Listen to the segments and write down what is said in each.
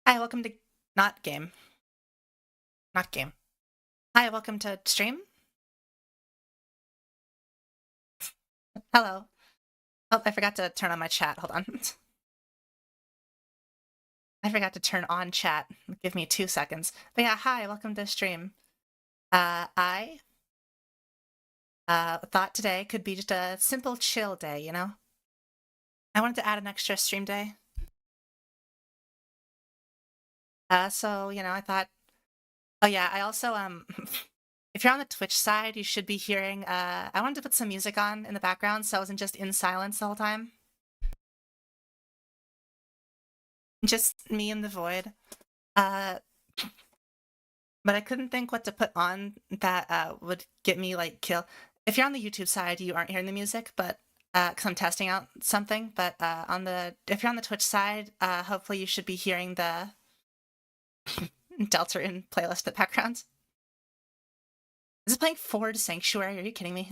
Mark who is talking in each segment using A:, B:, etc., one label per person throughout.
A: Hi, welcome to not game. Not game. Hi, welcome to stream. Hello. Oh, I forgot to turn on my chat. Hold on. I forgot to turn on chat. Give me 2 seconds. But yeah, hi, welcome to stream. I thought today could be just a simple chill day, you know? I wanted to add an extra stream day. So, I thought, oh yeah, I also, if you're on the Twitch side, you should be hearing, I wanted to put some music on in the background so I wasn't just in silence the whole time. Just me in the void. Uh, but I couldn't think what to put on that would get me like kill. If you're on the YouTube side, you aren't hearing the music, but because I'm testing out something. But if you're on the Twitch side, hopefully you should be hearing the Deltarune playlist in the background. Is it playing Ford Sanctuary? Are you kidding me?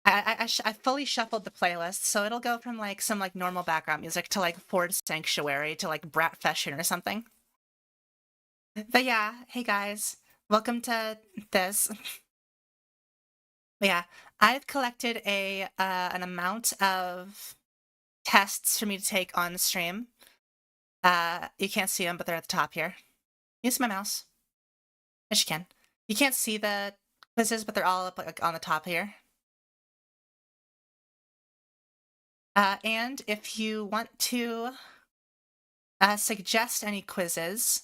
A: I fully shuffled the playlist, so it'll go from like some like normal background music to like Ford Sanctuary to like Brat Fashion or something. But yeah, hey guys, welcome to this. But yeah, I've collected an amount of tests for me to take on the stream. You can't see them, but they're at the top here. Use my mouse. Yes, you can. You can't see the quizzes, but they're all up like, on the top here. And if you want to suggest any quizzes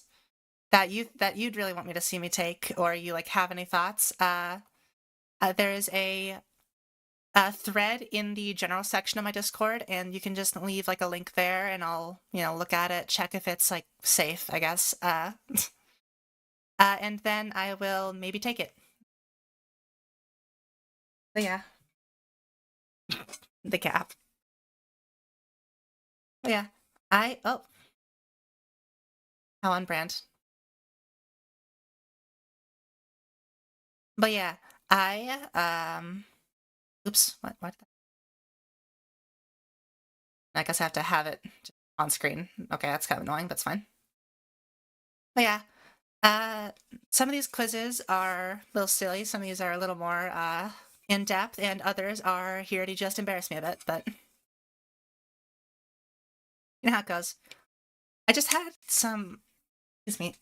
A: that you'd really want me to see me take, or you like have any thoughts, there is a thread in the general section of my Discord, and you can just leave like a link there, and I'll look at it, check if it's like safe, I guess, and then I will maybe take it. But yeah, the cap. But yeah, how on brand. But yeah, oops, what? I guess I have to have it on screen. Okay, that's kind of annoying, but it's fine. But yeah, some of these quizzes are a little silly. Some of these are a little more in depth, and others are here to just embarrass me a bit. But you know how it goes. I just had some. Excuse me.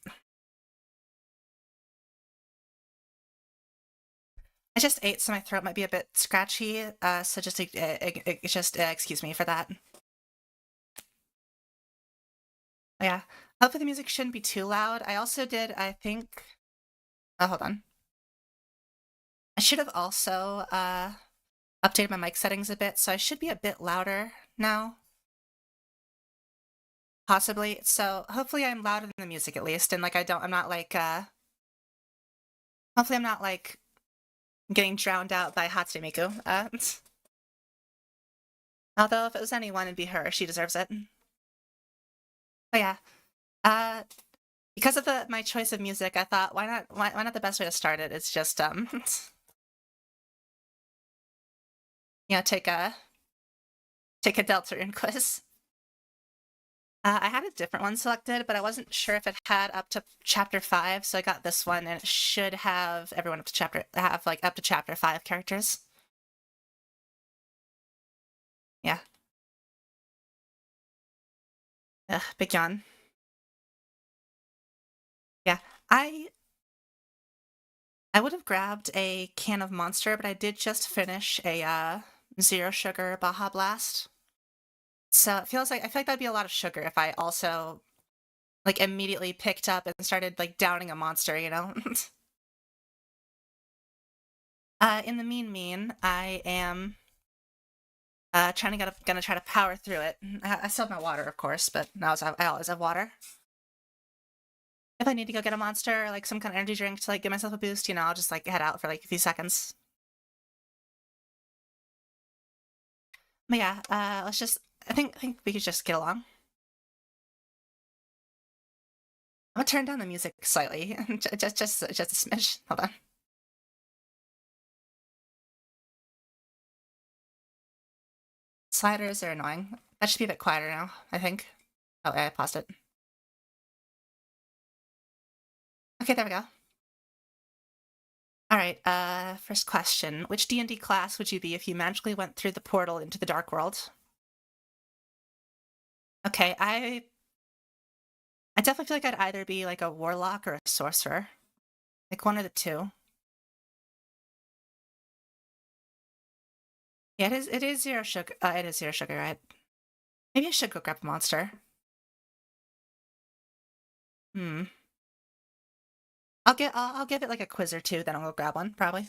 A: I just ate, so my throat might be a bit scratchy. So just excuse me for that. Yeah. Hopefully the music shouldn't be too loud. I also did, I think. Oh, hold on. I should have also updated my mic settings a bit, so I should be a bit louder now. Possibly. So hopefully I'm louder than the music at least, and like I'm not like hopefully I'm not like getting drowned out by Hatsune Miku. Although if it was anyone, it'd be her. She deserves it. But yeah. Because of my choice of music, I thought why not the best way to start it is just take a Deltarune quiz. I had a different one selected, but I wasn't sure if it had up to chapter 5, so I got this one, and it should have everyone up to chapter 5 characters. Yeah. Big yawn. Yeah, I would have grabbed a can of Monster, but I did just finish a Zero Sugar Baja Blast. So I feel like that'd be a lot of sugar if I also like immediately picked up and started like downing a Monster, you know? In the mean, I am gonna try to power through it. I still have my water, of course, but I always have water. If I need to go get a Monster, like some kind of energy drink to like give myself a boost, I'll just like head out for like a few seconds. But yeah, let's just. I think we could just get along. I'm gonna turn down the music slightly, just a smidge. Hold on. Sliders are annoying. That should be a bit quieter now, I think. Oh, I paused it. Okay, there we go. All right, first question. Which D&D class would you be if you magically went through the portal into the Dark World? Okay, I definitely feel like I'd either be like a warlock or a sorcerer. Like one of the two. Yeah, it is zero sugar. It is zero sugar, right? Maybe I should go grab a monster. Hmm. I'll give it like a quiz or two, then I'll go grab one, probably.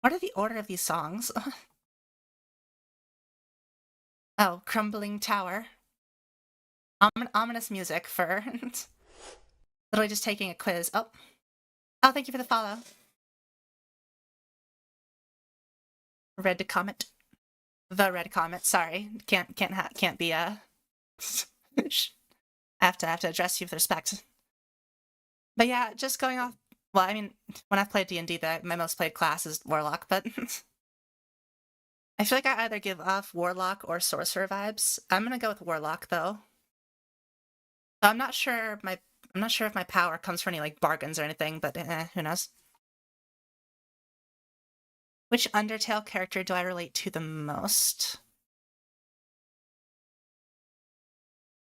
A: What are the order of these songs? Oh, Crumbling Tower. Ominous music for literally just taking a quiz. Oh, thank you for the follow. Red Comet. The Red Comet. Sorry, can't be I have to address you with respect. But yeah, just going off. Well, I mean, when I've played D&D, my most played class is Warlock, but I feel like I either give off Warlock or Sorcerer vibes. I'm gonna go with Warlock though. I'm not sure if my power comes from any like bargains or anything, but who knows? Which Undertale character do I relate to the most?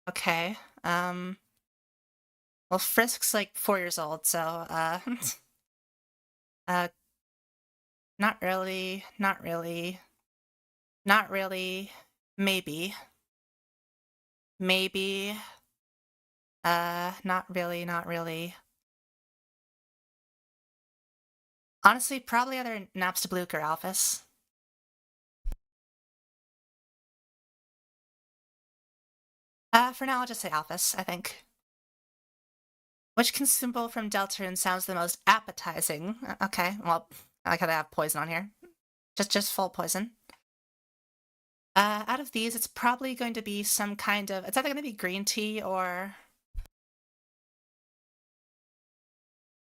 A: Okay. Well, Frisk's like 4 years old, so uh, not really, not really, not really. Maybe, maybe. Not really, not really. Honestly, probably either Napstablook or Alphys. For now, I'll just say Alphys, I think. Which consumable from Deltarune sounds the most appetizing? Okay, well, I like how they have poison on here. Just full poison. Out of these, it's probably going to be some kind of. It's either going to be green tea or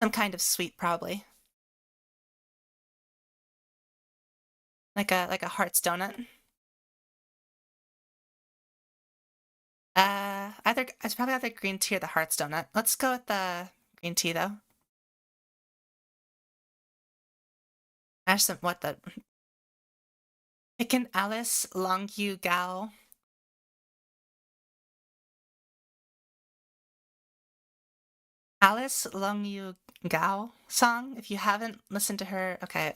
A: some kind of sweet, probably. Like a Hearts donut. Either it's probably either green tea or the Hearts donut. Let's go with the green tea though. Ask them what the. Chicken Alice Long Yu Gao. Alice Long Yu Gao song. If you haven't listened to her, okay.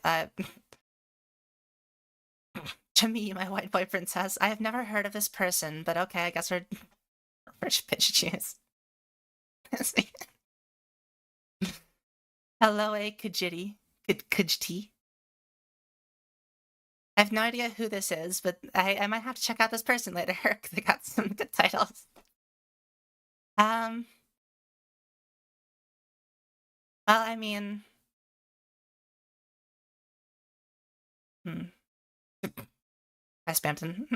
A: To me, my white boyfriend says, I have never heard of this person, but okay, I guess we're rich bitch cheese. Hello, a Kajiti. Kajiti. I have no idea who this is, but I might have to check out this person later. They got some good titles. Well, I mean, hmm. Hi, Spamton.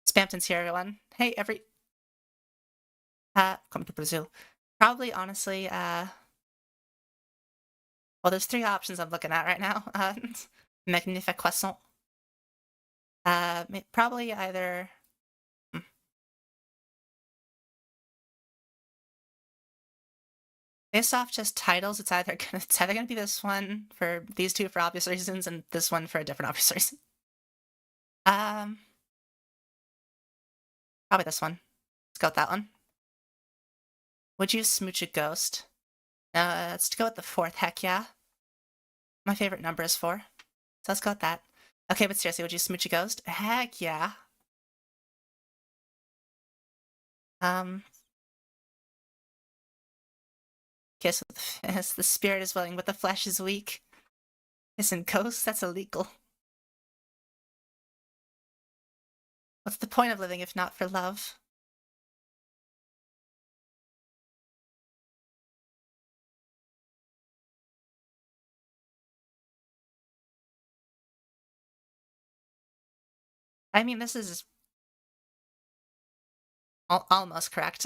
A: Spamton's here, everyone. Hey, come to Brazil. Probably, honestly, well, there's three options I'm looking at right now. Magnifique Croissant. Probably either. hmm, Based off just titles, it's either gonna be this one for these two for obvious reasons, and this one for a different obvious reason. Um, Probably this one. Let's go with that one. Would you smooch a ghost? Let's go with the fourth. Heck yeah. My favorite number is 4. So let's go with that. Okay, but seriously, would you smooch a ghost? Heck yeah. Um, kiss with yes, the spirit is willing, but the flesh is weak. Kissing ghosts? That's illegal. What's the point of living if not for love? I mean, this is almost correct.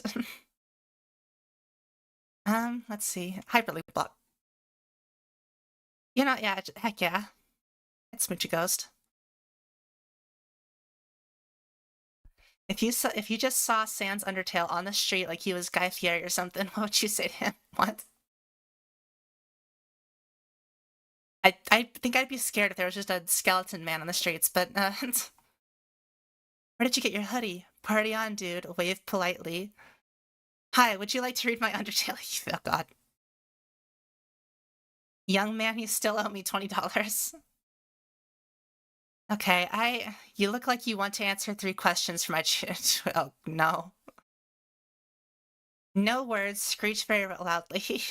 A: Let's see. Hyperloop block. Yeah, heck yeah. It's Smoochie Ghost. If you just saw Sans Undertale on the street like he was Guy Fieri or something, what would you say to him? What? I think I'd be scared if there was just a skeleton man on the streets, but where did you get your hoodie? Party on, dude. Wave politely. Hi, would you like to read my Undertale? Oh god. Young man, you still owe me $20. Okay, you look like you want to answer 3 questions for my oh no. No words, screech very loudly.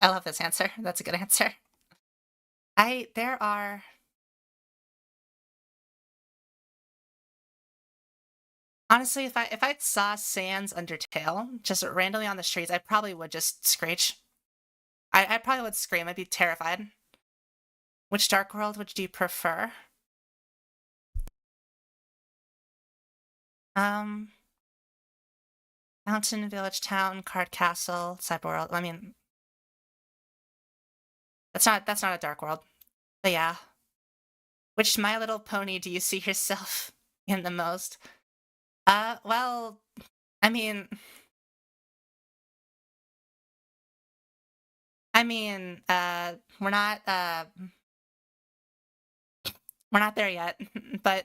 A: I love this answer. That's a good answer. There are honestly, if I saw Sans Undertale just randomly on the streets, I probably would just screech. I probably would scream. I'd be terrified. Which Dark World would you prefer? Mountain, Village, Town, Card Castle, Cyber World. I mean, that's not a Dark World. But yeah. Which My Little Pony do you see yourself in the most? Well, I mean, we're not there yet, but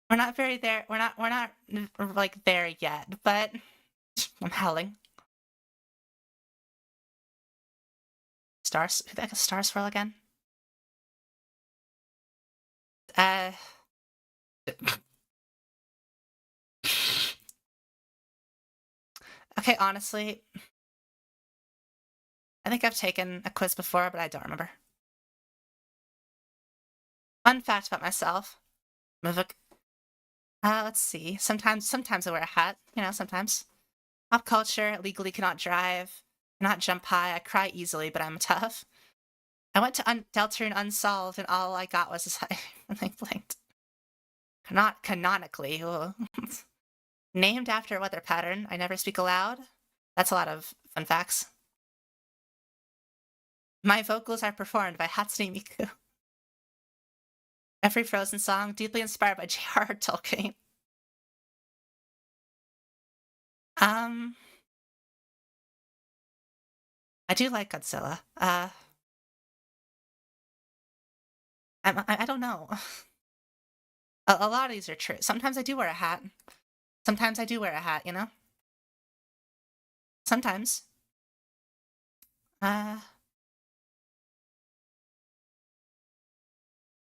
A: we're not like there yet, but I'm howling. Stars, who the heck is Star Swirl again? Okay, honestly, I think I've taken a quiz before, but I don't remember. Fun fact about myself. Let's see. Sometimes I wear a hat, sometimes. Pop culture, legally cannot drive, cannot jump high, I cry easily, but I'm tough. I went to Deltarune Unsolved, and all I got was this and I blinked. Not canonically. Named after a weather pattern, I never speak aloud. That's a lot of fun facts. My vocals are performed by Hatsune Miku. Every Frozen song deeply inspired by J.R.R. Tolkien. I do like Godzilla. I don't know. A lot of these are true. Sometimes I do wear a hat. Sometimes I do wear a hat, Sometimes.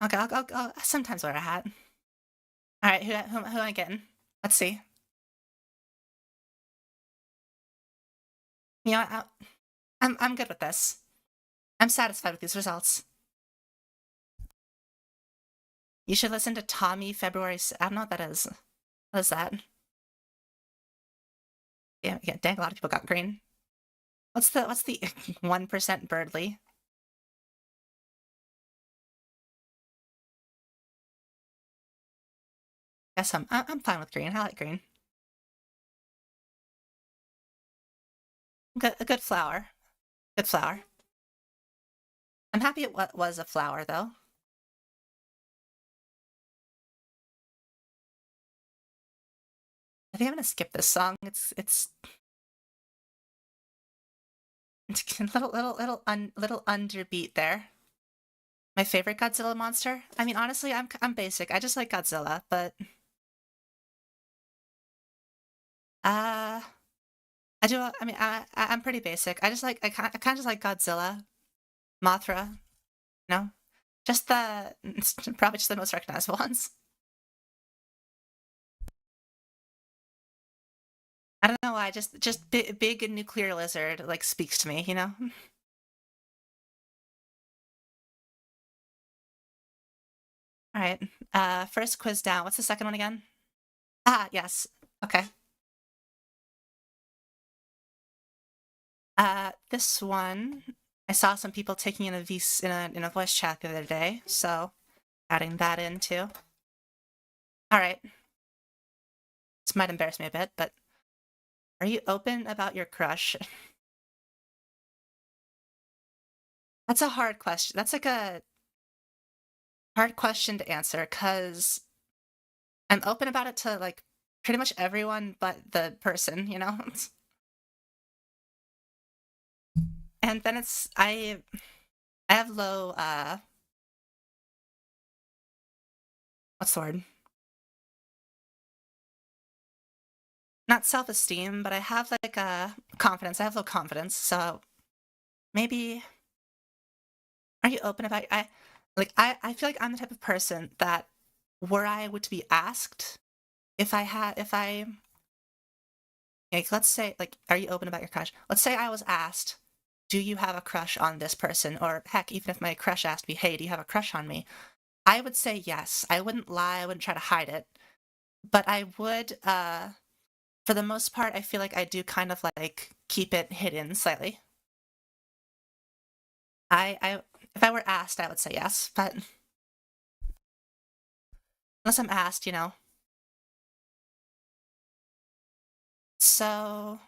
A: Okay, I'll sometimes wear a hat. All right, who am I getting? Let's see. You know what? I'm good with this. I'm satisfied with these results. You should listen to Tommy February. I don't know what that is. What is that? Yeah, dang, a lot of people got green. What's the 1% Birdly? Guess I'm fine with green. I like green. A good flower. Good flower. I'm happy it was a flower though. I think I'm gonna skip this song. It's a little underbeat there. My favorite Godzilla monster? I mean, honestly, I'm basic. I just like Godzilla, but uh I do I mean I'm pretty basic. I kind of just like Godzilla, Mothra, no? Just the probably just the most recognizable ones. I don't know why, just big nuclear lizard like speaks to me, All right. First quiz down. What's the second one again? Ah, yes. Okay. This one, I saw some people taking in in a voice chat the other day, so adding that in too. All right. This might embarrass me a bit, but are you open about your crush? That's a hard question. That's like a hard question to answer because I'm open about it to like pretty much everyone but the person, you know? And then I have low what's the word? Not self-esteem, but I have like a confidence. I have low confidence. So maybe are you open about I feel like I'm the type of person that were I would to be asked if I like let's say like are you open about your crush? Let's say I was asked, do you have a crush on this person? Or heck, even if my crush asked me, hey, do you have a crush on me? I would say yes. I wouldn't lie, I wouldn't try to hide it. But I would for the most part, I feel like I do kind of like keep it hidden slightly. I if I were asked, I would say yes, but unless I'm asked, you know. So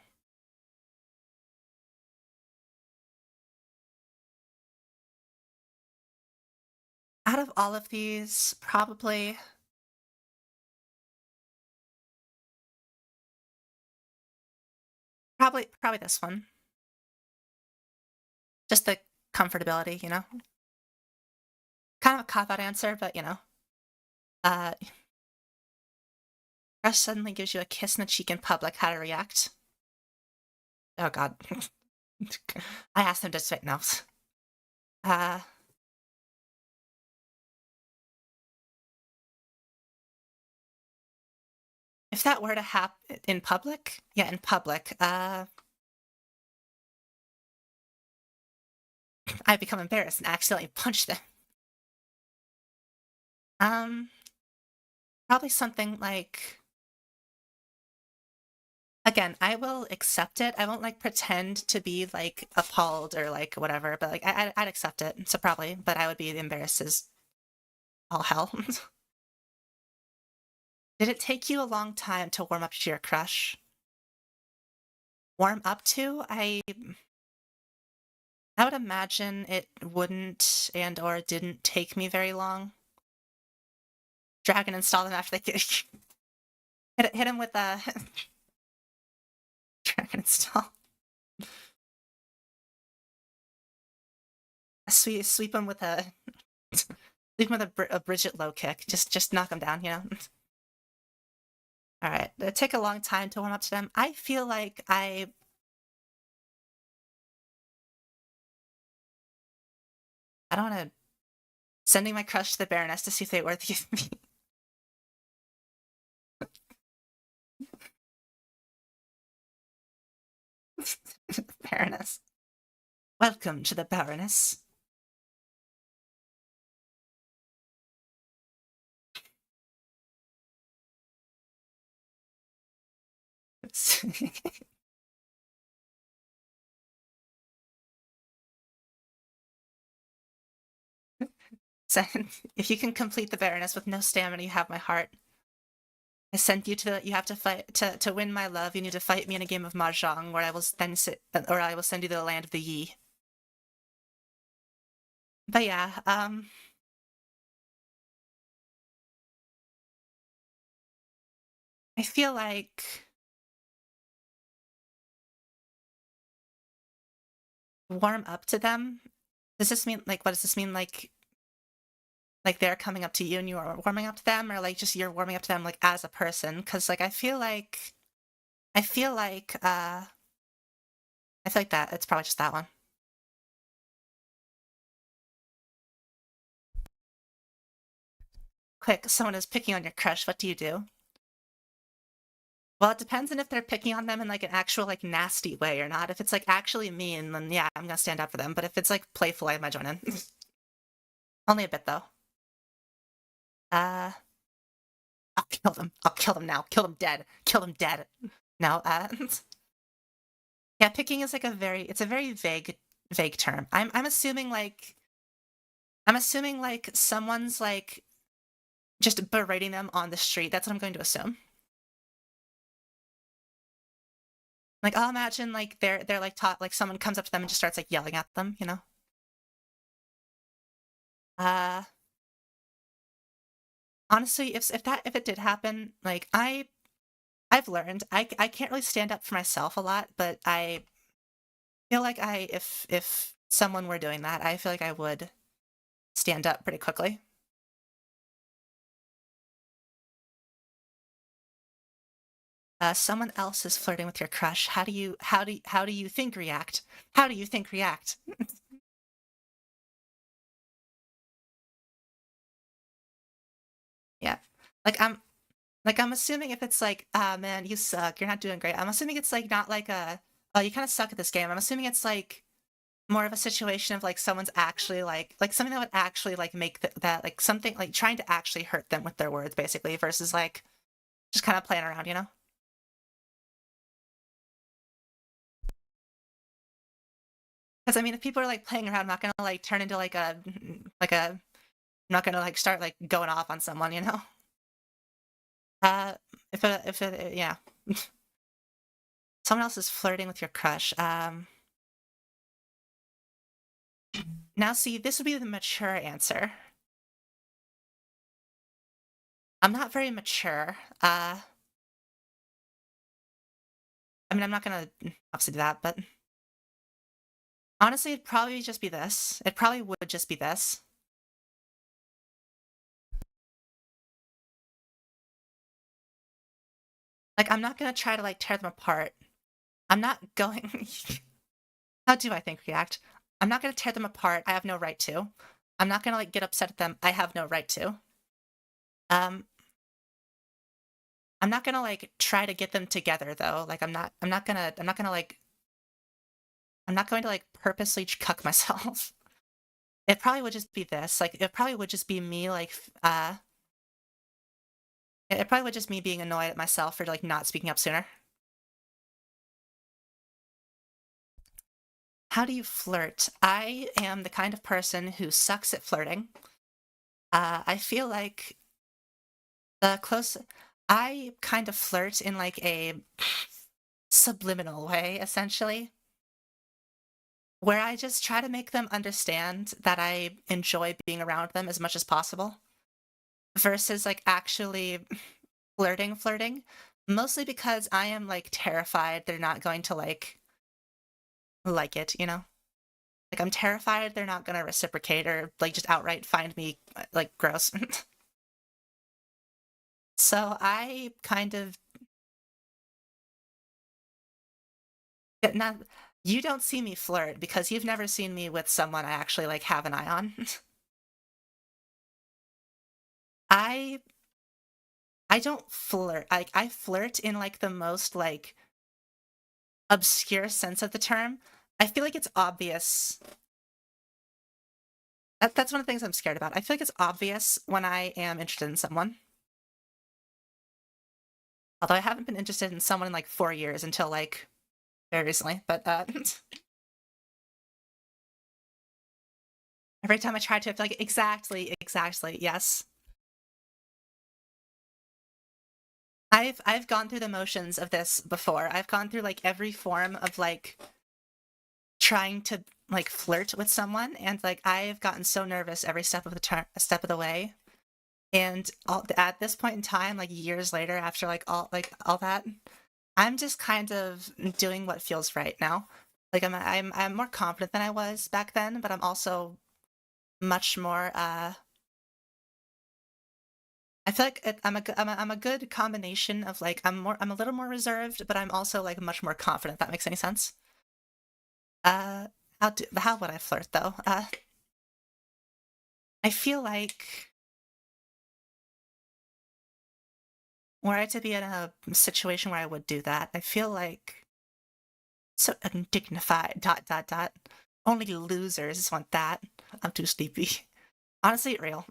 A: out of all of these, probably this one. Just the comfortability, you know. Kind of a cop out answer, but you know. Uh crush suddenly gives you a kiss in the cheek in public, how to react. Oh god. I asked them to say no. Uh if that were to happen in public, yeah, in public, I become embarrassed and accidentally punch them. Um, Probably something like again, I will accept it. I won't like pretend to be like appalled or like whatever, but like I'd accept it. So probably, but I would be embarrassed as all hell. Did it take you a long time to warm up to your crush? Warm up to? I would imagine it wouldn't and or didn't take me very long. Drag and install them after they get hit him with a drag and install. Sweep him with a sweep him with a Bridget low kick. Just knock him down, you know. All right, it take a long time to warm up to them. I feel like I don't want to sending my crush to the Baroness to see if they worthy of me. Baroness, welcome to the Baroness. So, if you can complete the Baroness with no stamina, you have my heart. I sent you to the. You have to fight to win my love. You need to fight me in a game of mahjong, where I will then sit, or I will send you to the land of the Yi. But yeah, I feel like warm up to them. Does this mean like what does this mean like they're coming up to you and you are warming up to them, or like just you're warming up to them like as a person? Because like I feel like I feel like that it's probably just that one. Quick, someone is picking on your crush. What do you do? Well, it depends on if they're picking on them in like an actual like nasty way or not. If it's like actually mean, then yeah, I'm gonna stand up for them. But if it's like playful, I might join in. Only a bit though. Uh, I'll kill them. I'll kill them now. Kill them dead. Kill them dead. No. Yeah, picking is like it's a very vague term. I'm assuming like someone's like just berating them on the street. That's what I'm going to assume. Like I'll imagine like they're like taught like someone comes up to them and just starts like yelling at them, you know? Uh, honestly, if it did happen, like I've learned I can't really stand up for myself a lot, but I feel like if someone were doing that, I feel like I would stand up pretty quickly. Someone else is flirting with your crush. How do you think react? How do you think react? Yeah. Like I'm assuming if it's like, "Ah, man, you suck. You're not doing great." I'm assuming it's like not like a, "Oh, you kind of suck at this game." I'm assuming it's like more of a situation of like someone's actually like something that would actually like make that like something like trying to actually hurt them with their words basically versus like just kind of playing around, you know? Because I mean, if people are like playing around, I'm not gonna like turn into like a I'm not gonna like start like going off on someone, you know? Uh, yeah, someone else is flirting with your crush. Now see, this would be the mature answer. I'm not very mature. I mean, I'm not gonna obviously do that, but honestly, it'd probably just be this. It probably would just be this. Like, I'm not gonna try to like tear them apart. I'm not going. How do I think react? I'm not gonna tear them apart. I have no right to. I'm not gonna like get upset at them. I have no right to. Um, I'm not gonna like try to get them together though. Like, I'm not gonna like. I'm not going to like purposely cuck myself. It probably would just be this. Like, it probably would just be me like. It probably would just me being annoyed at myself for like not speaking up sooner. How do you flirt? I am the kind of person who sucks at flirting. I feel like the close I kind of flirt in like a subliminal way, essentially, where I just try to make them understand that I enjoy being around them as much as possible versus like actually flirting. Mostly because I am like terrified they're not going to like it, you know? Like I'm terrified they're not gonna reciprocate or like just outright find me like gross. So I kind of not you don't see me flirt because you've never seen me with someone I actually like have an eye on. I I don't flirt. I flirt in like the most like obscure sense of the term. I feel like it's obvious. That's one of the things I'm scared about. I feel like it's obvious when I am interested in someone. Although I haven't been interested in someone in like 4 years until like very recently. But every time I try to, I feel like exactly, yes. I've gone through the motions of this before. I've gone through like every form of like trying to like flirt with someone, and like I've gotten so nervous every step of the way. And at this point in time, like years later, after all that, I'm just kind of doing what feels right now. Like I'm more confident than I was back then, but I'm also much more I feel like I'm a good combination of like I'm a little more reserved, but I'm also like much more confident. If that makes any sense. Uh, how would I flirt though? I feel like were I to be in a situation where I would do that, I feel like so undignified. Dot dot dot. Only losers want that. I'm too sleepy. Honestly, real.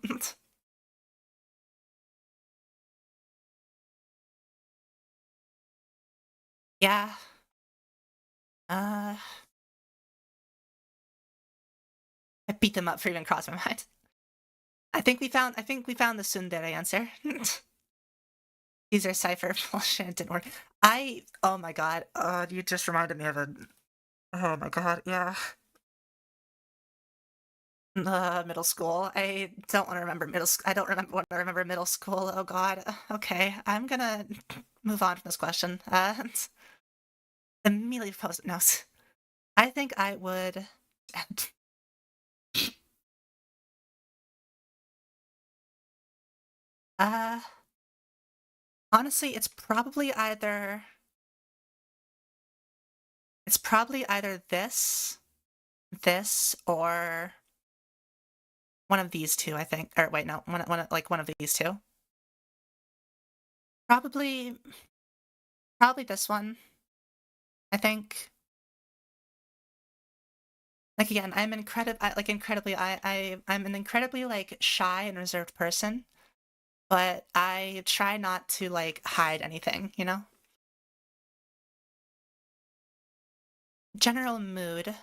A: Yeah. Uh, I beat them up for even crossing my mind. I think we found the Sundere answer. These are cipher bullshit. It didn't work. Oh my god. You just reminded me of a. Oh my god. Yeah. Middle school. I don't want to remember middle school. I don't remember want to remember middle school. Oh God. Okay, I'm gonna move on from this question. Immediately post notes. I think I would. Uh, honestly, it's probably either this, or one of these two. I think. Or wait, no, one of these two. Probably, probably this one. I think. Like again, I'm an incredibly like shy and reserved person, but I try not to like hide anything, you know? General mood.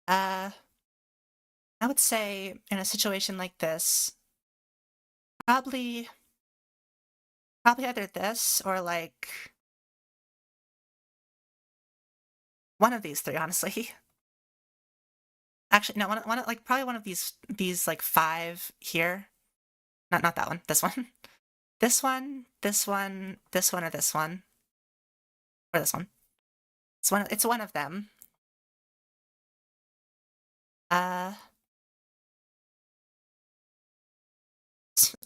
A: Uh, I would say in a situation like this, probably probably either this or like one of these three, honestly. Actually, no, like probably one of these like five here. Not that one. This one. This one, this one, this one, or this one. Or this one. It's one of them. Uh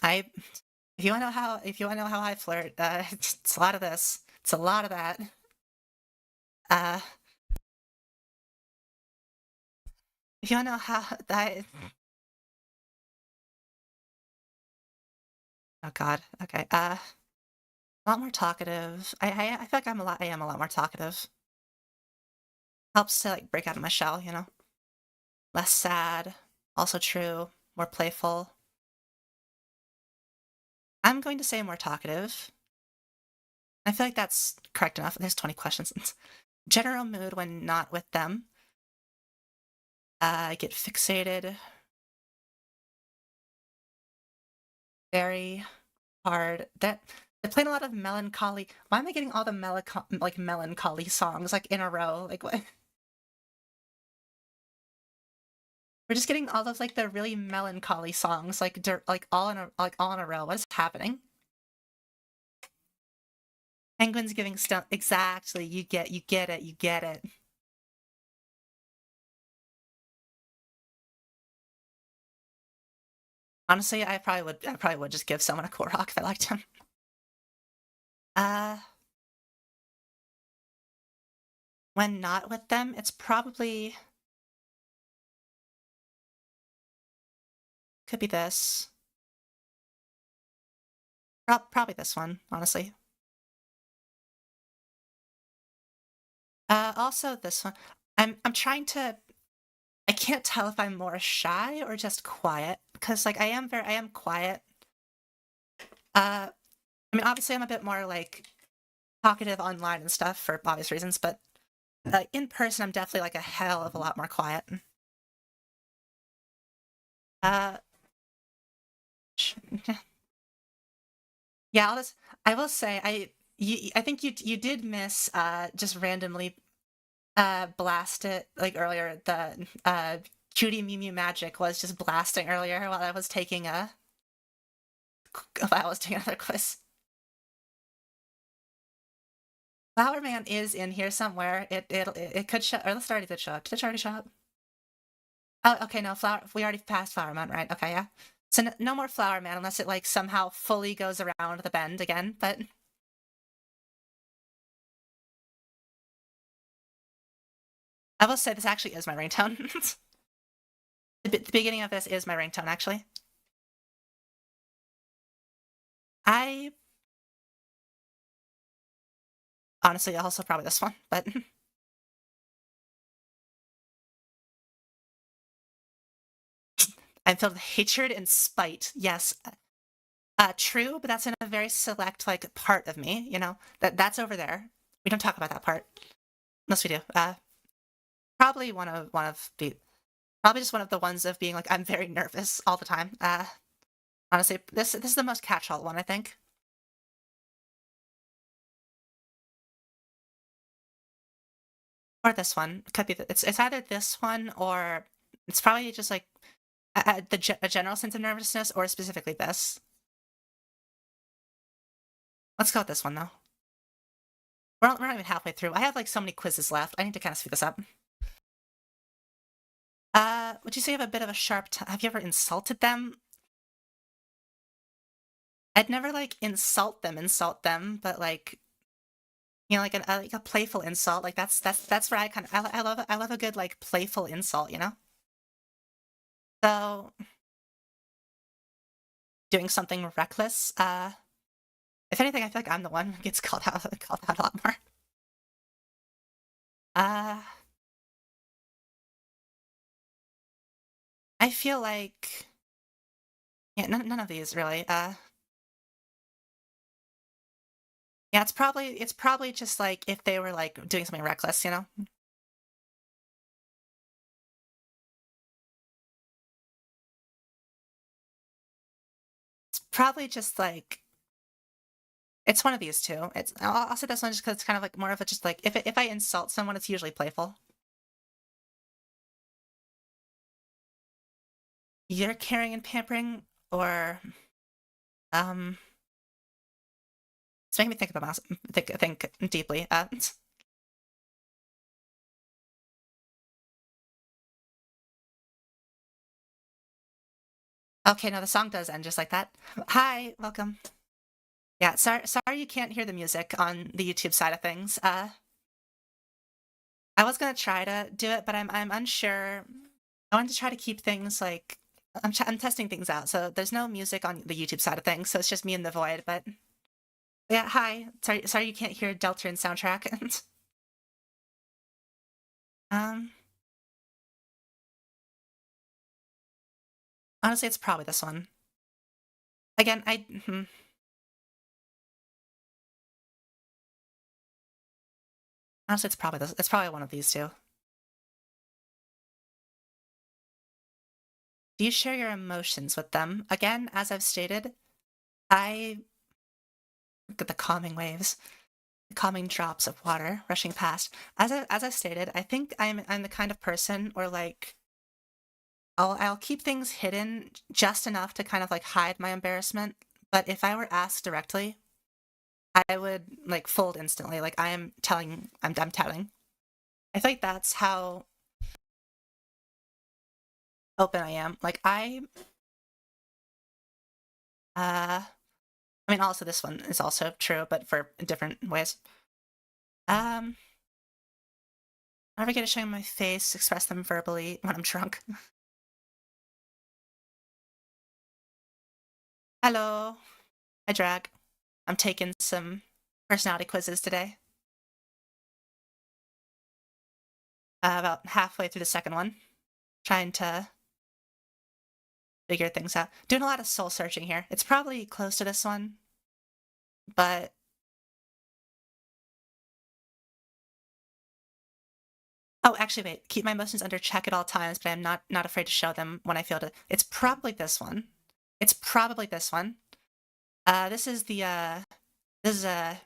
A: I if you want to know how I flirt, it's a lot of this. It's a lot of that. Uh, if you want to know how I, oh God, okay. A lot more talkative. I feel like I am a lot more talkative. Helps to like break out of my shell, you know. Less sad, also true. More playful. I'm going to say more talkative. I feel like that's correct enough. There's 20 questions. General mood when not with them. I get fixated. Very hard. They're playing a lot of melancholy. Why am I getting all the melancholy songs like in a row? Like what? We're just getting all those like the really melancholy songs like all in a row. What is happening? Penguins giving stone. Exactly. You get it. You get it. Honestly, I probably would just give someone a cool rock if I liked him. Uh, when not with them, it's probably could be this. Probably this one, honestly. Also this one. I'm trying to. I can't tell if I'm more shy or just quiet because like I am quiet. I mean, obviously I'm a bit more like talkative online and stuff for obvious reasons, but in person I'm definitely like a hell of a lot more quiet. Uh, yeah, I will say I think you did miss just randomly blast it like earlier. The Cutie Mew Mew Magic was just blasting earlier while I was taking a while I was doing another quiz. Flower Man is in here somewhere. It could show, or let's already did show up. Did it already show up? Oh, okay, no, Flower. We already passed Flower Man, right? Okay, yeah. So no more Flower Man unless it like somehow fully goes around the bend again. But I will say this actually is my ringtone. The beginning of this is my ringtone, actually. I honestly also probably this one, but I'm filled with hatred and spite. Yes, true, but that's in a very select like part of me. You know that's over there. We don't talk about that part unless we do. Probably probably just one of the ones of being like I'm very nervous all the time. Honestly, this is the most catch-all one I think. Or this one could be it's either this one or It's probably just like a general sense of nervousness or specifically this. Let's go with this one though. We're not even halfway through. I have like so many quizzes left. I need to kind of speed this up. Would you say you have a bit of a sharp have you ever insulted them? I'd never like insult them, but like like like a playful insult. Like that's where I love a good like playful insult, you know? So doing something reckless. If anything, I feel like I'm the one who gets called out a lot more. Uh I feel like yeah, none of these really. Yeah, it's probably just like if they were like doing something reckless, you know? It's probably just like it's one of these two. I'll say this one just because it's kind of like more of a just like if I insult someone, it's usually playful. You're caring and pampering, or um, it's making me think about think deeply. Okay, no, the song does end just like that. Hi, welcome. Yeah, sorry you can't hear the music on the YouTube side of things. I was gonna try to do it, but I'm unsure. I wanted to try to keep things like I'm testing things out, so there's no music on the YouTube side of things, so it's just me in the void. But yeah, hi. Sorry you can't hear Deltarune soundtrack. um, honestly, it's probably this one. Again, honestly, it's probably this. It's probably one of these two. Do you share your emotions with them? Again, as I've stated, I look at the calming waves, the calming drops of water rushing past. As I stated, I think I'm the kind of person where like I'll keep things hidden just enough to kind of like hide my embarrassment. But if I were asked directly, I would like fold instantly. Like I'm telling. I think that's how open I am. Like uh I mean also this one is also true, but for different ways. Um I never get to show my face, express them verbally when I'm drunk. Hello. I drag. I'm taking some personality quizzes today. About halfway through the second one. Trying to figure things out. Doing a lot of soul searching here. It's probably close to this one, but oh, actually, wait. Keep my emotions under check at all times, but I'm not afraid to show them when I feel it. It's probably this one. It's probably this one. This is the this is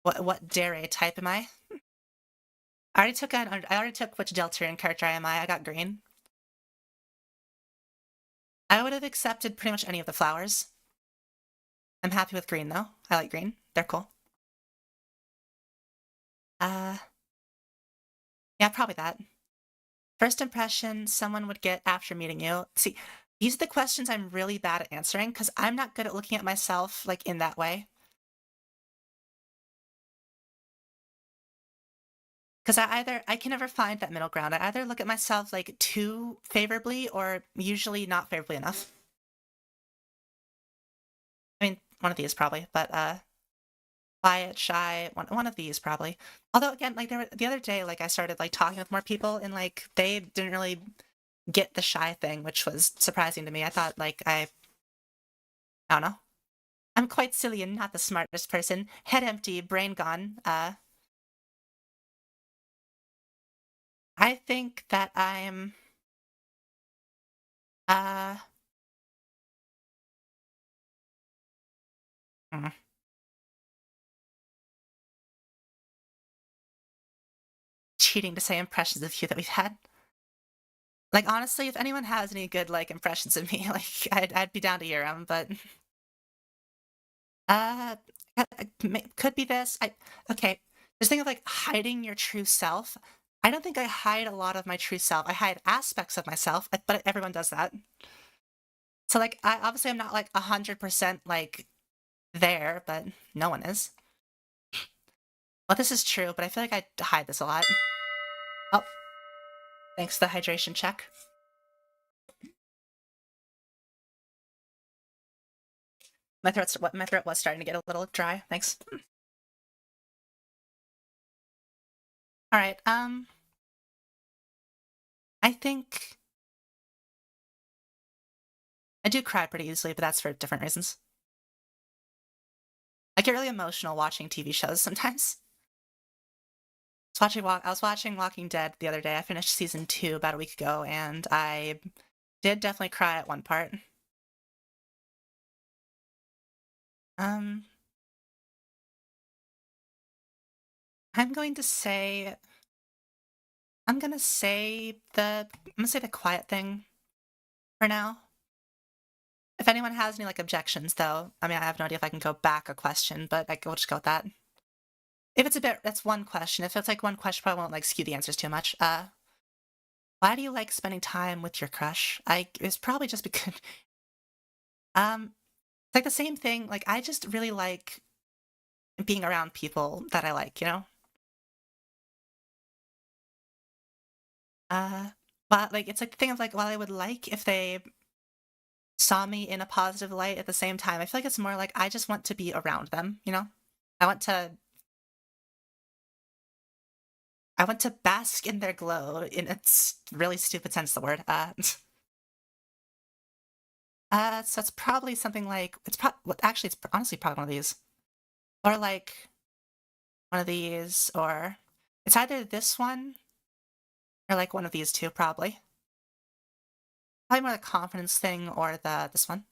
A: what dare type am I? I already took which Deltarune character am I. I got green. I would have accepted pretty much any of the flowers. I'm happy with green though. I like green. They're cool. Uh, yeah, probably that. First impression someone would get after meeting you. See, these are the questions I'm really bad at answering because I'm not good at looking at myself like in that way. Because I can never find that middle ground. I either look at myself like too favorably or usually not favorably enough. I mean, one of these probably, but quiet, shy, one of these probably. Although again, like the other day, like I started like talking with more people and like they didn't really get the shy thing, which was surprising to me. I thought like I don't know. I'm quite silly and not the smartest person. Head empty, brain gone. I think that I'm uh mm, cheating to say impressions of you that we've had. Like, honestly, if anyone has any good, like, impressions of me, like, I'd be down to hear them. But, uh, could be this. Okay, this thing of, like, hiding your true self, I don't think I hide a lot of my true self. I hide aspects of myself, but everyone does that. So, like, I'm not, like, 100%, like, there, but no one is. Well, this is true, but I feel like I hide this a lot. Oh, thanks for the hydration check. My throat was starting to get a little dry. Thanks. All right. I think I do cry pretty easily, but that's for different reasons. I get really emotional watching TV shows sometimes. I was watching Walking Dead the other day. I finished season 2 about a week ago, and I did definitely cry at one part. Um, I'm going to say I'm gonna say the quiet thing for now. If anyone has any like objections, though, I mean, I have no idea if I can go back a question, but we'll just go with that. If it's a bit, that's one question. If it's like one question, probably won't like skew the answers too much. Why do you like spending time with your crush? It's probably just because um it's like the same thing. Like I just really like being around people that I like, you know? Uh but like it's like the thing of like while I would like if they saw me in a positive light at the same time, I feel like it's more like I just want to be around them, you know? I want to I want to bask in their glow in its really stupid sense of the word. So it's probably something like actually it's honestly probably one of these. Or like one of these, or it's either this one or like one of these two, probably. Probably more the confidence thing or this one.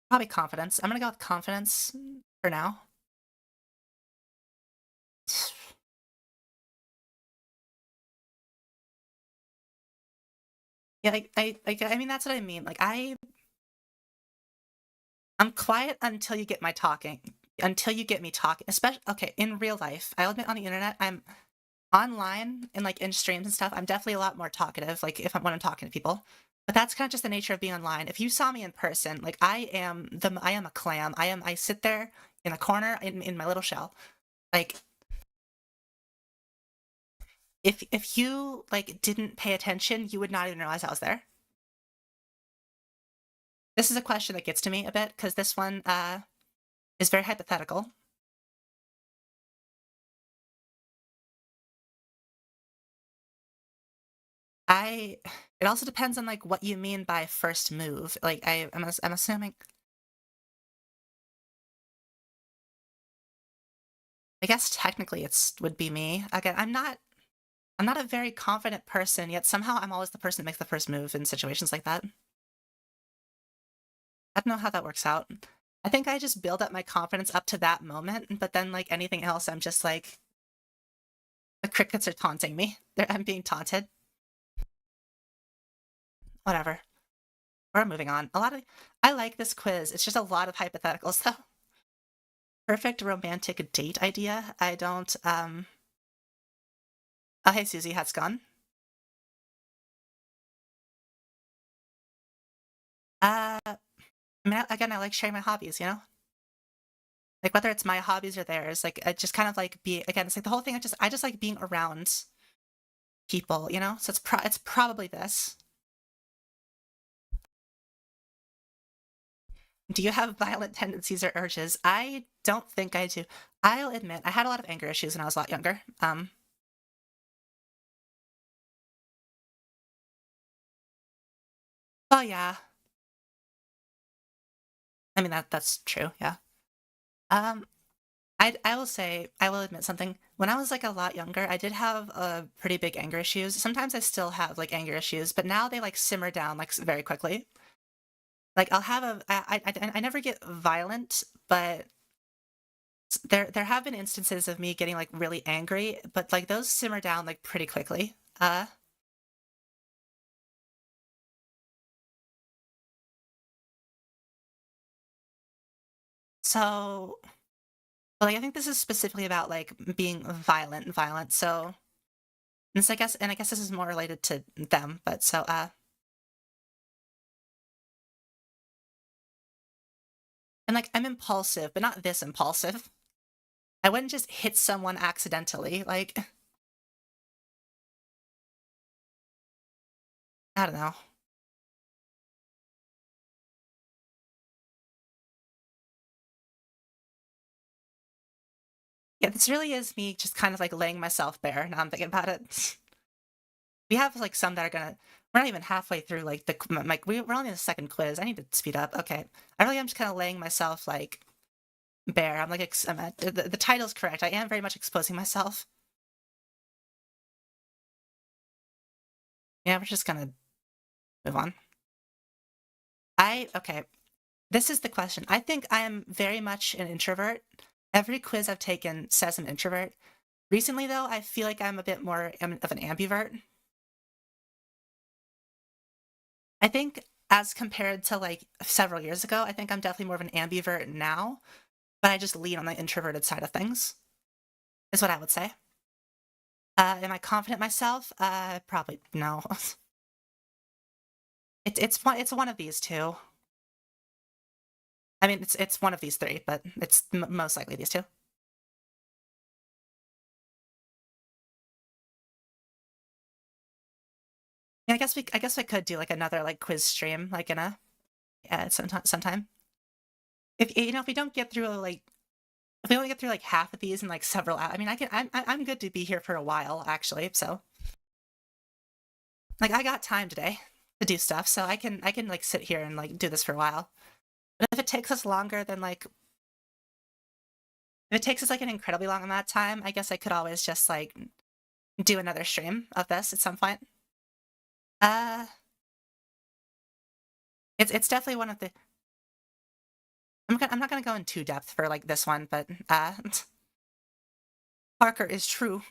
A: Probably confidence. I'm gonna go with confidence for now. Yeah, I mean that's what I mean. Like I'm quiet until you get my talking. Until you get me talking. Especially okay, in real life. I'll admit on the internet, I'm online and like in streams and stuff, I'm definitely a lot more talkative, like if I'm when I'm talking to people. But that's kind of just the nature of being online. If you saw me in person, like I am a clam. I sit there in a corner in my little shell. Like if you like didn't pay attention, you would not even realize I was there. This is a question that gets to me a bit because this one is very hypothetical. I it also depends on like what you mean by first move. Like I'm assuming I guess technically it's would be me. Again, I'm not a very confident person, yet somehow I'm always the person that makes the first move in situations like that. I don't know how that works out. I think I just build up my confidence up to that moment, but then like anything else, I'm just like the crickets are taunting me. I'm being taunted. Whatever. We're moving on. I like this quiz. It's just a lot of hypotheticals though. Perfect romantic date idea. I don't Oh hey Susie, how's it gone? I mean, again, I like sharing my hobbies, you know? Like whether it's my hobbies or theirs, like I just kind of like be again, it's like the whole thing. I just like being around people, you know. So it's probably this. Do you have violent tendencies or urges? I don't think I do. I'll admit I had a lot of anger issues when I was a lot younger. Oh yeah. I mean that's true. Yeah. Um, I will say I will admit something. When I was like a lot younger, I did have pretty big anger issues. Sometimes I still have like anger issues, but now they like simmer down like very quickly. Like I'll have a I never get violent, but There have been instances of me getting like really angry, but like those simmer down like pretty quickly. So like I think this is specifically about like being violent. So this I guess this is more related to them, but and like I'm impulsive, but not this impulsive. I wouldn't just hit someone accidentally. Like I don't know. Yeah, this really is me just kind of like laying myself bare. Now I'm thinking about it. We have like some that are gonna. We're not even halfway through like like we're only in the second quiz. I need to speed up. Okay, I really am just kind of laying myself like bare. I'm like the title's correct. I am very much exposing myself. Yeah, we're just gonna move on. Okay. This is the question. I think I am very much an introvert. Every quiz I've taken says I'm an introvert. Recently, though, I feel like I'm a bit more of an ambivert. I think as compared to like several years ago, I think I'm definitely more of an ambivert now, but I just lean on the introverted side of things, is what I would say. Am I confident myself? Probably no. It's one of these two. I mean, it's one of these three, but it's most likely these two. Yeah, I guess we could do like another like quiz stream like in a sometime. If if we don't get through like if we only get through like half of these in like several hours, I mean, I'm good to be here for a while actually. So like I got time today to do stuff, so I can like sit here and like do this for a while. But if it takes us longer than like if it takes us like an incredibly long amount of time, I guess I could always just like do another stream of this at some point. Uh, it's definitely one of the. I'm not gonna go in too depth for like this one, but Parker is true.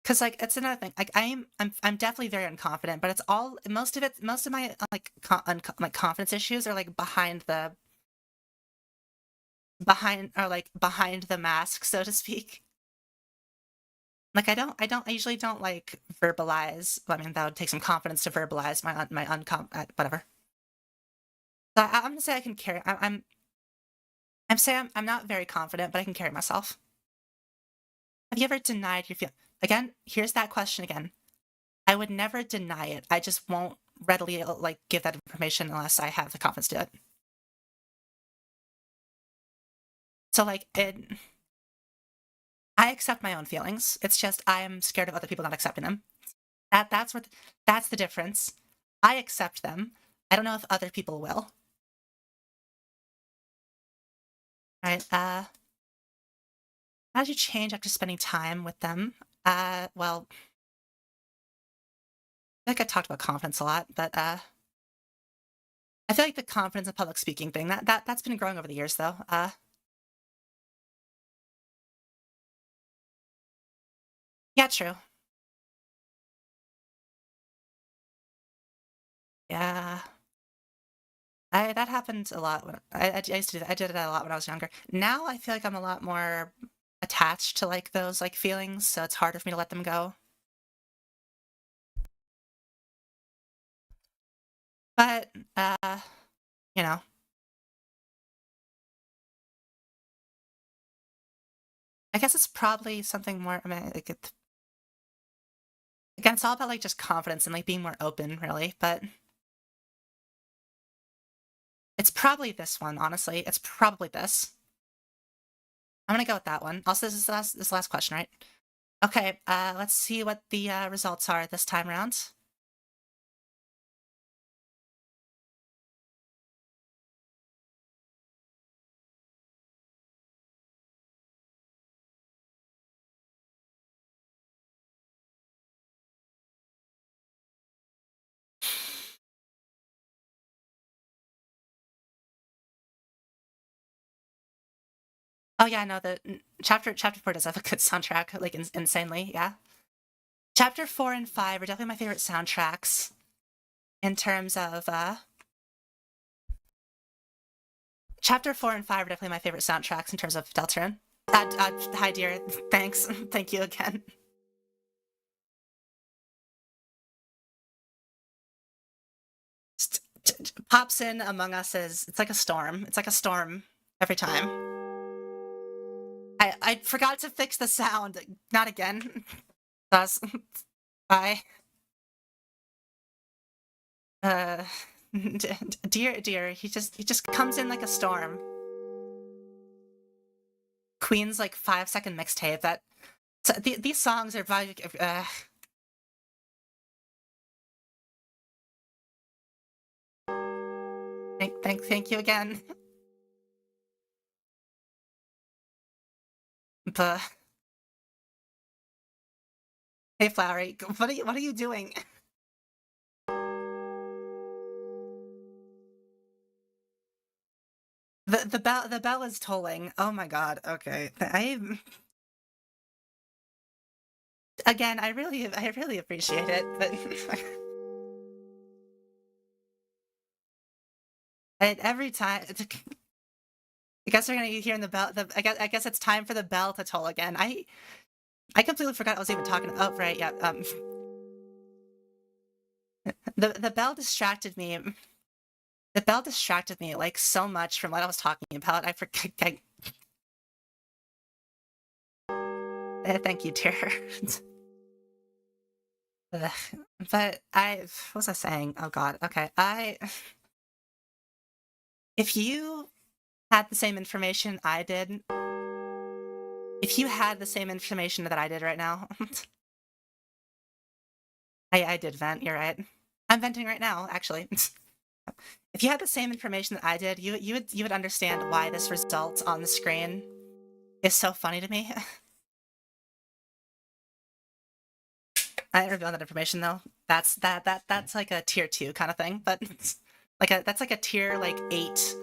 A: Because like it's another thing. Like I'm definitely very unconfident, but it's all most of my like like confidence issues are like behind the mask, so to speak. Like I usually don't like verbalize. I mean, that would take some confidence to verbalize my uncom whatever. So I'm gonna say I can carry. I'm saying I'm not very confident, but I can carry myself. Have you ever denied your feel? Again, here's that question again. I would never deny it. I just won't readily like give that information unless I have the confidence to do it. So like I accept my own feelings. It's just I'm scared of other people not accepting them. That's the difference. I accept them. I don't know if other people will. Right? How did you change after spending time with them? Well, I think I talked about confidence a lot, but I feel like the confidence and public speaking thing that's been growing over the years though. Yeah, true. Yeah. I that happened a lot when I used to do that. I did it a lot when I was younger. Now I feel like I'm a lot more attached to like those like feelings, so it's harder for me to let them go. But you know, I guess it's probably something more. I mean, like again, it's all about like just confidence and like being more open, really. But it's probably this one, honestly. It's probably this. I'm gonna go with that one. Also, this is the last question, right? Okay. Let's see what the results are this time around. Oh yeah, no, chapter 4 does have a good soundtrack, like insanely, yeah. Chapter 4 and 5 are definitely my favorite soundtracks in terms of chapter 4 and 5 are definitely my favorite soundtracks in terms of Deltarune. Hi dear, thanks. Thank you again. Pops in Among Us is it's like a storm. It's like a storm every time. I forgot to fix the sound. Not again. Thus, bye. Uh, dear, he just comes in like a storm. Queen's like 5-second mixtape. These songs are probably. Thank you again. But hey, Flowery, what are you doing? The bell is tolling. Oh my god. Okay. Again, I really appreciate it, but every time I guess we're gonna be hearing the bell. I guess it's time for the bell to toll again. I completely forgot I was even talking. Oh right, yeah. The bell distracted me. The bell distracted me like so much from what I was talking about. I forget. Thank you, dear. Ugh. But what was I saying? Oh God. Okay. If you had the same information I did, if you had the same information that I did right now, I did vent. You're right. I'm venting right now, actually. If you had the same information that I did, you would understand why this result on the screen is so funny to me. I didn't reveal that information though. That's like a tier 2 kind of thing, but that's like a tier like 8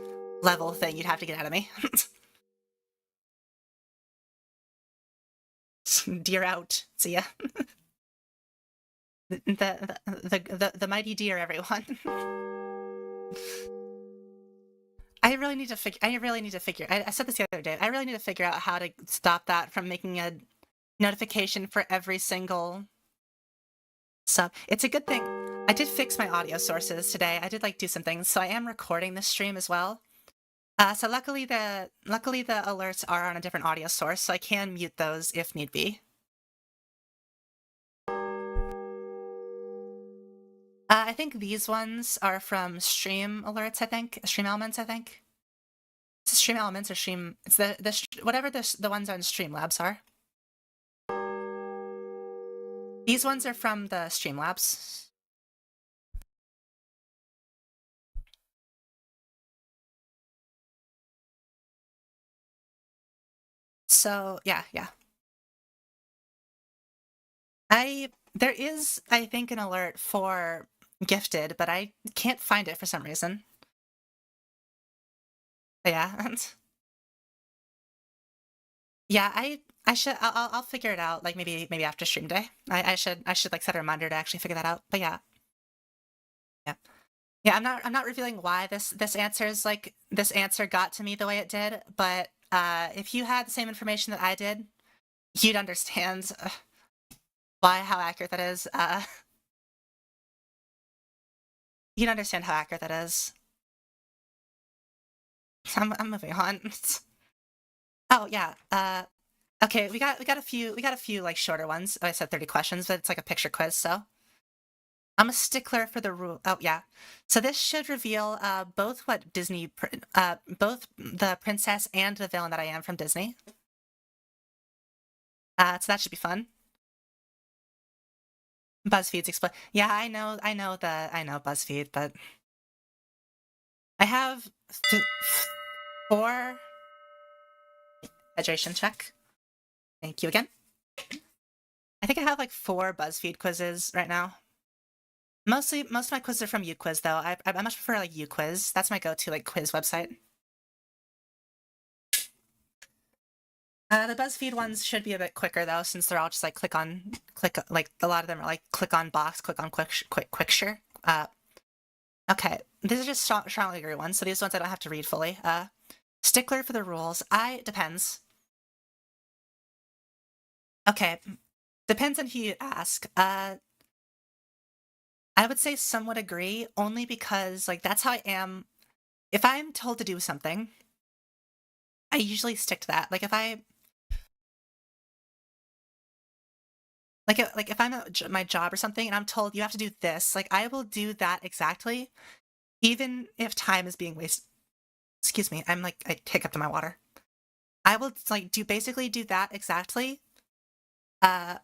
A: level thing you'd have to get out of me. Deer out. See ya. The mighty deer, everyone. I really need to figure. I said this the other day. I really need to figure out how to stop that from making a notification for every single sub. It's a good thing. I did fix my audio sources today. I did like do some things, so I am recording this stream as well. So luckily the alerts are on a different audio source, so I can mute those if need be. I think these ones are from stream alerts. I think stream elements. I think it's stream elements or stream. It's whatever the ones on Streamlabs are. These ones are from the Streamlabs. So yeah. There is, I think, an alert for gifted, but I can't find it for some reason. Yeah. Yeah, I'll figure it out like maybe after stream day. I should like set a reminder to actually figure that out. But yeah. Yeah, I'm not revealing why this answer got to me the way it did, but if you had the same information that I did, you'd understand how accurate that is. You'd understand how accurate that is. I'm moving on. Oh yeah. Okay, we got a few like shorter ones. Oh, I said 30 questions, but it's like a picture quiz, so I'm a stickler for the rule. Oh yeah. So this should reveal both what both the princess and the villain that I am from Disney. So that should be fun. BuzzFeed's explain. Yeah, I know BuzzFeed, but I have 4 hydration check. Thank you again. I think I have like 4 BuzzFeed quizzes right now. Most of my quizzes are from UQuiz though. I much prefer like UQuiz. That's my go-to like quiz website. The BuzzFeed ones should be a bit quicker though, since they're all just like like a lot of them are like click on box, click on quick share. Okay, these are just strongly agree ones, so these ones I don't have to read fully. Stickler for the rules. Depends. Okay, depends on who you ask. I would say somewhat agree, only because like that's how I am. If I'm told to do something, I usually stick to that. Like if I like if I'm at my job or something and I'm told you have to do this, like I will do that exactly, even if time is being wasted. Excuse me, I hiccuped in my water. I will like basically do that exactly. Uh,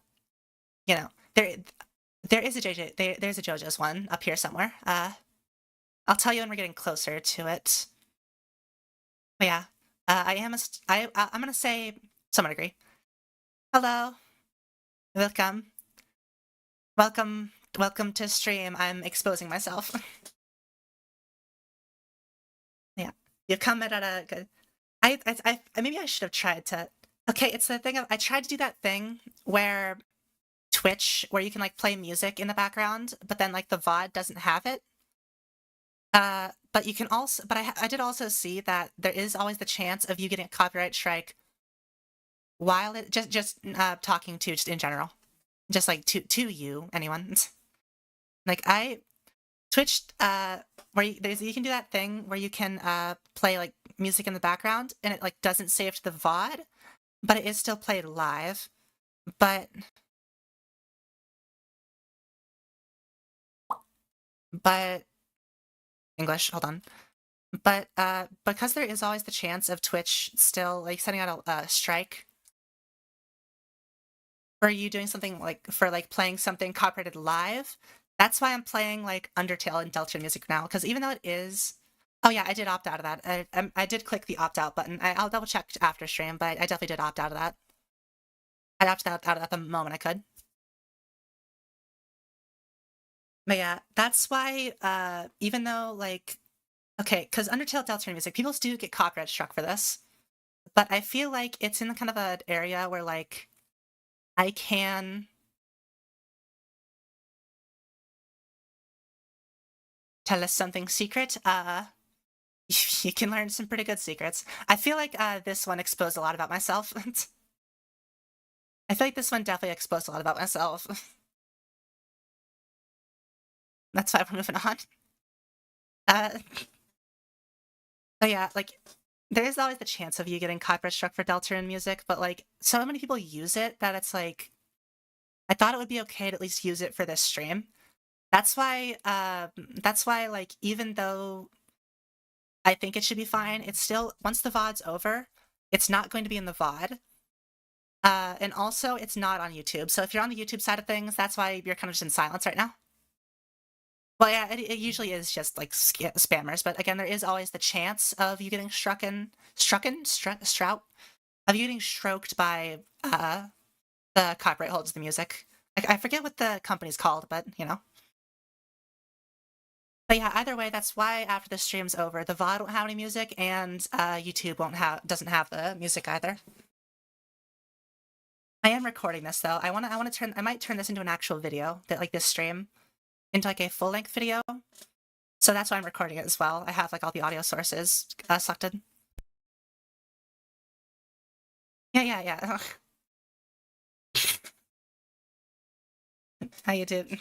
A: you know, there is a there's a JoJo's one up here somewhere. I'll tell you when we're getting closer to it. But yeah, I'm gonna say somewhat agree. Hello, welcome, welcome to stream. I'm exposing myself. Yeah, you come at a good. Maybe I should have tried to. Okay, it's the thing of I tried to do that thing where Twitch, where you can like play music in the background, but then like the VOD doesn't have it. But you can also, but I did also see that there is always the chance of you getting a copyright strike while it just talking to just in general, just like to you anyone. Like Twitch where you can do that thing where you can play like music in the background and it like doesn't save to the VOD, but it is still played live. But English, hold on. But because there is always the chance of Twitch still like sending out a strike for you doing something like for like playing something copyrighted live, that's why I'm playing like Undertale and Delta music now. Because even though it is, oh yeah, I did opt out of that. I did click the opt out button. I'll double check after stream, but I definitely did opt out of that. I opted out of that the moment I could. But yeah, that's why even though like okay, because Undertale Delta music, people do get copyright struck for this. But I feel like it's in kind of an area where like I can tell us something secret. You can learn some pretty good secrets. I feel like this one exposed a lot about myself. I feel like this one definitely exposed a lot about myself. That's why we're moving on. Uh, but yeah, like there is always the chance of you getting copyright struck for Deltarune music, but like so many people use it that it's like I thought it would be okay to at least use it for this stream. That's why like even though I think it should be fine, it's still once the VOD's over, it's not going to be in the VOD. And also it's not on YouTube. So if you're on the YouTube side of things, that's why you're kind of just in silence right now. Well, yeah, it usually is just like spammers, but again, there is always the chance of you getting strout, of you getting stroked by the copyright holders of the music. I forget what the company's called, but you know. But yeah, either way, that's why after the stream's over, the VOD won't have any music, and YouTube doesn't have the music either. I am recording this though. I might turn this into an actual video, that like this stream, into like a full length video. So that's why I'm recording it as well. I have like all the audio sources sucked in. Yeah. How you did?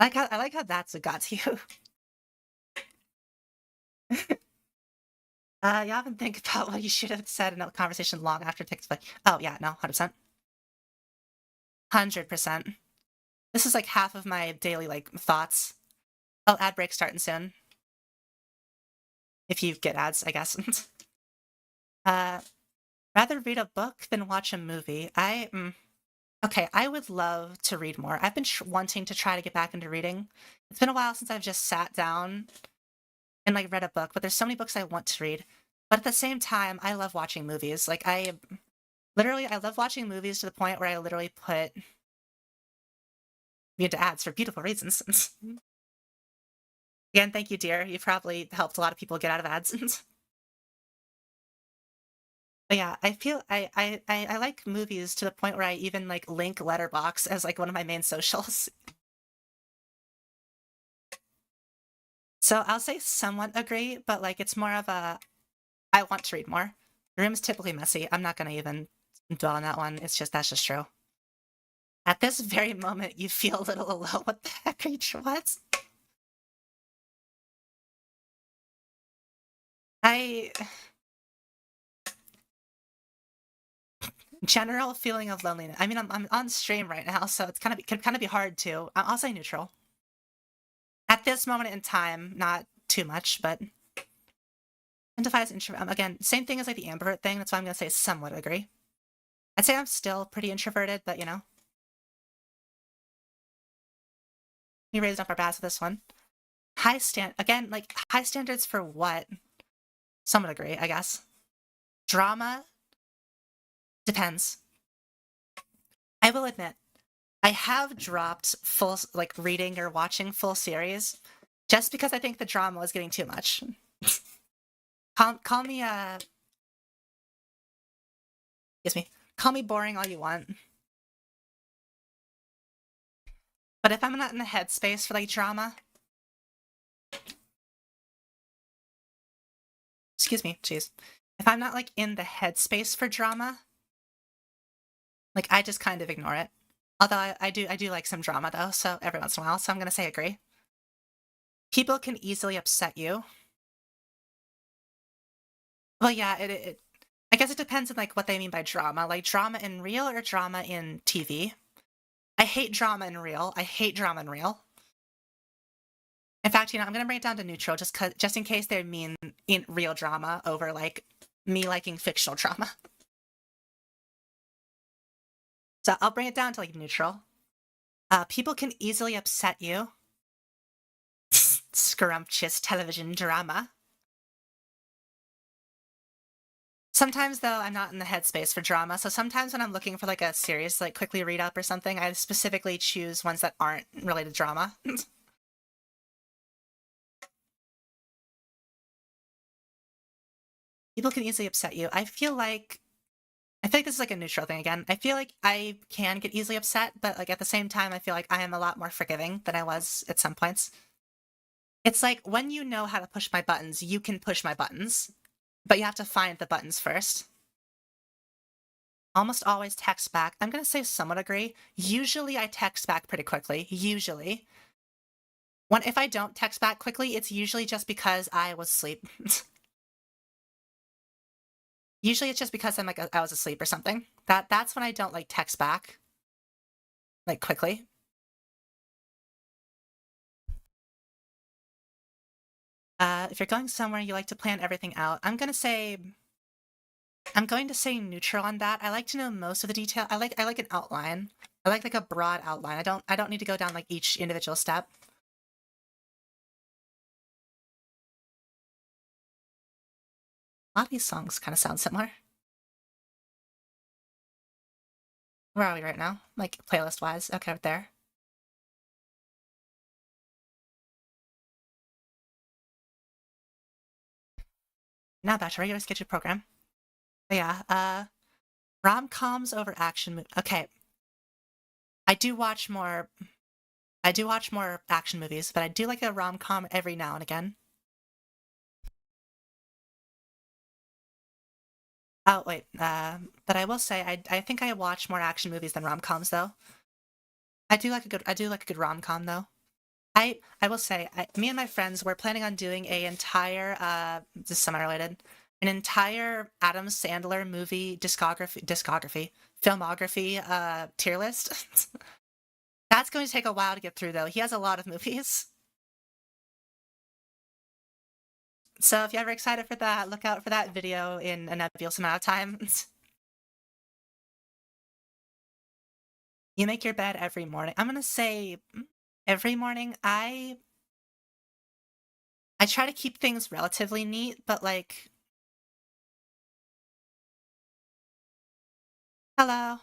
A: I like how that's what got to you. You often think about what you should have said in a conversation long after it takes place. Oh yeah, no, 100%. 100%. This is like half of my daily like thoughts. Oh, ad break starting soon. If you get ads, I guess. Rather read a book than watch a movie. Okay, I would love to read more. I've been wanting to try to get back into reading. It's been a while since I've just sat down and like read a book, but there's so many books I want to read. But at the same time, I love watching movies. Like I love watching movies to the point where I literally put me into ads for beautiful reasons. Again, thank you, dear. You've probably helped a lot of people get out of ads. But But yeah, I feel I like movies to the point where I even like link Letterbox as like one of my main socials. So I'll say somewhat agree, but like it's more of a I want to read more. The room's typically messy. I'm not gonna even dwell on that one. It's just that's just true. At this very moment, you feel a little alone. What the heck are you? What? I general feeling of loneliness. I mean, I'm on stream right now, so it's can kind of be hard to. I'll say neutral. At this moment in time, not too much, but identify as introvert. Again, same thing as like the ambivert thing. That's why I'm gonna say somewhat agree. I'd say I'm still pretty introverted, but you know, we raised up our bats with this one. Again, like high standards for what? Somewhat agree, I guess. Drama depends. I will admit, I have dropped full like reading or watching full series just because I think the drama was getting too much. Call me excuse me. Call me boring all you want. But if I'm not in the headspace for like drama, excuse me, jeez. If I'm not like in the headspace for drama, like I just kind of ignore it. Although I do like some drama though, so every once in a while, so I'm gonna say agree. People can easily upset you. Well, yeah, I guess it depends on like what they mean by drama. Like drama in real or drama in TV. I hate drama in real. I hate drama in real. In fact, you know, I'm gonna bring it down to neutral just in case they mean in real drama over like me liking fictional drama. So I'll bring it down to like neutral. People can easily upset you. Scrumptious television drama. Sometimes though, I'm not in the headspace for drama, so sometimes when I'm looking for like a series to like quickly read up or something, I specifically choose ones that aren't related to drama. People can easily upset you. I feel like this is like a neutral thing again. I feel like I can get easily upset, but like at the same time, I feel like I am a lot more forgiving than I was at some points. It's like when you know how to push my buttons, you can push my buttons, but you have to find the buttons first. Almost always text back. I'm gonna say somewhat agree. Usually I text back pretty quickly. Usually. If I don't text back quickly, it's usually just because I was asleep. Usually it's just because I was asleep or something. That's when I don't like text back like quickly. If you're going somewhere, you like to plan everything out. I'm going to say neutral on that. I like to know most of the detail. I like an outline. I like a broad outline. I don't need to go down like each individual step. A lot of these songs kind of sound similar. Where are we right now? Like playlist wise. Okay, right there. Now back to regular scheduled program. But yeah, rom-coms over action. Okay, I do watch more. I do watch more action movies, but I do like a rom-com every now and again. Oh wait, but I will say I think I watch more action movies than rom-coms though. I do like a good rom-com though. I will say me and my friends were planning on doing a entire this is semi-related, an entire Adam Sandler movie filmography tier list. That's going to take a while to get through though. He has a lot of movies. So if you're ever excited for that, look out for that video in a nebulous amount of time. You make your bed every morning. I'm gonna say every morning. I try to keep things relatively neat, but like hello.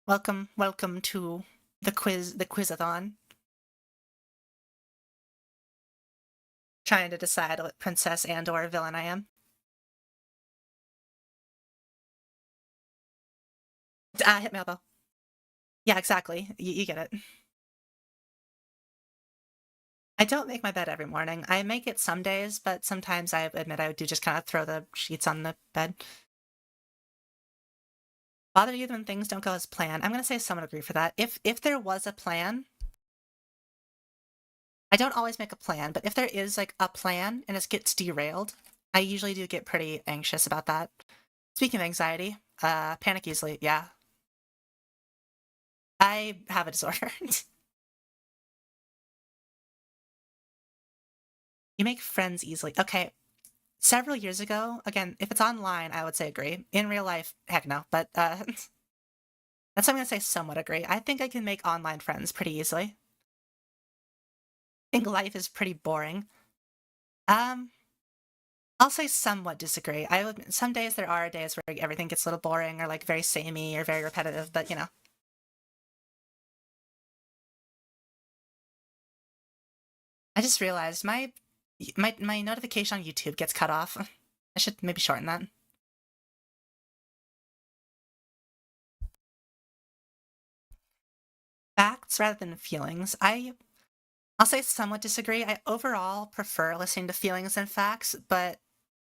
A: Welcome to the quizathon. Trying to decide what princess and or villain I am. Hit me elbow. Yeah, exactly. You get it. I don't make my bed every morning. I make it some days, but sometimes I admit I do just kind of throw the sheets on the bed. Bother you when things don't go as planned? I'm gonna say someone agree for that. If there was a plan, I don't always make a plan, but if there is like a plan and it gets derailed, I usually do get pretty anxious about that. Speaking of anxiety, panic easily. Yeah, I have a disorder. You make friends easily. Okay, several years ago, again, if it's online, I would say agree. In real life, heck no. But that's what I'm gonna say somewhat agree. I think I can make online friends pretty easily. I think life is pretty boring. Um, I'll say somewhat disagree. Some days there are days where everything gets a little boring or like very samey or very repetitive, but you know. I just realized my notification on YouTube gets cut off. I should maybe shorten that. Facts rather than feelings. I'll say somewhat disagree. I overall prefer listening to feelings than facts, but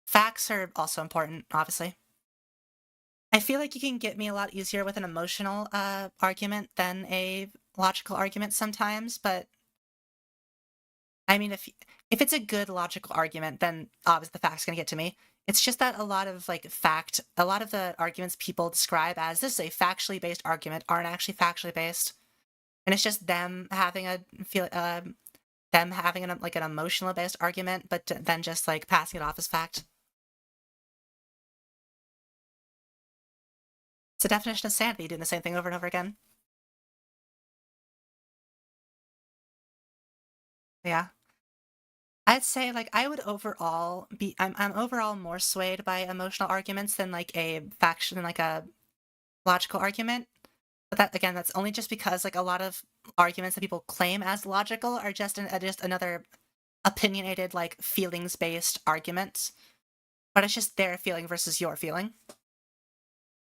A: facts are also important, obviously. I feel like you can get me a lot easier with an emotional argument than a logical argument sometimes, but I mean if it's a good logical argument, then obviously the fact's gonna get to me. It's just that a lot of a lot of the arguments people describe as this is a factually based argument aren't actually factually based, and it's just them having an emotional based argument, but then just like passing it off as fact. It's a definition of sanity, doing the same thing over and over again. Yeah. I'd say like I would overall be I'm overall more swayed by emotional arguments than like a faction than like a logical argument. But that again, that's only just because like a lot of arguments that people claim as logical are just another opinionated like feelings based argument. But it's just their feeling versus your feeling.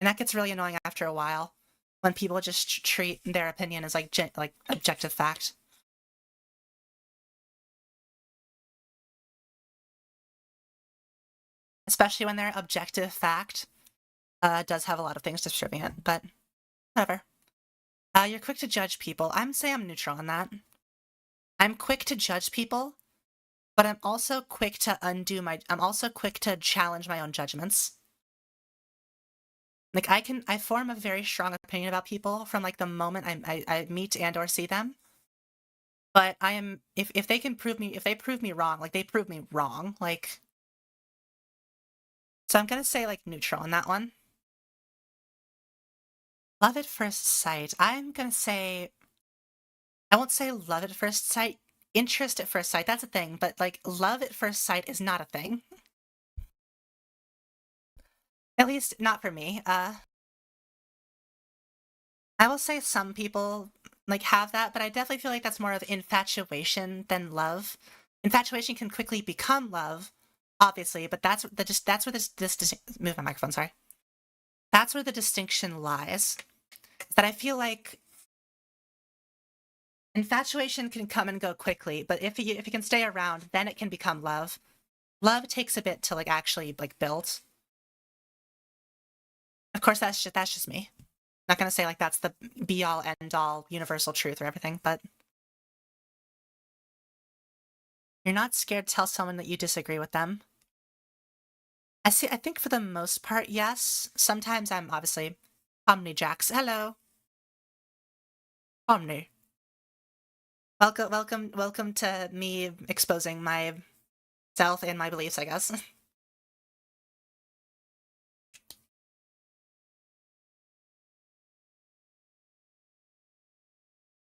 A: And that gets really annoying after a while when people just treat their opinion as like objective fact. Especially when their objective fact does have a lot of things disturbing it, but whatever. You're quick to judge people. I'm neutral on that. I'm quick to judge people, but I'm also quick to challenge my own judgments. Like I form a very strong opinion about people from like the moment I meet and or see them. But I am if they can prove me if they prove me wrong, like they prove me wrong. Like so I'm gonna say like neutral on that one. Love at first sight. I'm gonna say I won't say love at first sight. Interest at first sight, that's a thing, but like love at first sight is not a thing. At least not for me. I will say some people like have that, but I definitely feel like that's more of infatuation than love. Infatuation can quickly become love, obviously, but that's where this move my microphone, sorry. That's where the distinction lies. That I feel like infatuation can come and go quickly, but if you can stay around, then it can become love. Love takes a bit to like actually like build. Of course, that's just me. Not gonna say like that's the be all end all universal truth or everything, but you're not scared to tell someone that you disagree with them. I think for the most part, yes. Sometimes I'm obviously Omni Jax. Hello, Omni. Welcome to me exposing myself and my beliefs, I guess.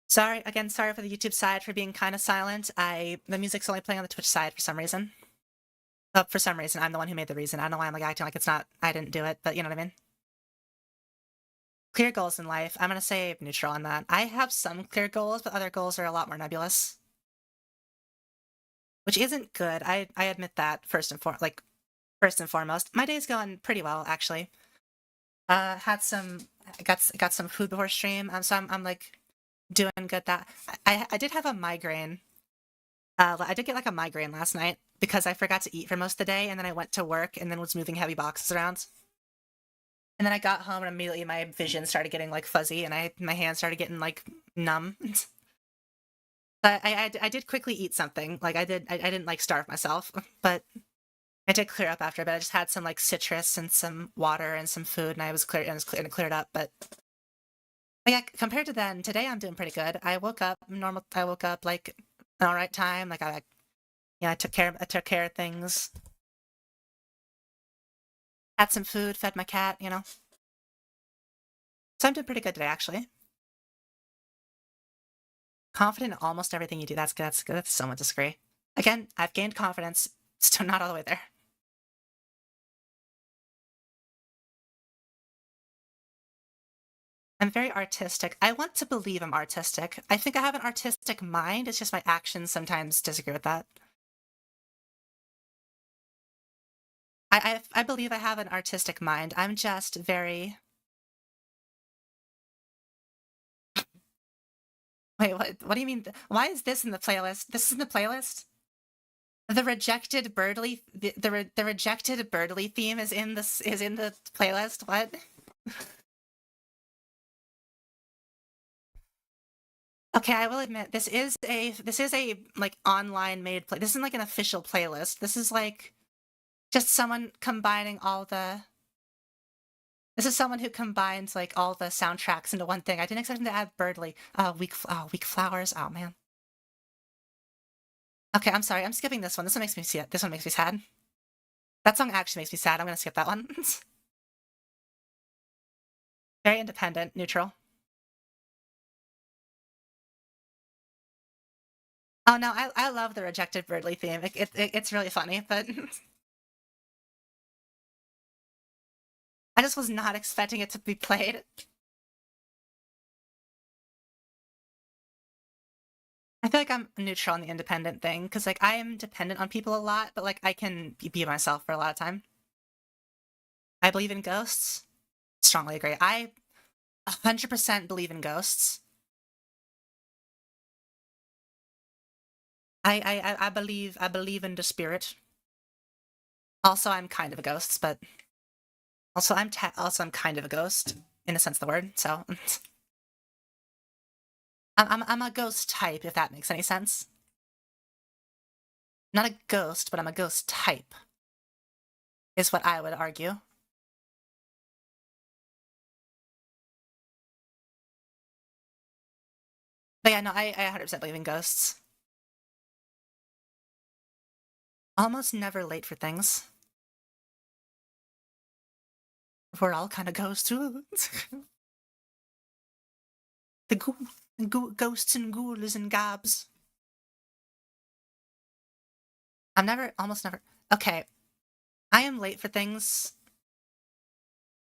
A: Sorry for the YouTube side for being kind of silent. The music's only playing on the Twitch side for some reason. For some reason, I'm the one who made the reason. I don't know why I'm like acting like it's not. I didn't do it, but you know what I mean. Clear goals in life. I'm gonna say neutral on that. I have some clear goals, but other goals are a lot more nebulous, which isn't good. I admit that first and foremost. My day's going pretty well actually. Had some got some food before stream. So I'm like doing good. That I did have a migraine. I did get like a migraine last night because I forgot to eat for most of the day, and then I went to work and then was moving heavy boxes around. And then I got home and immediately my vision started getting like fuzzy, and my hands started getting like numb. But I did quickly eat something. Like I didn't like starve myself, but I did clear up after. But I just had some like citrus and some water and some food, and I was clear and it cleared up. But yeah, compared to then, today I'm doing pretty good. I woke up normal. I woke up like an all right time. Like I took care of things. Had some food, fed my cat. So I'm doing pretty good today, actually. Confident in almost everything you do. That's good. That's good. That's somewhat disagree. Again, I've gained confidence. Still not all the way there. I'm very artistic. I want to believe I'm artistic. I think I have an artistic mind. It's just my actions sometimes disagree with that. I believe I have an artistic mind. I'm just very. Wait, what do you mean? Why is this in the playlist? This is in the playlist? The rejected Birdly the rejected Birdly theme is in the playlist. What? Okay, I will admit this is a like online made play. This isn't like an official playlist. This is like just someone combining all the. This is someone who combines like all the soundtracks into one thing. I didn't expect him to add Birdly. Weak Flowers. Oh man. Okay, I'm sorry. I'm skipping this one. This one makes me see it. This one makes me sad. That song actually makes me sad. I'm gonna skip that one. Very independent, neutral. Oh no, I love the rejected Birdly theme. It's really funny, but I just was not expecting it to be played. I feel like I'm neutral on the independent thing because like I am dependent on people a lot, but like I can be myself for a lot of time. I believe in ghosts. Strongly agree. I 100% believe in ghosts. I believe in the spirit. Also, I'm kind of a ghost, but also I'm kind of a ghost in a sense of the word. So I'm a ghost type, if that makes any sense. Not a ghost, but I'm a ghost type, is what I would argue. But yeah, no, I 100% believe in ghosts. Almost never late for things. We're all kind of ghosts. The ghosts and ghouls and gobs. Almost never. Okay, I am late for things.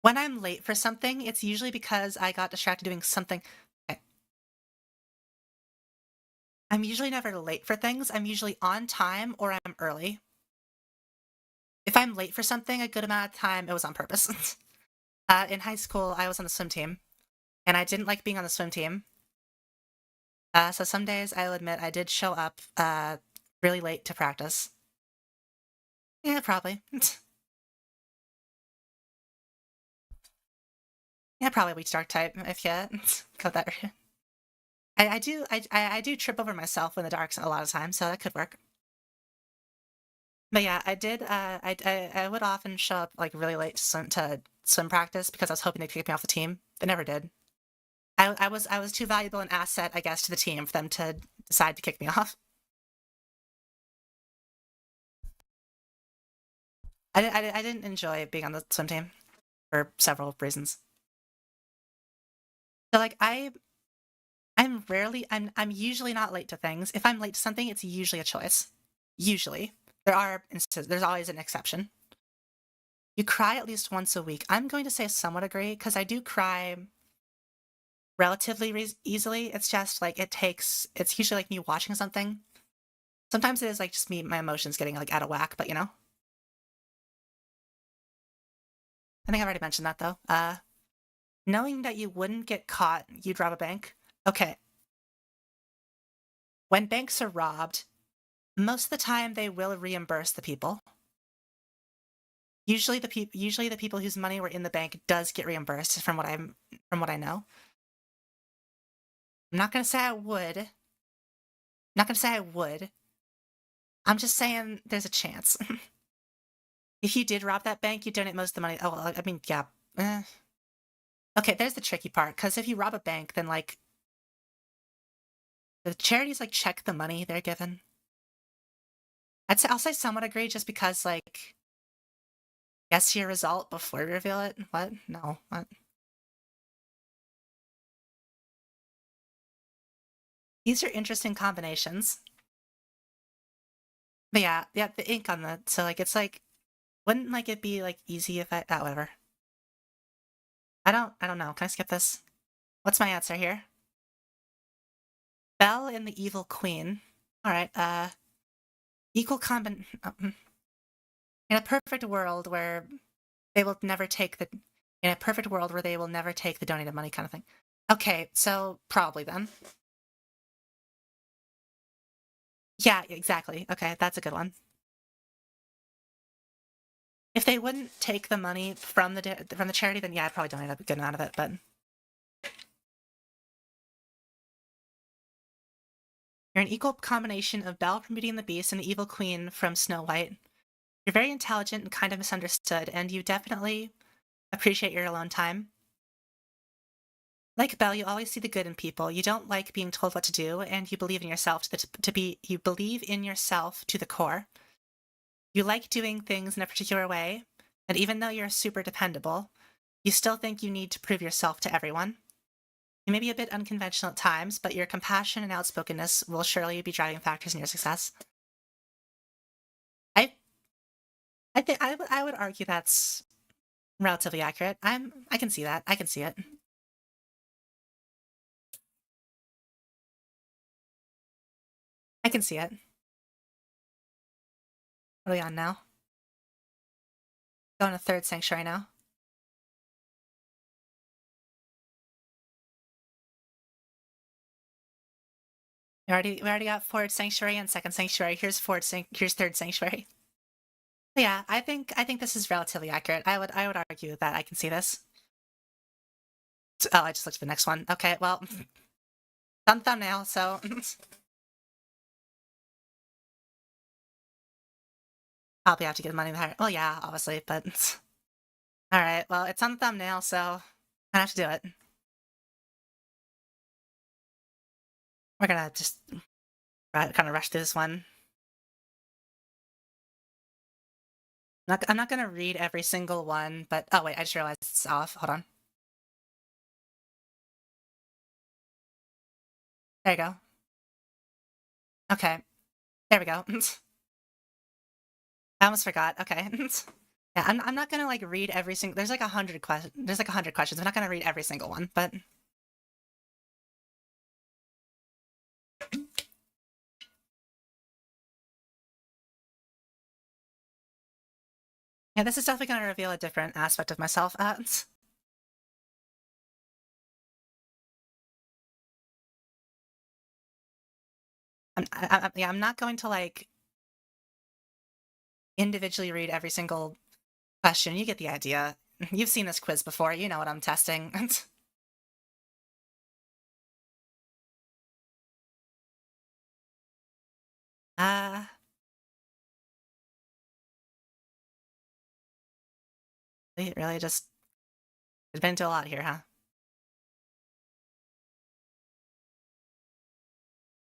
A: When I'm late for something, it's usually because I got distracted doing something. Okay. I'm usually never late for things. I'm usually on time or I'm early. If I'm late for something a good amount of time, it was on purpose. In high school, I was on the swim team, and I didn't like being on the swim team. So some days, I'll admit, I did show up really late to practice. Yeah, probably. Yeah, probably weak dark type if you got that. I do trip over myself in the dark a lot of times, so that could work. But yeah, I did. I would often show up like really late to swim practice because I was hoping they'd kick me off the team. They never did. I was too valuable an asset, I guess, to the team for them to decide to kick me off. I didn't enjoy being on the swim team for several reasons. So like I'm usually not late to things. If I'm late to something, it's usually a choice. Usually. There are instances, there's always an exception. You cry at least once a week. I'm going to say somewhat agree because I do cry relatively easily. It's just like it's usually like me watching something. Sometimes it is like just me, my emotions getting like out of whack, but I think I've already mentioned that though. Knowing that you wouldn't get caught, you'd rob a bank? Okay. When banks are robbed, most of the time they will reimburse the people. Usually the people whose money were in the bank does get reimbursed from what I know. I'm not gonna say I would. Not gonna say I would. I'm just saying there's a chance. If you did rob that bank, you donate most of the money. Oh, well, I mean, yeah. Okay, there's the tricky part, because if you rob a bank, then, like, the charities, like, check the money they're given. I'll say somewhat agree, just because, like, guess your result before you reveal it? What? No. What? These are interesting combinations. But yeah, the ink on the, so, like, it's like, wouldn't, like, it be, like, easy if whatever. I don't know. Can I skip this? What's my answer here? Belle and the Evil Queen. Alright, equal in a perfect world where they will never take the, in a perfect world where they will never take the donated money kind of thing. Okay, so probably then. Yeah, exactly. Okay, that's a good one. If they wouldn't take the money from the charity, then yeah, I'd probably donate a good amount of it, but you're an equal combination of Belle from Beauty and the Beast and the Evil Queen from Snow White. You're very intelligent and kind of misunderstood, and you definitely appreciate your alone time. Like Belle, you always see the good in people. You don't like being told what to do, and you believe in yourself you believe in yourself to the core. You like doing things in a particular way, and even though you're super dependable, you still think you need to prove yourself to everyone. You may be a bit unconventional at times, but your compassion and outspokenness will surely be driving factors in your success. I I think I would argue that's relatively accurate. I can see that. I can see it. I can see it. What are we on now? Going to third sanctuary now. We already got fourth sanctuary and second sanctuary. Here's third sanctuary. But yeah, I think this is relatively accurate. I would argue that I can see this. Oh, I just looked at the next one. Okay, well, thumbnail. So probably have to get money there. Well, yeah, obviously, but all right. Well, it's on the thumbnail, so I have to do it. We're gonna just kind of rush through this one. I'm not gonna read every single one, but oh wait, I just realized it's off. Hold on. There you go. Okay, there we go. I almost forgot. Okay. Yeah, I'm not gonna like read every single. There's like 100 questions. There's like 100 questions. I'm not gonna read every single one, but yeah, this is definitely gonna reveal a different aspect of myself. Yeah, I'm not going to like individually read every single question. You get the idea. You've seen this quiz before. You know what I'm testing. uh, really just there's been into a lot here, huh?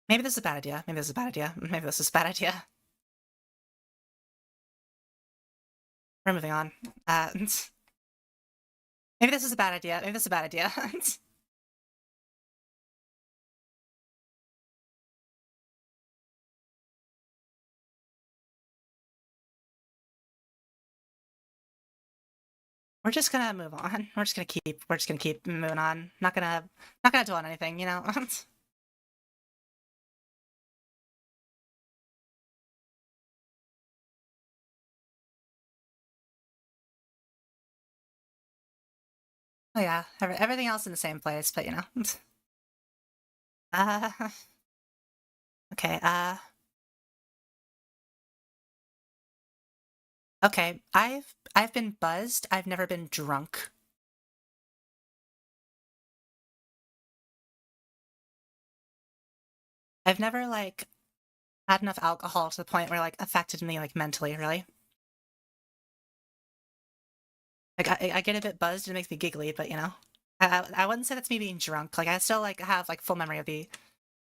A: Maybe this is a bad idea. Maybe this is a bad idea. Maybe this is a bad idea. We're moving on. Maybe this is a bad idea. Maybe this is a bad idea. We're just gonna move on. We're just gonna keep moving on. Not gonna dwell on anything, you know? Oh yeah, everything else in the same place, but you know. Uh, okay, okay. I've been buzzed. I've never been drunk. I've never like had enough alcohol to the point where like affected me like mentally, really. Like I get a bit buzzed, it makes me giggly, but you know. I wouldn't say that's me being drunk. Like I still like have like full memory of the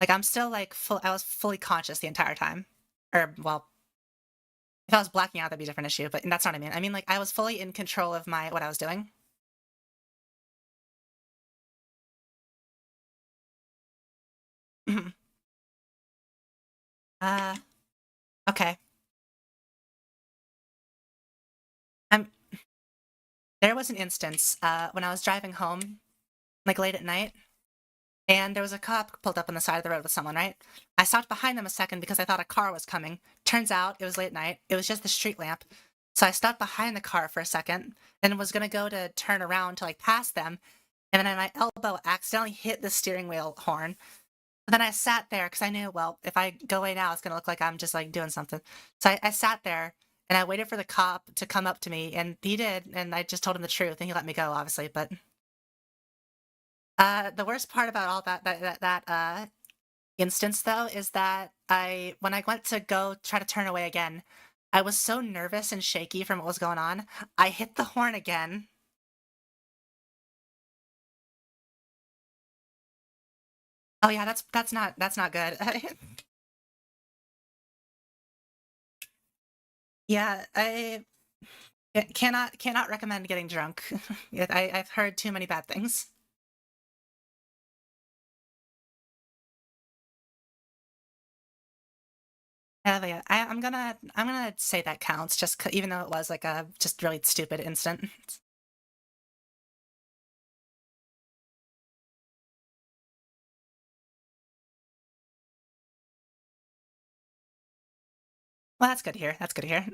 A: like I'm still like full I was fully conscious the entire time. Or well, if I was blacking out that'd be a different issue, but that's not what I mean. I mean like I was fully in control of my what I was doing. uh okay. I'm There was an instance when I was driving home like late at night and there was a cop pulled up on the side of the road with someone, right? I stopped behind them a second because I thought a car was coming. Turns out it was late night. It was just the street lamp. So I stopped behind the car for a second and was gonna go to turn around to like pass them, and then my elbow accidentally hit the steering wheel horn. And then I sat there because I knew, well, if I go away now, it's gonna look like I'm just like doing something. So I sat there and I waited for the cop to come up to me, and he did, and I just told him the truth, and he let me go, obviously. But the worst part about all that instance though is that when I went to go try to turn away again, I was so nervous and shaky from what was going on. I hit the horn again. Oh yeah, that's not good. Yeah, I cannot recommend getting drunk. I've heard too many bad things. But yeah, I'm gonna say that counts, just even though it was like a just really stupid instant. Well, that's good to hear. That's good to hear.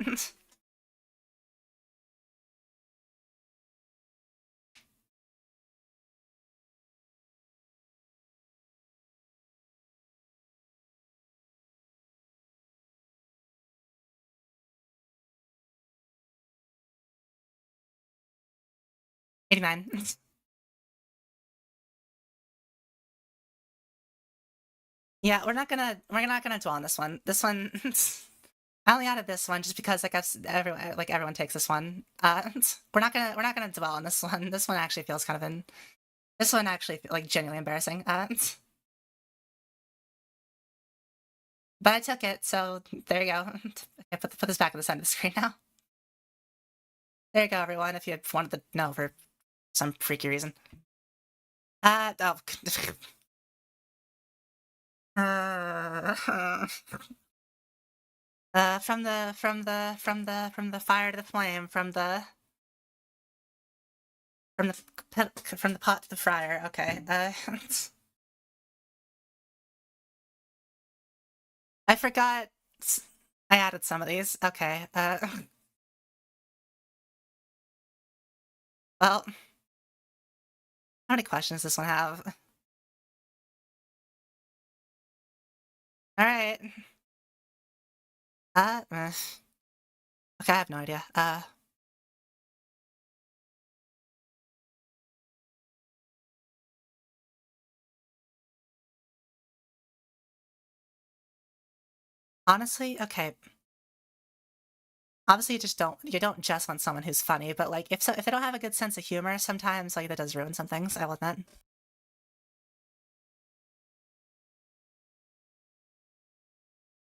A: 89. Yeah, we're not gonna dwell on this one. This one, I only added this one just because everyone takes this one. We're not gonna dwell on this one. This one actually feels kind of this one actually like genuinely embarrassing. But I took it, so there you go. I put this back at the center of the screen now. There you go, everyone. If you wanted to know for some freaky reason. Oh. uh, from the fire to the flame, from the pot to the fryer. Okay. I forgot. I added some of these. Okay. Well, how many questions does this one have? All right. Okay, I have no idea. Honestly, okay. Obviously, you don't just want someone who's funny, but like if they don't have a good sense of humor, sometimes like that does ruin some things. I will admit.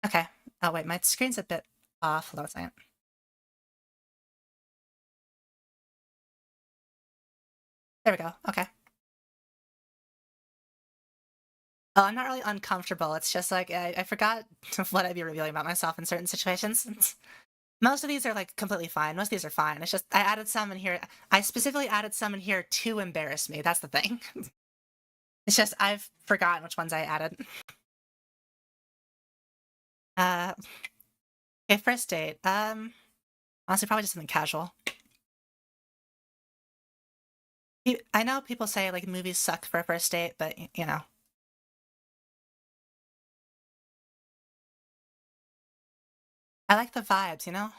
A: Okay. Oh wait, my screen's a bit off. Hold on a second. There we go. Okay. Oh, I'm not really uncomfortable. It's just like I forgot what I'd be revealing about myself in certain situations. Most of these are like completely fine. Most of these are fine. It's just I added some in here. I specifically added some in here to embarrass me. That's the thing. It's just I've forgotten which ones I added. Uh, okay, first date. Honestly, probably just something casual. I know people say like movies suck for a first date, but you know. I like the vibes, you know?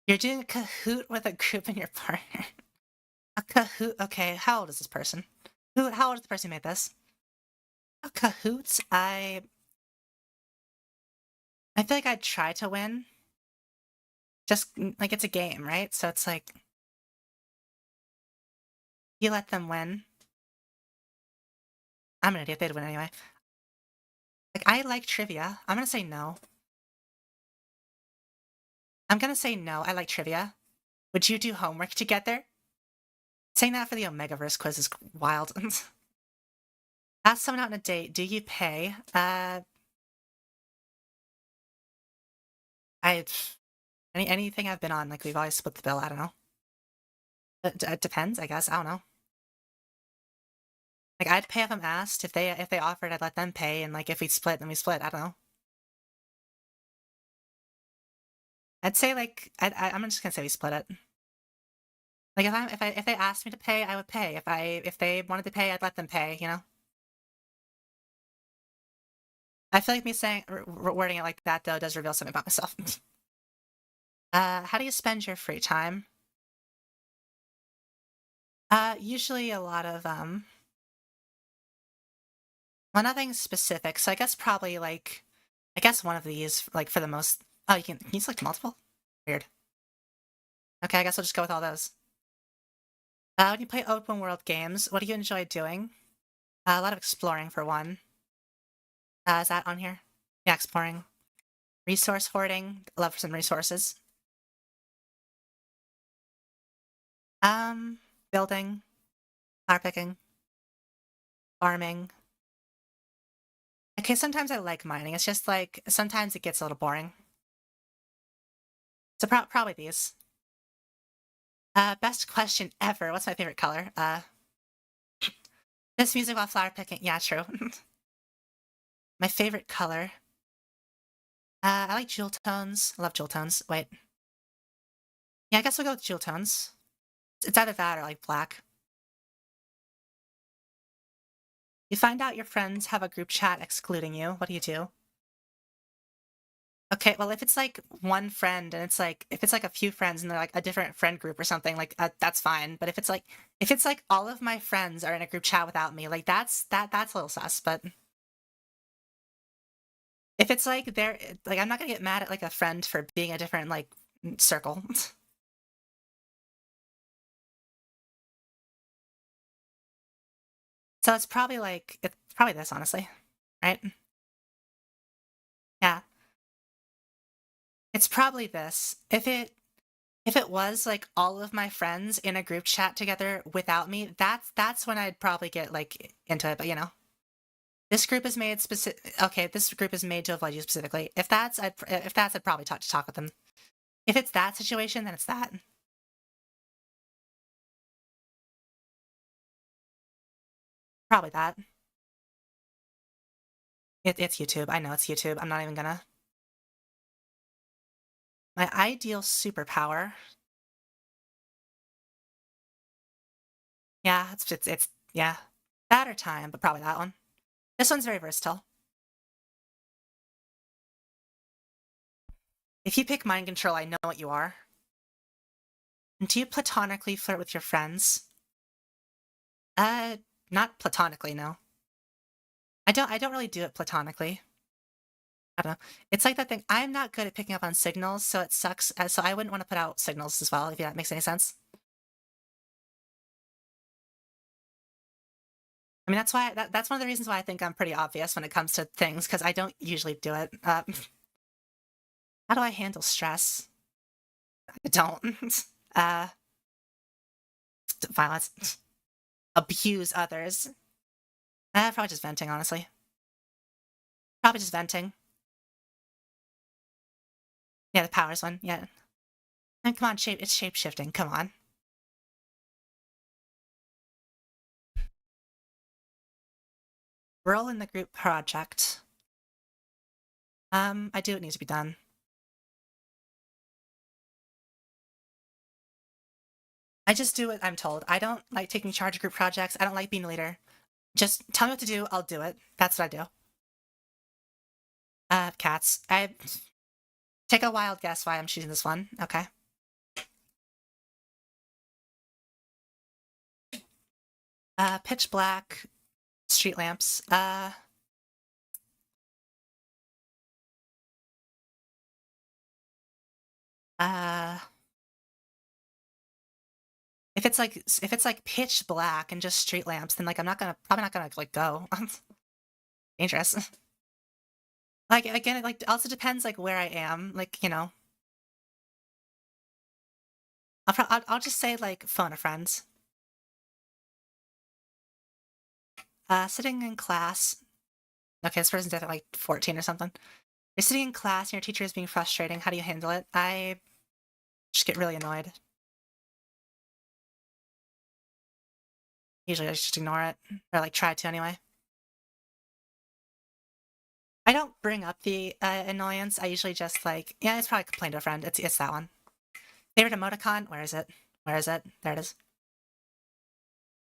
A: You're doing a Kahoot with a group and your partner. A Kahoot. Okay, how old is this person? How old is the person who made this? A Kahoots. I feel like I'd try to win. Just like it's a game, right? So it's like you let them win. I'm an idiot. They'd win anyway. Like I like trivia. I'm gonna say no. I'm gonna say no. I like trivia. Would you do homework together? Saying that for the Omegaverse quiz is wild. Ask someone out on a date. Do you pay? I anything I've been on, like we've always split the bill. I don't know. It depends, I guess. I don't know. Like I'd pay if I'm asked. If they offered, I'd let them pay. And like if we split, then we split. I don't know. I'd say like I'm just gonna say we split it. Like if they asked me to pay, I would pay. If they wanted to pay, I'd let them pay. You know. I feel like me saying wording it like that though does reveal something about myself. How do you spend your free time? Usually a lot of well, nothing specific. So I guess probably like I guess one of these like for the most. Oh, can you select multiple? Weird. Okay, I guess we'll just go with all those. When you play open world games, what do you enjoy doing? A lot of exploring for one. Is that on here? Yeah, exploring. Resource hoarding. Love for some resources. Um, Building, flower picking, farming. Okay, sometimes I like mining. It's just like sometimes it gets a little boring. So probably these. Best question ever. What's my favorite color? This music while flower picking. Yeah, true. My favorite color. I like jewel tones. I love jewel tones. Wait. Yeah, I guess we'll go with jewel tones. It's either that or like black. You find out your friends have a group chat excluding you. What do you do? Okay, well, if it's like one friend and it's like if it's like a few friends and they're like a different friend group or something, like that's fine. But if it's like all of my friends are in a group chat without me, like that's a little sus. But if it's like they're like I'm not gonna get mad at like a friend for being a different like circle. So it's probably this honestly, right? Yeah, it's probably this. If it was like all of my friends in a group chat together without me, that's when I'd probably get like into it. But you know, this group is made specific. Okay, this group is made to avoid you specifically. If that's, I'd probably talk with them. If it's that situation, then it's that. Probably that. It's YouTube. I know it's YouTube. I'm not even gonna. My ideal superpower. Yeah, it's yeah, that or time, but probably that one. This one's very versatile. If you pick mind control, I know what you are. And do you platonically flirt with your friends? Uh, Not platonically, no. I don't really do it platonically. I don't know. It's like that thing. I'm not good at picking up on signals, so it sucks. So I wouldn't want to put out signals as well, if that makes any sense. I mean, that's one of the reasons why I think I'm pretty obvious when it comes to things, because I don't usually do it. How do I handle stress? I don't. Uh, Violence. Abuse others. Probably just venting, honestly. Probably just venting. Yeah, the powers one. Yeah. And come on, it's shape shifting. Come on. Role in the group project. I do what needs to be done. I just do what I'm told. I don't like taking charge of group projects. I don't like being a leader. Just tell me what to do, I'll do it. That's what I do. Cats. I take a wild guess why I'm choosing this one. Okay. Pitch black, street lamps. Uh, if it's like pitch black and just street lamps, then like I'm probably not gonna like go. Dangerous. Like again, it like also depends like where I am. Like I'll just say like phone a friend. Sitting in class. Okay, this person's definitely like 14 or something. You're sitting in class and your teacher is being frustrating. How do you handle it? I just get really annoyed. Usually I just ignore it. Or like try to anyway. I don't bring up the annoyance. I usually just like, yeah, it's probably complain to a friend. It's that one. Favorite emoticon? Where is it? Where is it? There it is.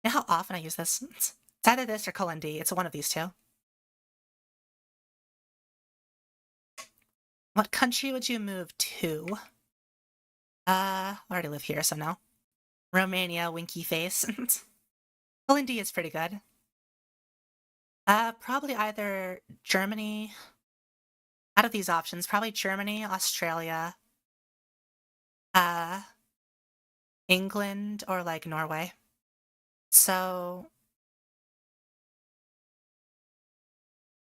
A: You know how often I use this? It's either this or colon D. It's one of these two. What country would you move to? I already live here, so no. Romania, winky face. Colon D is pretty good. Probably either Germany. Out of these options, probably Germany, Australia, uh, England, or like Norway. So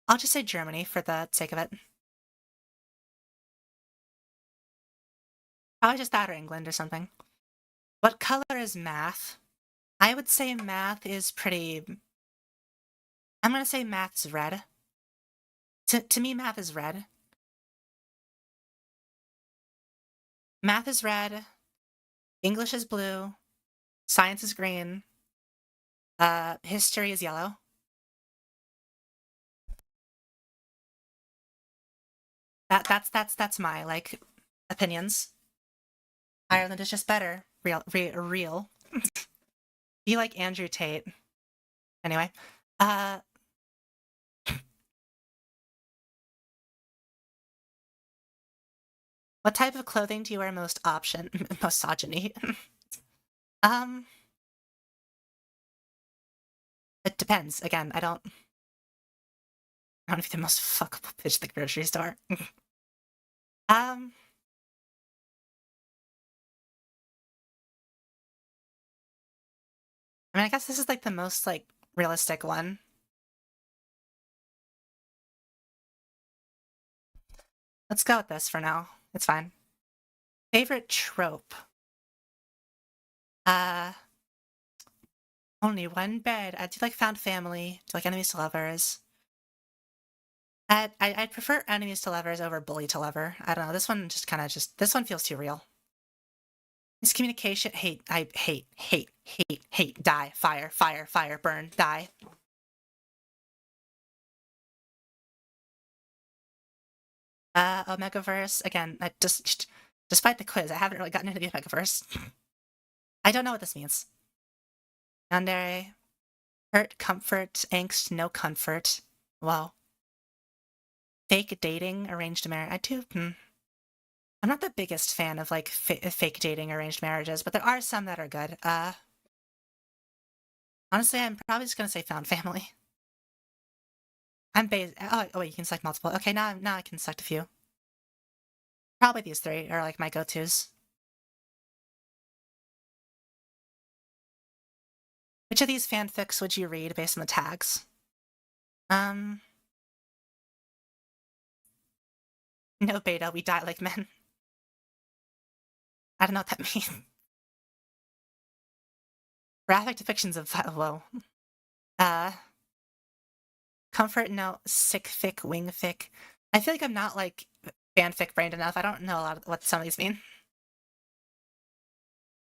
A: I'll just say Germany for the sake of it. Probably just that or England or something. What color is math? I would say math is pretty. I'm gonna say math's red. To me, math is red. Math is red. English is blue. Science is green. History is yellow. That's my like opinions. Ireland is just better. Real. Be like Andrew Tate. Anyway, uh, what type of clothing do you wear most option misogyny? um, it depends. Again, I don't want to be the most fuckable bitch at the grocery store. um, I mean, I guess this is like the most like realistic one. Let's go with this for now. It's fine. Favorite trope? Uh, only one bed. I do like found family. Do like enemies to lovers. I'd prefer enemies to lovers over bully to lover. I don't know. This one just kind of this one feels too real. Miscommunication. I hate. Die. Fire. Burn. Die. Omegaverse. Again, despite the quiz, I haven't really gotten into the Omegaverse. I don't know what this means. Yandere. Hurt, comfort, angst, no comfort. Wow. Fake dating, arranged marriage. I do. I'm not the biggest fan of like fake dating, arranged marriages, but there are some that are good. Honestly, I'm probably just gonna say found family. I'm based. Oh wait, you can select multiple. Okay, now I can select a few. Probably these three are like my go-tos. Which of these fanfics would you read based on the tags? Um, no beta, we die like men. I don't know what that means. Graphic depictions of whoa. Comfort, no. Sick fic, wing fic. I feel like I'm not like fanfic brained enough. I don't know a lot of what some of these mean.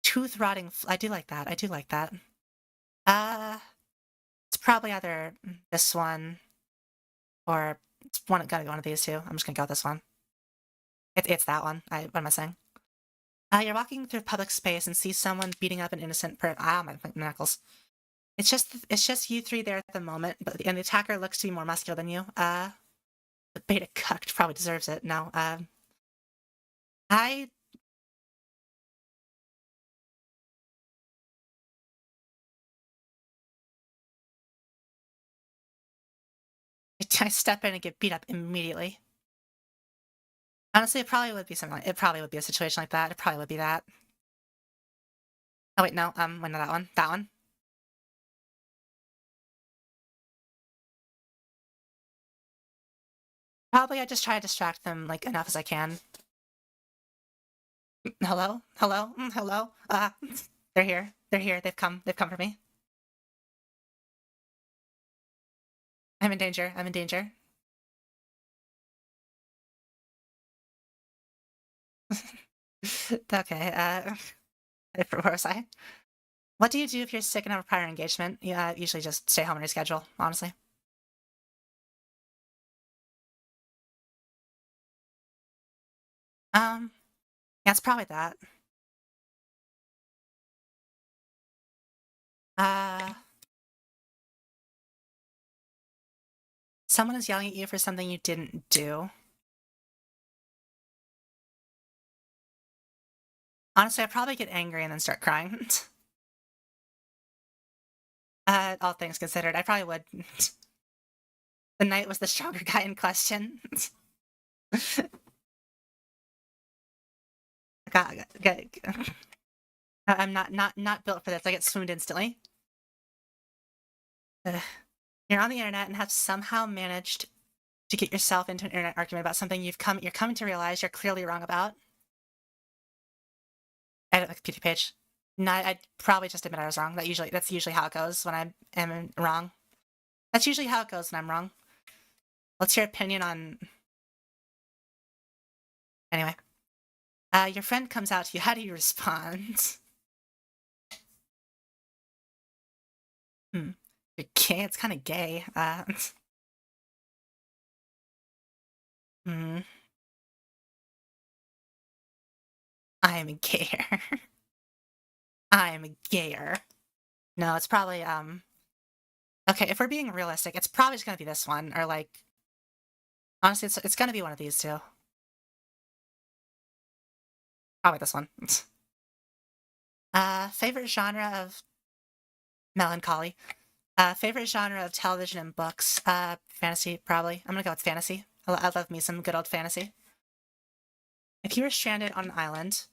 A: Tooth rotting. I do like that. I do like that. It's probably either this one or it's gotta be one of these two. I'm just gonna go with this one. It's that one. What am I saying? You're walking through public space and see someone beating up an innocent person. Ah, my knuckles. It's just you three there at the moment, and the attacker looks to be more muscular than you. The beta cucked probably deserves it. No, I I step in and get beat up immediately. Honestly, it probably would be something like, it probably would be a situation like that. It probably would be that. Oh wait, no, wait, no, that one. That one. Probably I just try to distract them like enough as I can. Hello? Hello? Hello? They're here. They're here. They've come. They've come for me. I'm in danger. I'm in danger. Okay, where was I? What do you do if you're sick and have a prior engagement? Yeah, usually just stay home and reschedule, honestly. Yeah, it's probably that. Uh, Someone is yelling at you for something you didn't do. Honestly, I'd probably get angry and then start crying. All things considered, I probably would. The knight was the stronger guy in question. I'm not built for this. I get swooned instantly. Ugh. You're on the internet and have somehow managed to get yourself into an internet argument about something you're coming to realize you're clearly wrong about. Edit the PT page. No, I'd probably just admit I was wrong. That's usually how it goes when I am wrong. That's usually how it goes when I'm wrong. What's your opinion on? Anyway, your friend comes out to you. How do you respond? Hmm. You're gay. It's kind of gay. Hmm. I am a gayer. I am a gayer. No, it's probably Okay, if we're being realistic, it's probably just gonna be this one, or like honestly, it's gonna be one of these two. Probably this one. Favorite genre of melancholy. Favorite genre of television and books. Fantasy, probably. I'm gonna go with fantasy. I love me some good old fantasy. If you were stranded on an island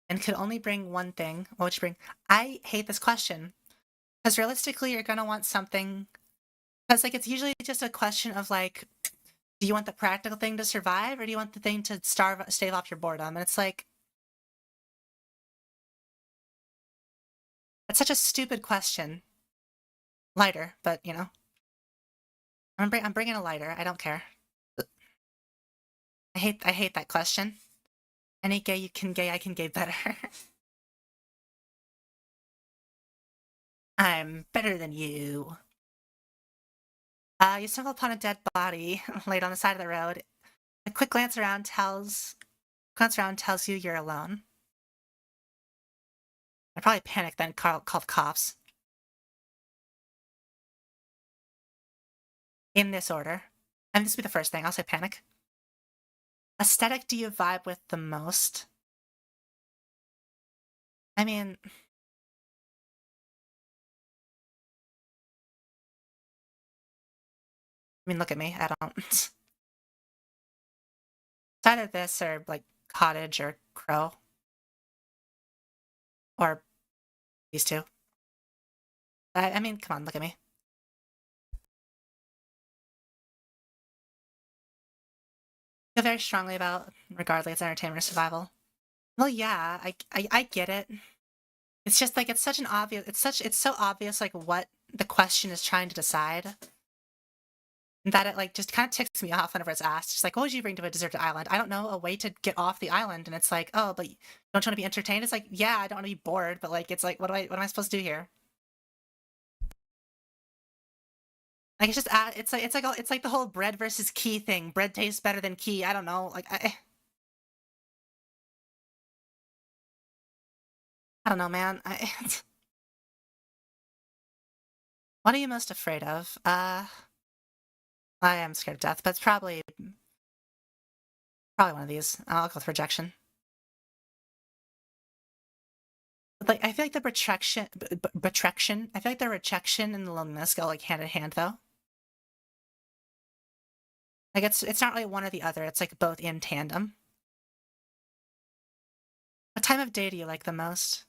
A: and could only bring one thing, what would you bring? I hate this question. Because realistically, you're gonna want something. Because like it's usually just a question of like, do you want the practical thing to survive, or do you want the thing to stave off your boredom? And it's like, that's such a stupid question. Lighter, but you know, I'm bringing a lighter. I don't care. I hate that question. Any gay you can gay, I can gay better. I'm better than you. You stumble upon a dead body laid on the side of the road. A quick glance around tells you you're alone. I probably panicked then called the cops. In this order. And this will be the first thing. I'll say panic. Aesthetic do you vibe with the most? I mean, look at me. I don't. It's either this or like cottage or crow or these two. I mean, come on, look at me. I feel very strongly about regardless it's entertainment or survival. Well, yeah, I get it. It's just like it's such an obvious. It's so obvious like what the question is trying to decide that it like just kind of ticks me off whenever it's asked. Just like, what would you bring to a deserted island? I don't know, a way to get off the island. And it's like, oh, but don't you want to be entertained? It's like, yeah, I don't want to be bored, but like, it's like, what am I supposed to do here? Like, it's just, it's like the whole bread versus key thing. Bread tastes better than key. I don't know. Like, I don't know, man. What are you most afraid of? I am scared of death, but it's probably one of these. I'll go with rejection. But, like, I feel like the retraction. I feel like the rejection and the loneliness go like hand in hand, though. Like it's not really one or the other. It's like both in tandem. What time of day do you like the most?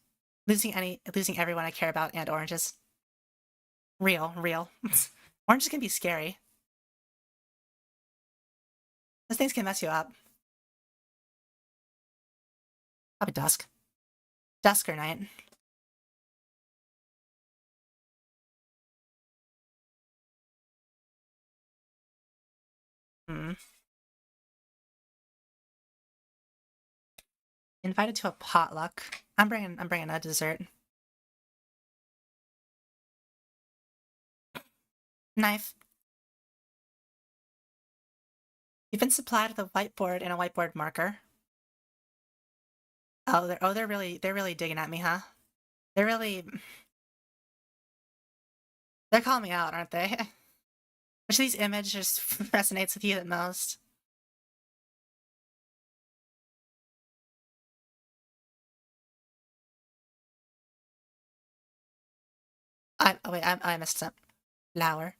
A: Losing everyone I care about and oranges. Real. Oranges can be scary. Those things can mess you up. Probably dusk. Dusk or night. Hmm. Invited to a potluck. I'm bringing a dessert. Knife. You've been supplied with a whiteboard and a whiteboard marker. They're really digging at me, huh? They're really they're calling me out, aren't they? Which of these images resonates with you the most? I missed some. Lower.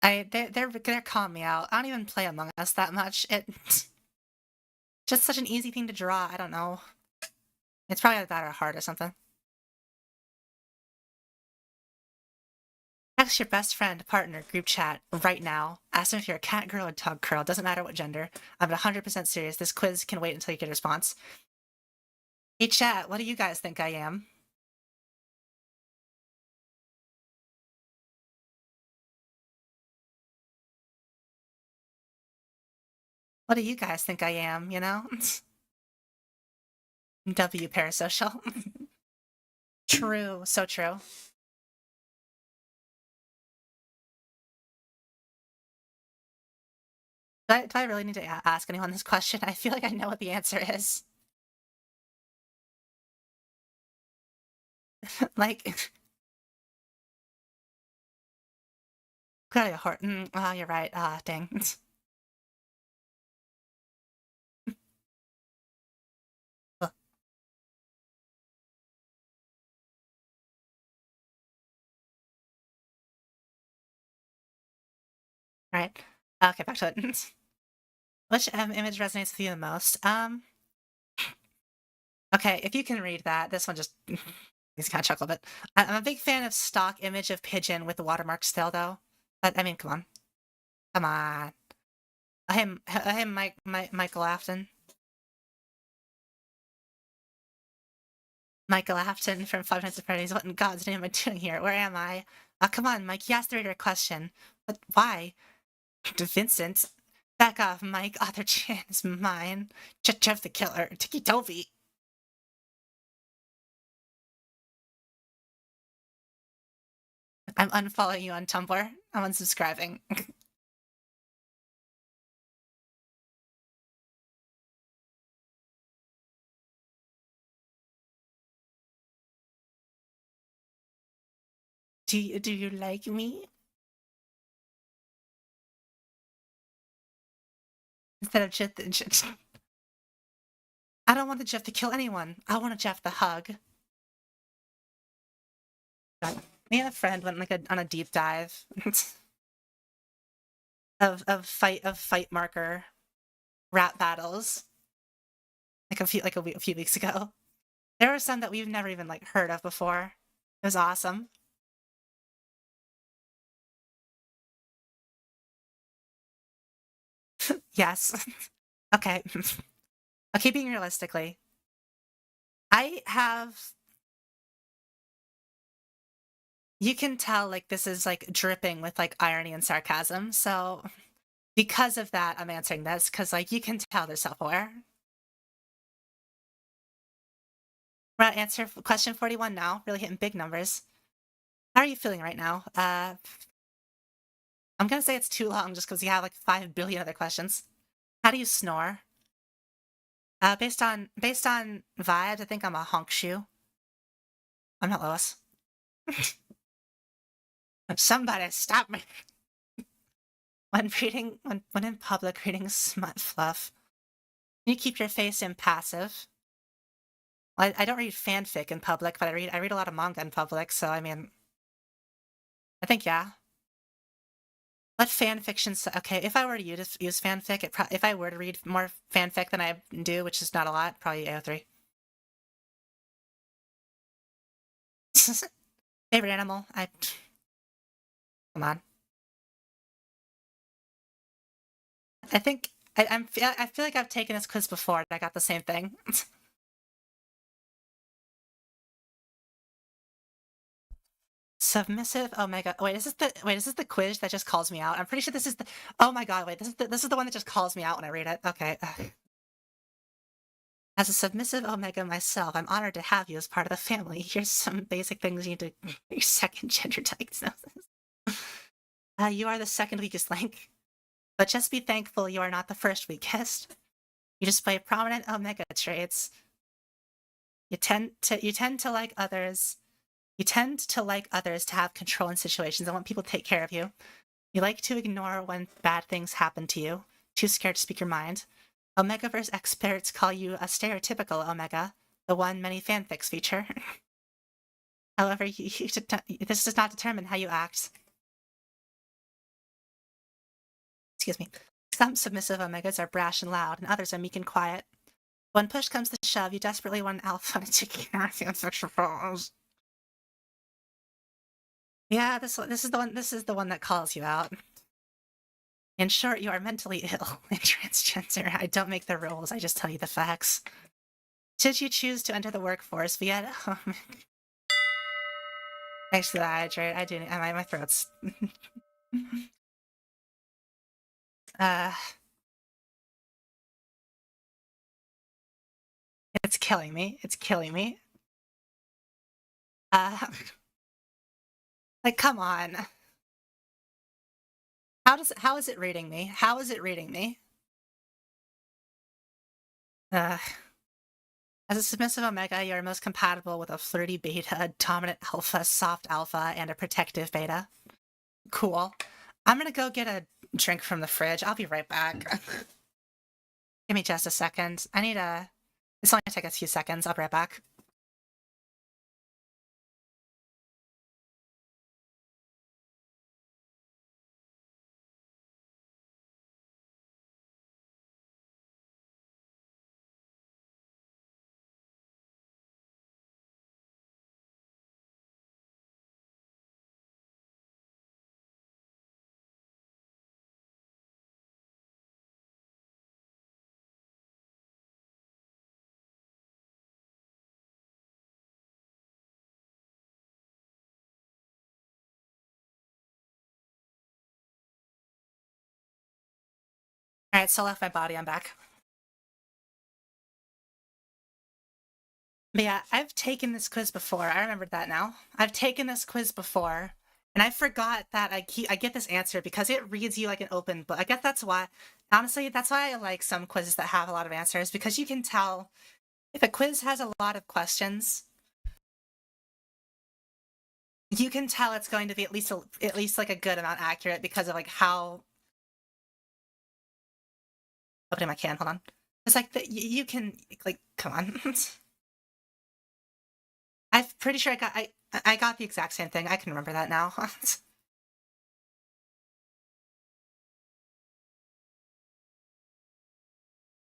A: They're calling me out. I don't even play Among Us that much. It's just such an easy thing to draw. I don't know. It's probably like that or hard or something. Text your best friend, partner, group chat right now. Ask them if you're a cat, girl, or dog girl. Doesn't matter what gender. I'm 100% serious. This quiz can wait until you get a response. Hey, chat, what do you guys think I am? What do you guys think I am, you know? W parasocial. True, so true. Do I really need to ask anyone this question? I feel like I know what the answer is. Like, Claudia Horton. Oh, you're right. Ah, dang. All right. Okay, back to it. Which image resonates with you the most? Okay, if you can read that, this one just he's kind of chuckle a bit. I'm a big fan of stock image of pigeon with the watermark still, though. But I mean, come on. Michael Afton. Michael Afton from Five Nights at Freddy's. What in God's name am I doing here? Where am I? Come on, Mike. You asked the reader a question. But why? To Vincent. Back off, Mike. Author Chan is mine. Jeff the Killer. Tiki Toby. I'm unfollowing you on Tumblr. I'm unsubscribing. Do you like me? Instead of I don't want the Jeff to kill anyone. I want a Jeff the hug. God. Me and a friend went like on a deep dive of fight marker rap battles like a few weeks ago. There were some that we've never even like heard of before. It was awesome. Yes. Okay. Okay, being realistically, I have you can tell like this is like dripping with like irony and sarcasm. So because of that, I'm answering this because like you can tell they're self-aware. We're at answer question 41 now, really hitting big numbers. How are you feeling right now? I'm gonna say it's too long just because you have like 5 billion other questions. How do you snore? Based on vibes, I think I'm a honk shoe. I'm not Lois. Somebody stop me. When in public reading smut fluff, you keep your face impassive. Well, I don't read fanfic in public, but I read a lot of manga in public, so I mean, I think yeah. What fan fiction? Okay, if I were to use fanfic, if I were to read more fanfic than I do, which is not a lot, probably AO3. Favorite animal? Come on. I think I feel like I've taken this quiz before and I got the same thing. Submissive. Oh my god. Wait, is this the quiz that just calls me out? I'm pretty sure this is the Oh my god, wait, this is the one that just calls me out when I read it. Okay. As a submissive Omega myself, I'm honored to have you as part of the family. Here's some basic things you need to your second gender diagnosis. You are the second weakest link. But just be thankful you are not the first weakest. You display prominent Omega traits. You tend to like others. You tend to like others to have control in situations and want people to take care of you. You like to ignore when bad things happen to you. Too scared to speak your mind. Omegaverse experts call you a stereotypical Omega, the one many fanfics feature. However, this does not determine how you act. Excuse me. Some submissive Omegas are brash and loud, and others are meek and quiet. When push comes to shove, you desperately want an alpha to take care of your sexual problems. Yeah, this is the one. This is the one that calls you out. In short, you are mentally ill and transgender. I don't make the rules. I just tell you the facts. Should you choose to enter the workforce via home? Thanks for the hydrate. I do. My throat's. uh, it's killing me. It's killing me. Uh, like, come on. How is it reading me? How is it reading me? Uh, as a submissive Omega, you are most compatible with a flirty beta, a dominant alpha, soft alpha, and a protective beta. Cool. I'm gonna go get a drink from the fridge. I'll be right back. Give me just a second. It's only gonna take a few seconds. I'll be right back. All right, so I left my body. I'm back. But yeah, I've taken this quiz before. I remembered that now. I've taken this quiz before, and I forgot that I get this answer because it reads you like an open book. I guess that's why. Honestly, that's why I like some quizzes that have a lot of answers because you can tell if a quiz has a lot of questions, you can tell it's going to be at least like a good amount accurate because of like how opening my can. Hold on. It's like you can like come on. I'm pretty sure I got the exact same thing. I can remember that now.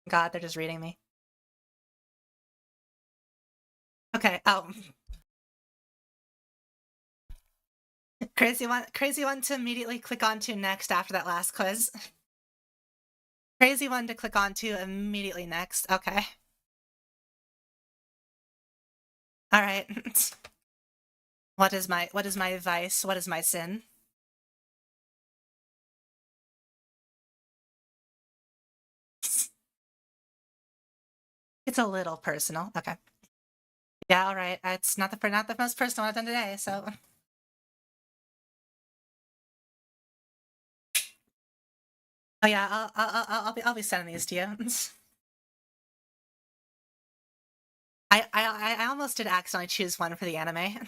A: God, they're just reading me. Okay. Oh, crazy one to immediately click onto next after that last quiz. Crazy one to click onto immediately next. Okay. All right. What is my vice? What is my sin? It's a little personal. Okay. Yeah, all right. It's not the most personal I've done today, so oh yeah, I'll be sending these to you. almost did accidentally choose one for the anime.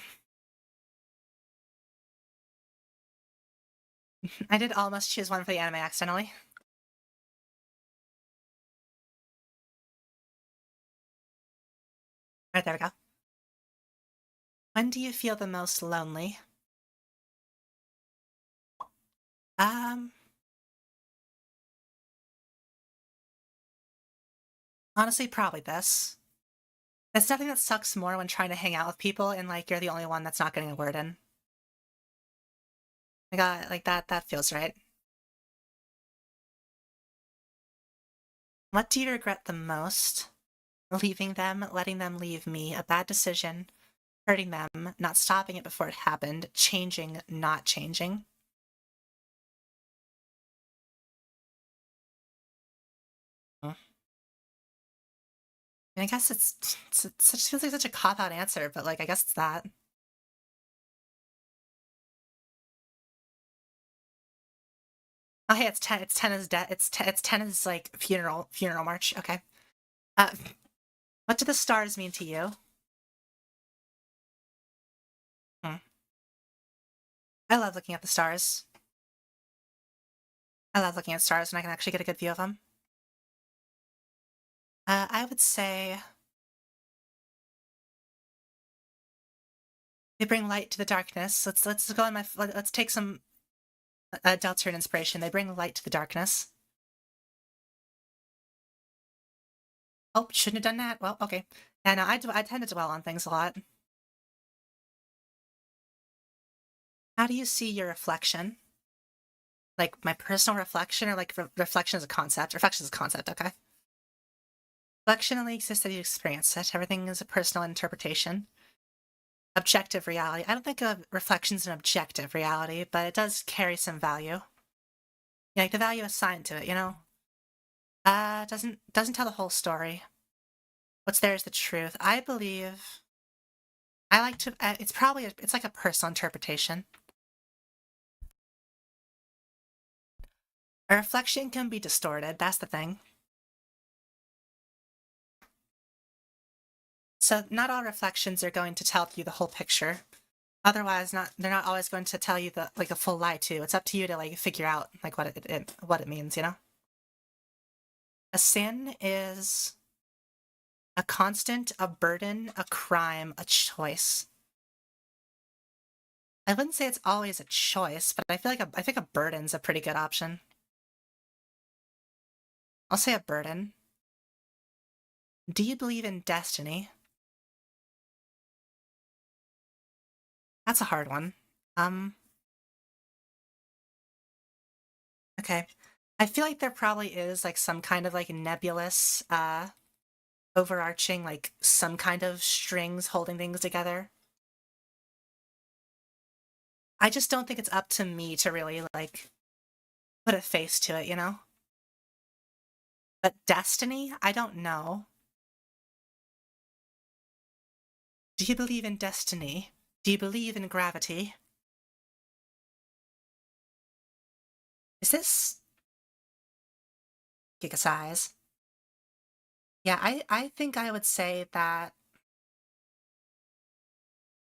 A: I did almost choose one for the anime accidentally. Right, there we go. When do you feel the most lonely? Honestly, probably this. It's nothing that sucks more when trying to hang out with people and like you're the only one that's not getting a word in. Like that feels right. What do you regret the most? Leaving them, letting them leave me, a bad decision, hurting them, not stopping it before it happened, changing, not changing. Hmm. I guess it feels like such a cop-out answer, but like I guess it's that. Oh hey, it's 10. It's 10 is death. It's 10 is like funeral march. Okay. Uh, what do the stars mean to you? Hmm. I love looking at the stars. I love looking at stars when I can actually get a good view of them. I would say they bring light to the darkness. Let's go on let's take some Deltarune inspiration. They bring light to the darkness. Oh, shouldn't have done that. Well, okay. And I tend to dwell on things a lot. How do you see your reflection? Like my personal reflection, or like reflection as a concept? Reflection as a concept. Okay. Reflection only exists as you experience it. Everything is a personal interpretation. Objective reality. I don't think of reflection's an objective reality, but it does carry some value. Yeah, like the value assigned to it, you know? Doesn't tell the whole story. What's there is the truth. I believe I like to it's like a personal interpretation. A reflection can be distorted, that's the thing. So not all reflections are going to tell you the whole picture. Otherwise, they're not always going to tell you the like a full lie too. It's up to you to like figure out like what it means, you know? A sin is a constant, a burden, a crime, a choice. I wouldn't say it's always a choice, but I feel like I think a burden's a pretty good option. I'll say a burden. Do you believe in destiny? That's a hard one. Um, okay. I feel like there probably is like some kind of like nebulous, overarching, like some kind of strings holding things together. I just don't think it's up to me to really like put a face to it, you know? But destiny, I don't know. Do you believe in destiny? Do you believe in gravity? Is this giga size? Yeah, I think I would say that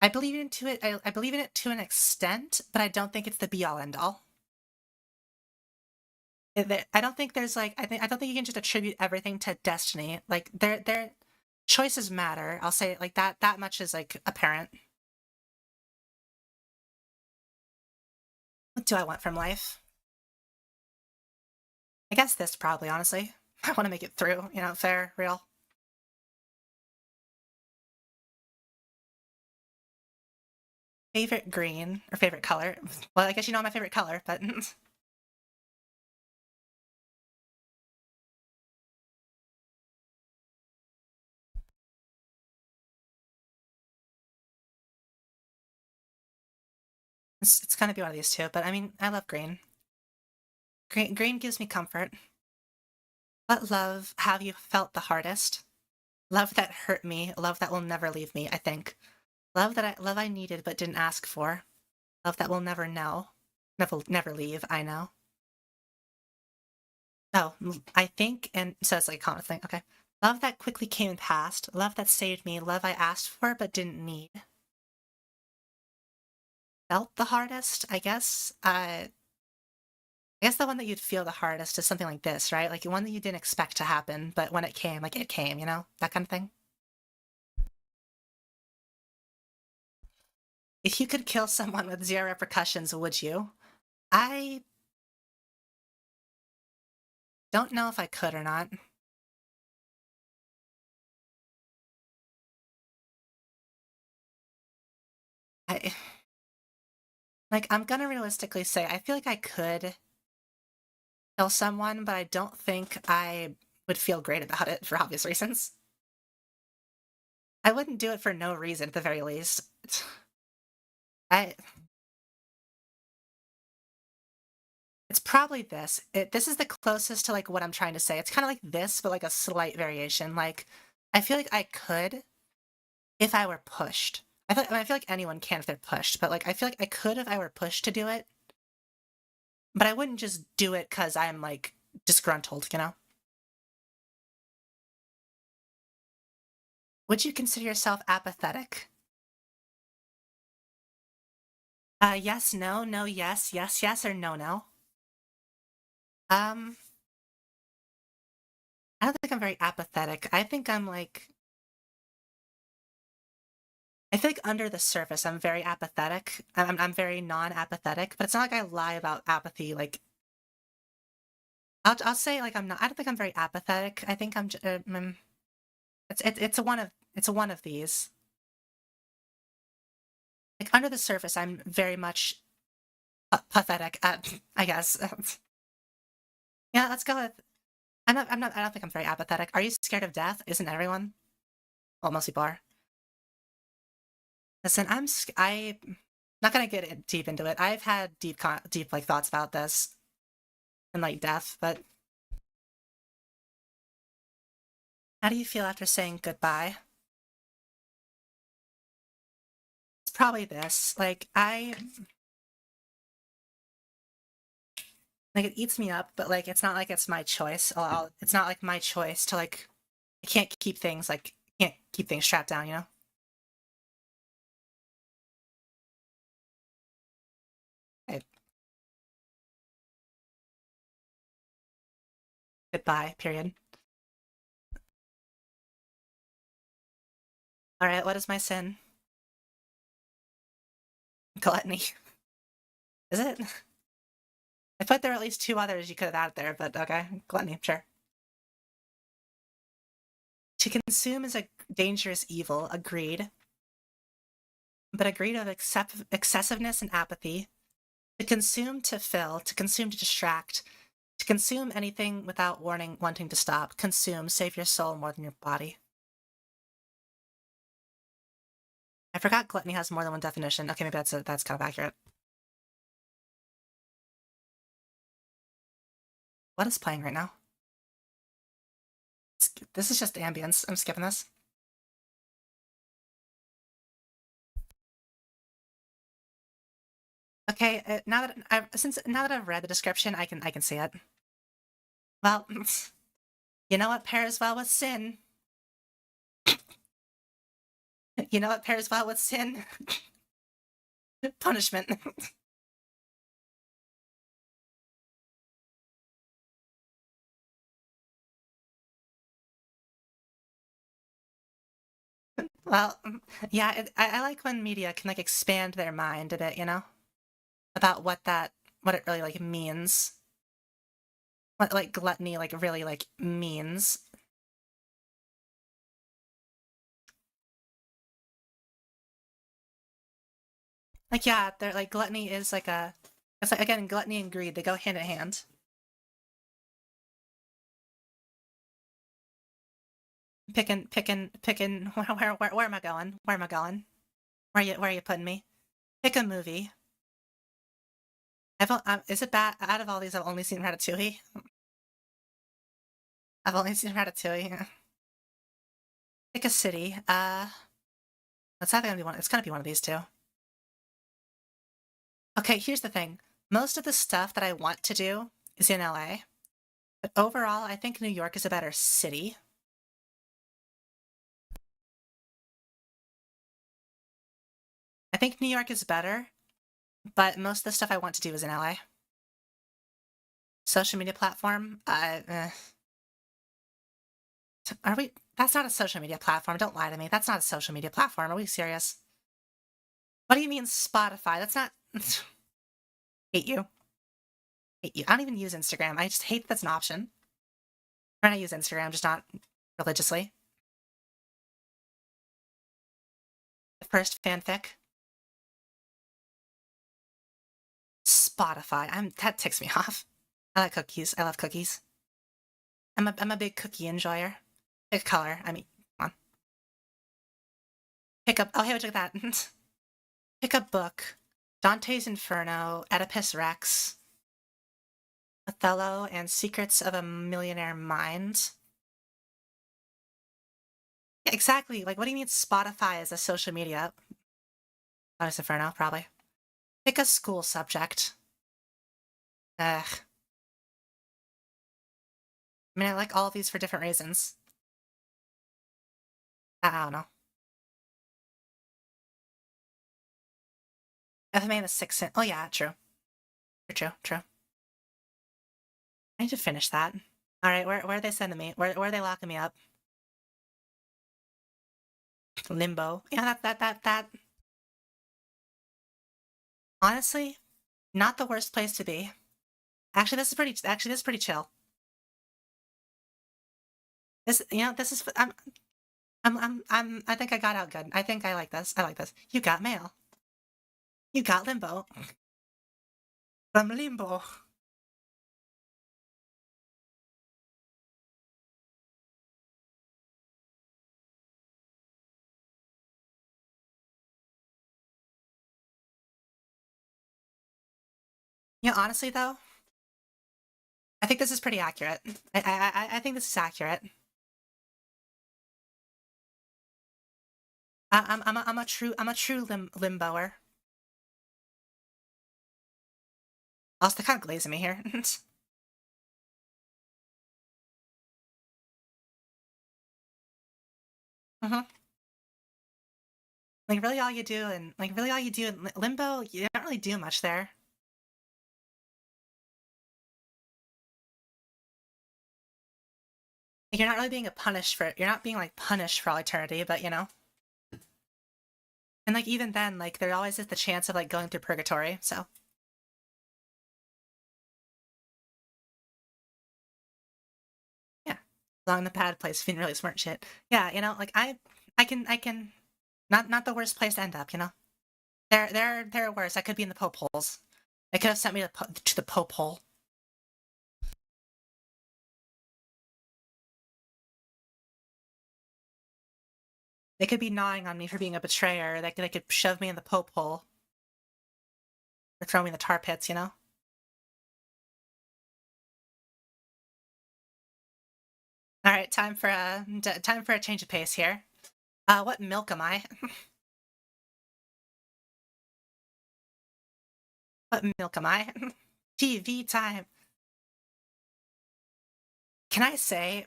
A: I believe into it. I believe in it to an extent, but I don't think it's the be all end all. I don't think there's like I don't think you can just attribute everything to destiny. Like their choices matter. I'll say it like that. That much is like apparent. What do I want from life? I guess this probably, honestly. I want to make it through, you know, fair, real. Favorite green or favorite color? Well, I guess you know my favorite color, but it's gonna be one of these two. But I mean, I love green. Green gives me comfort. What love have you felt the hardest? Love that hurt me. Love that will never leave me. I think love I needed but didn't ask for. Love that will never know, never leave. I know. Oh, I think, and so it's like a common thing. Okay. Love that quickly came and passed. Love that saved me. Love I asked for but didn't need. Felt the hardest, I guess. I guess the one that you'd feel the hardest is something like this, right? Like one that you didn't expect to happen, but when it came, like it came, you know? That kind of thing. If you could kill someone with zero repercussions, would you? I don't know if I could or not. I like I'm gonna realistically say I feel like I could kill someone, but I don't think I would feel great about it for obvious reasons. I wouldn't do it for no reason at the very least. I It's probably this. This is the closest to like what I'm trying to say. It's kind of like this, but like a slight variation. Like I feel like I could if I were pushed. I feel like anyone can if they're pushed, but like I feel like I could if I were pushed to do it, but I wouldn't just do it because I'm like disgruntled, you know? Would you consider yourself apathetic? Yes, no, no, yes, yes, yes, or no, no. Um, I don't think I'm very apathetic. I think I'm like I feel like under the surface, I'm very apathetic. I'm very non-apathetic, but it's not like I lie about apathy. Like I'll say like I'm not. I don't think I'm very apathetic. I think it's a one of these. Like under the surface, I'm very much pathetic. I guess. Yeah, let's go with. I'm not. I'm not. I don't think I'm very apathetic. Are you scared of death? Isn't everyone? Well, most people are. Listen, I'm not gonna get deep into it. I've had deep like thoughts about this and like death, but how do you feel after saying goodbye? It's probably this. Like it eats me up, but like it's not like it's my choice. It's not like my choice to like I can't keep things strapped down, you know? Okay, goodbye, period. All right, what is my sin? Gluttony. Is it? I thought there were at least two others you could have added there, but okay, gluttony, sure. To consume is a dangerous evil, agreed, but a greed of excessiveness and apathy. To consume to fill, to consume to distract, to consume anything without warning, wanting to stop. Consume, save your soul more than your body. I forgot gluttony has more than one definition. Okay, maybe that's kind of accurate. What is playing right now? This is just ambience. I'm skipping this. Okay, now that I've read the description, I can see it. Well, you know what pairs well with sin? You know what pairs well with sin? Punishment. Well, yeah, I like when media can like expand their mind a bit, you know, about what it really like means, what like gluttony like really like means. Like yeah, they're like gluttony is like a it's like again gluttony and greed they go hand in hand. Picking. Where am I going? Where am I going? Where are you putting me? Pick a movie. Is it bad? Out of all these, I've only seen Ratatouille. I've only seen Ratatouille. Pick a city. It's either gonna be one. It's gonna be one of these two. Okay, here's the thing. Most of the stuff that I want to do is in LA, but overall, I think New York is a better city. I think New York is better, but most of the stuff I want to do is in LA. Social media platform, are we? That's not a social media platform. Don't lie to me. That's not a social media platform. Are we serious? What do you mean Spotify? That's not. Hate you. Hate you. I don't even use Instagram. I just hate that's an option. I use Instagram, just not religiously. The first fanfic. Spotify. That ticks me off. I like cookies. I love cookies. I'm a big cookie enjoyer. Pick color. I mean, come on. Pick up. Oh, hey, look at that. Pick up book. Dante's Inferno. Oedipus Rex. Othello and Secrets of a Millionaire Mind. Yeah, exactly. Like, what do you mean Spotify is a social media? Dante's Inferno, probably. Pick a school subject. Ugh. I mean, I like all of these for different reasons. I don't know. FMA the Sixth Sense. Oh, yeah, true. True. I need to finish that. All right, where are they sending me? Where are they locking me up? Limbo. Yeah, that. Honestly, not the worst place to be. Actually, this is pretty. Actually, this is pretty chill. This, this is. I think I got out good. I think I like this. I like this. You got mail. You got limbo. From limbo. Honestly though, I think this is pretty accurate. I think this is accurate. I'm a true limboer. Also, they're kind of glazing me here. hmm Like really, all you do in limbo, you don't really do much there. Like, you're not really being punished for it. You're not being like punished for all eternity, but and like even then, like there always is the chance of like going through purgatory. So yeah, along the bad place, being really smart shit. Yeah, like I can not the worst place to end up. There are worse. I could be in the Pope holes. They could have sent me to the Pope hole. They could be gnawing on me for being a betrayer. They could shove me in the Pope hole or throw me in the tar pits. All right, time for a change of pace here. What milk am I? What milk am I? TV time. Can I say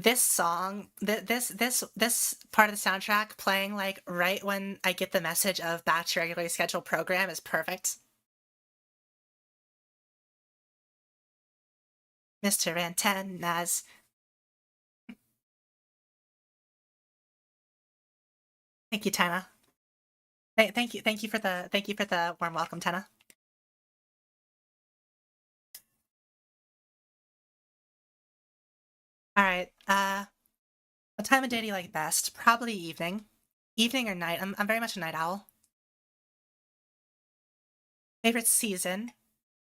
A: this song, this part of the soundtrack playing like right when I get the message of back to regularly scheduled program is perfect. Mr. Antennas. Thank you, Tana. Thank you for the warm welcome, Tana. All right. What time of day do you like best? Probably evening. Evening or night? I'm very much a night owl. Favorite season?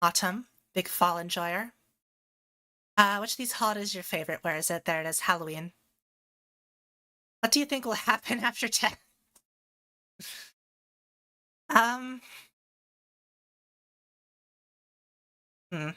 A: Autumn. Big fall enjoyer. Which of these holidays is your favorite? Where is it? There it is. Halloween. What do you think will happen after 10? Um. Hmm.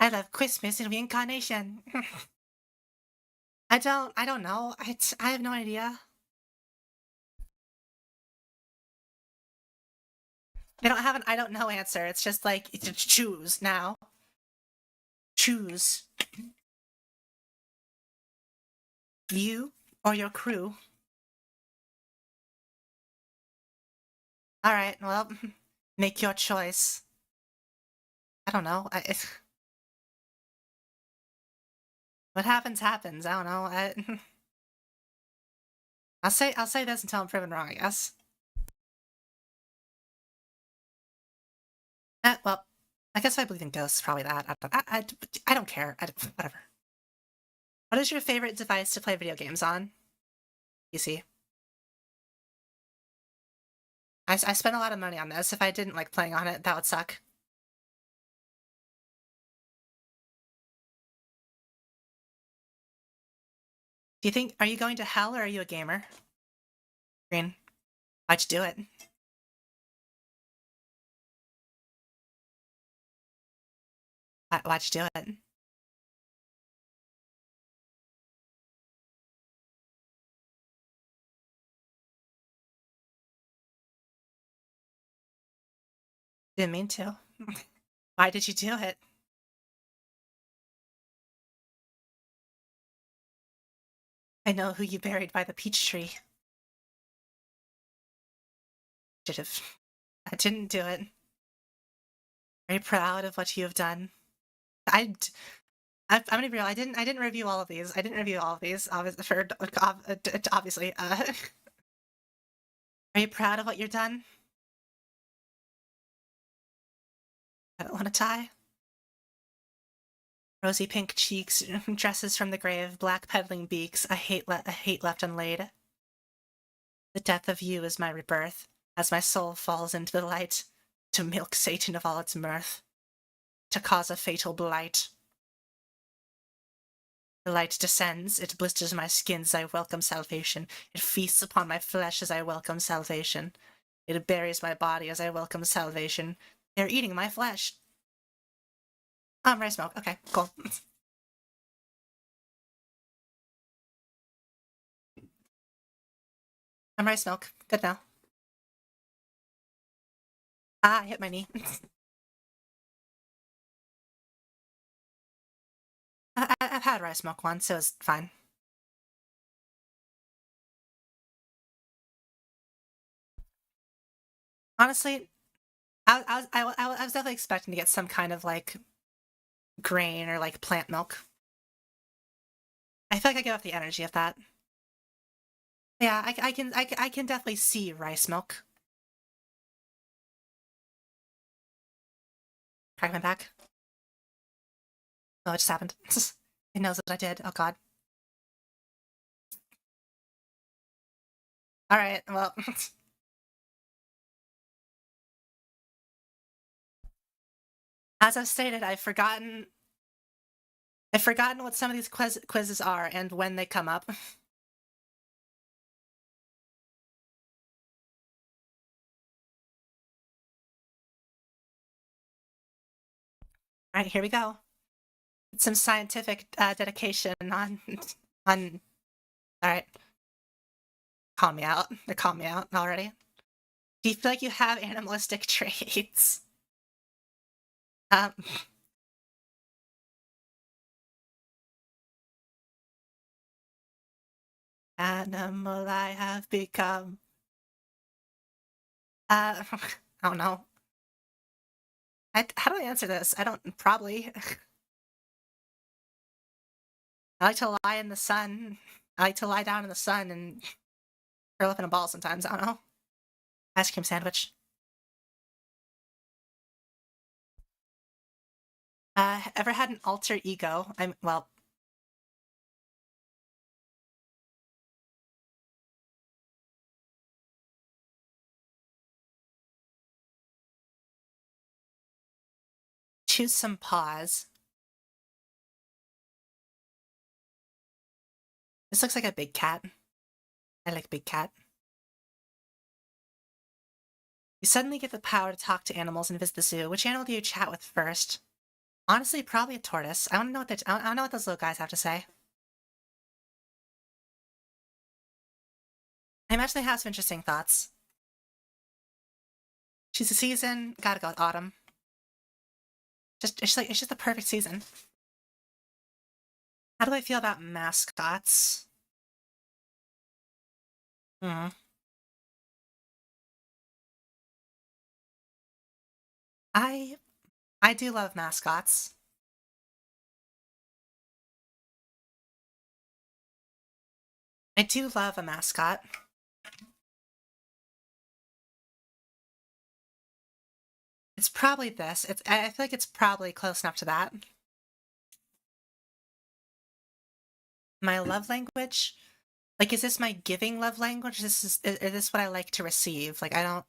A: I love Christmas and reincarnation. I don't know. I have no idea. They don't have an I don't know answer. It's just like, choose now. Choose. You or your crew. All right, well, make your choice. I don't know. What happens happens. I don't know. I'll say this until I'm proven wrong, I guess. Well, I guess I believe in ghosts. Probably that. I don't care. Whatever. What is your favorite device to play video games on? PC. I spent a lot of money on this. If I didn't like playing on it, that would suck. Do you think, are you going to hell or are you a gamer? Green. Why'd you do it? Why'd you do it? Didn't mean to. Why did you do it? I know who you buried by the peach tree. Should have. I didn't do it. Very proud of what you have done. I'm gonna be real. I didn't review all of these. I didn't review all of these. Obviously. Are you proud of what you've done? I don't want to tie. Rosy pink cheeks, dresses from the grave, black peddling beaks. A hate left unlaid. The death of you is my rebirth, as my soul falls into the light, to milk Satan of all its mirth, to cause a fatal blight. The light descends, it blisters my skin as I welcome salvation. It feasts upon my flesh as I welcome salvation. It buries my body as I welcome salvation. They're eating my flesh. Rice milk. Okay, cool. Rice milk. Good now. I hit my knee. I've had rice milk once, so it was fine. Honestly, I was definitely expecting to get some kind of like grain or like plant milk. I feel like I get off the energy of that. Yeah, I can definitely see rice milk. Crack my back. Oh, it just happened. It knows what I did. Oh god. All right. Well, as I've stated, I've forgotten what some of these quizzes are and when they come up. All right, here we go. Some scientific dedication on on. All right, call me out. They call me out already. Do you feel like you have animalistic traits? Um, animal I have become. I don't know. How do I answer this? I don't, probably. I like to lie in the sun. I like to lie down in the sun and curl up in a ball sometimes. I don't know. Ice cream sandwich. Ever had an alter ego? Well, choose some pause. This looks like a big cat. I like big cat. You suddenly get the power to talk to animals and visit the zoo. Which animal do you chat with first? Honestly, probably a tortoise. I want to know what I want to know what those little guys have to say. I imagine they have some interesting thoughts. She's a season. Gotta go with autumn. It's just the perfect season. How do I feel about mascots? Hmm. I I do love mascots. I do love a mascot. It's probably this. I feel like it's probably close enough to that. My love language? Like, is this my giving love language? Is this what I like to receive? Like, I don't.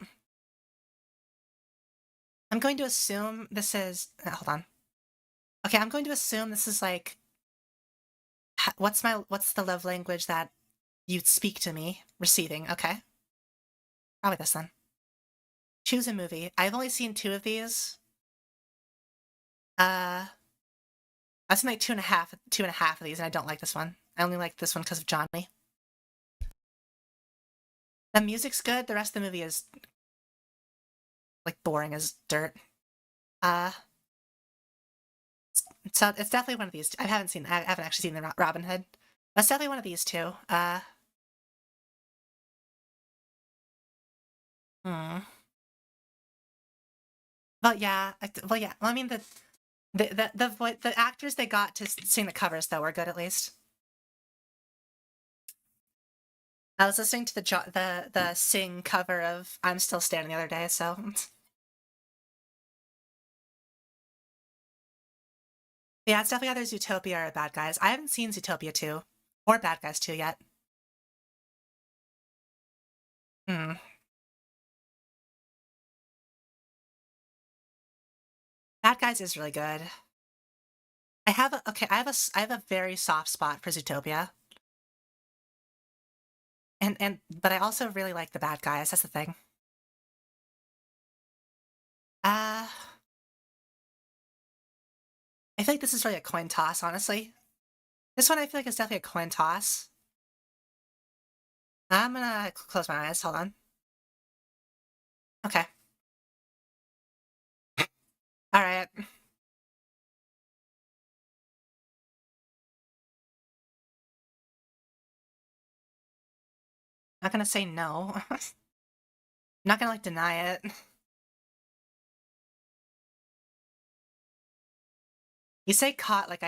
A: I'm going to assume this is. Hold on. Okay, I'm going to assume this is like. What's the love language that you speak to me? Receiving. Okay, probably this then. Choose a movie. I've only seen two of these. I've seen like two and a half of these, and I don't like this one. I only like this one because of Johnny. The music's good. The rest of the movie is like boring as dirt. Uh, so it's definitely one of these. I haven't actually seen the Robin Hood. That's definitely one of these two. Hmm. Well, yeah. Well, yeah. Well, I mean the actors they got to sing the covers though were good at least. I was listening to the sing cover of "I'm Still Standing" the other day, so yeah, it's definitely either Zootopia or Bad Guys. I haven't seen Zootopia 2 or Bad Guys 2 yet. Hmm. Bad Guys is really good. I have a very soft spot for Zootopia. But I also really like the Bad Guys. That's the thing. Uh, I feel like this is really a coin toss, honestly. This one I feel like is definitely a coin toss. I'm gonna close my eyes. Hold on. Okay. All right. Not gonna say no. Not gonna like deny it. You say caught like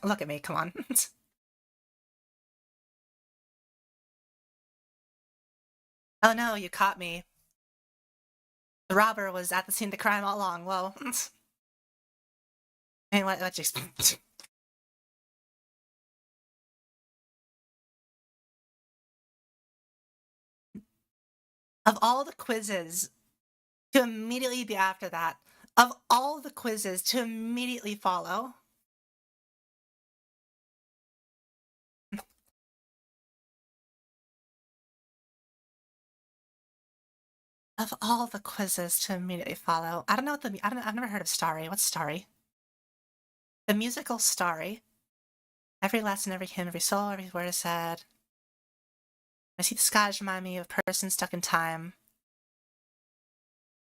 A: look at me. Come on. Oh no, you caught me. The robber was at the scene of the crime all along. Whoa. Hey, let's just. Of all the quizzes to immediately be after that, of all the quizzes to immediately follow, of all the quizzes to immediately follow, I don't know what I don't know, I've never heard of Starry. What's Starry? The musical Starry. Every lesson, every hymn, every soul, every word is said. I see the skies remind me of a person stuck in time.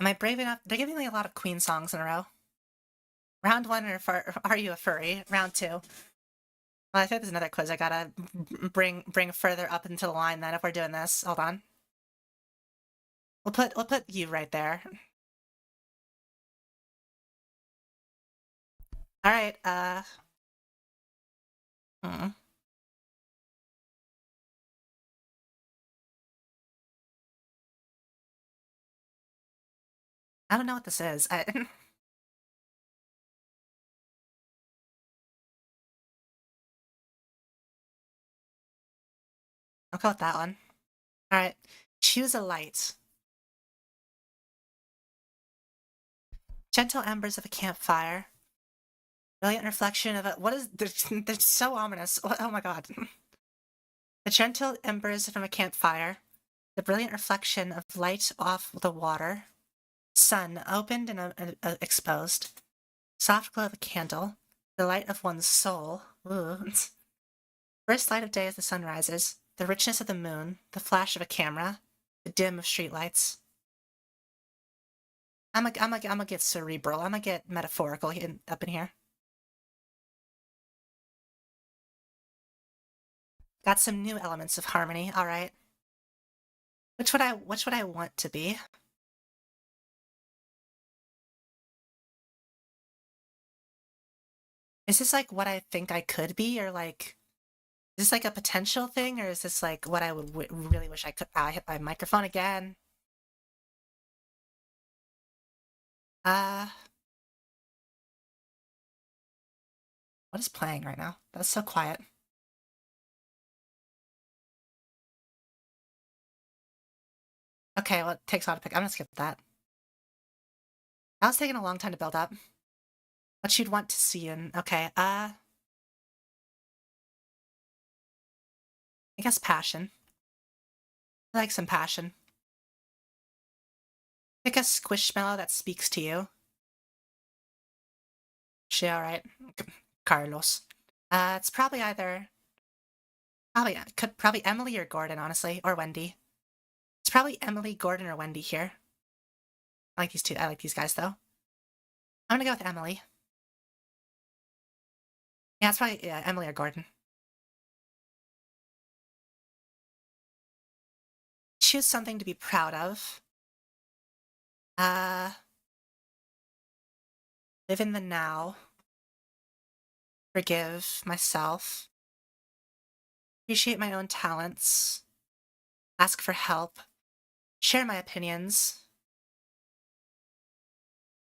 A: Am I brave enough? They're giving me a lot of Queen songs in a row. Round one, or are you a furry? Round two. Well, I think there's another quiz I gotta bring further up into the line then if we're doing this. Hold on. We'll put you right there. All right. Hmm. I don't know what this is. I'll go with that one. All right. Choose a light. Gentle embers of a campfire. Brilliant reflection of a what is they're so ominous. Oh my god. The gentle embers from a campfire. The brilliant reflection of light off the water. Sun opened and exposed. Soft glow of a candle. The light of one's soul. Ooh. First light of day as the sun rises. The richness of the moon. The flash of a camera. The dim of streetlights. I'm gonna get cerebral. I'm gonna get metaphorical up in here. Got some new elements of harmony. All right. Which would I want to be? Is this like what I think I could be, or like is this like a potential thing, or is this like what I would really wish I could? I hit my microphone again. Uh, what is playing right now? That's so quiet. Okay, well, it takes a lot to pick. I'm gonna skip that. That was taking a long time to build up. What you'd want to see in. Okay, I guess passion. I like some passion. Pick a squishmallow that speaks to you. She alright. Carlos. It's probably Emily or Gordon, honestly, or Wendy. It's probably Emily, Gordon, or Wendy here. I like these two. I like these guys though. I'm gonna go with Emily. Yeah, it's probably Emily or Gordon. Choose something to be proud of. Uh, live in the now. Forgive myself. Appreciate my own talents. Ask for help. Share my opinions.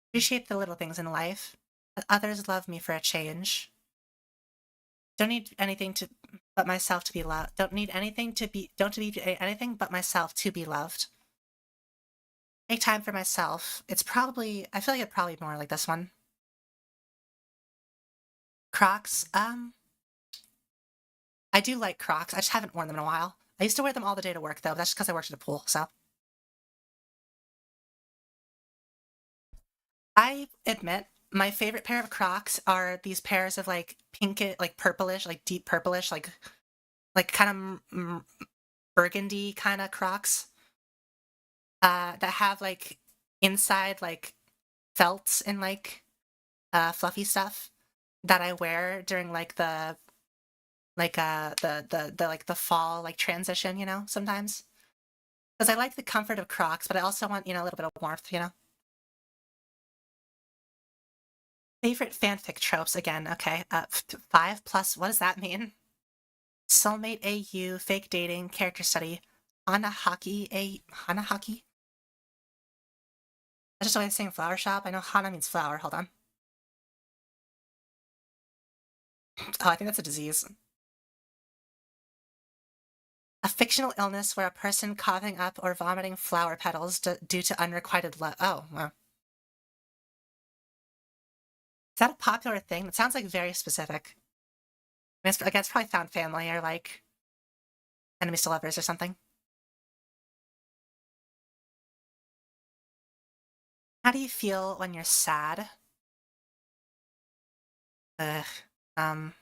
A: Appreciate the little things in life. Let others love me for a change. Don't need anything to but myself to be loved. Don't need anything to be don't to be anything but myself to be loved. Make time for myself. It's probably I feel like it's probably more like this one. Crocs. I do like Crocs. I just haven't worn them in a while. I used to wear them all the day to work though, but that's just because I worked at a pool, so. I admit my favorite pair of Crocs are these pairs of like pink, like purplish, like deep purplish, like kind of burgundy kind of Crocs. That have like inside like felts and like fluffy stuff that I wear during like the like the fall like transition, sometimes. Because I like the comfort of Crocs, but I also want, a little bit of warmth. Favorite fanfic tropes again. Okay. 5 plus. What does that mean? Soulmate AU, fake dating, character study, Hanahaki. That's just a way of saying flower shop. I know Hana means flower. Hold on. Oh, I think that's a disease. A fictional illness where a person coughing up or vomiting flower petals due to unrequited love. Oh, wow. Is that a popular thing? It sounds like very specific. I mean, it's probably found family or like enemies to lovers or something. How do you feel when you're sad? Ugh. Um,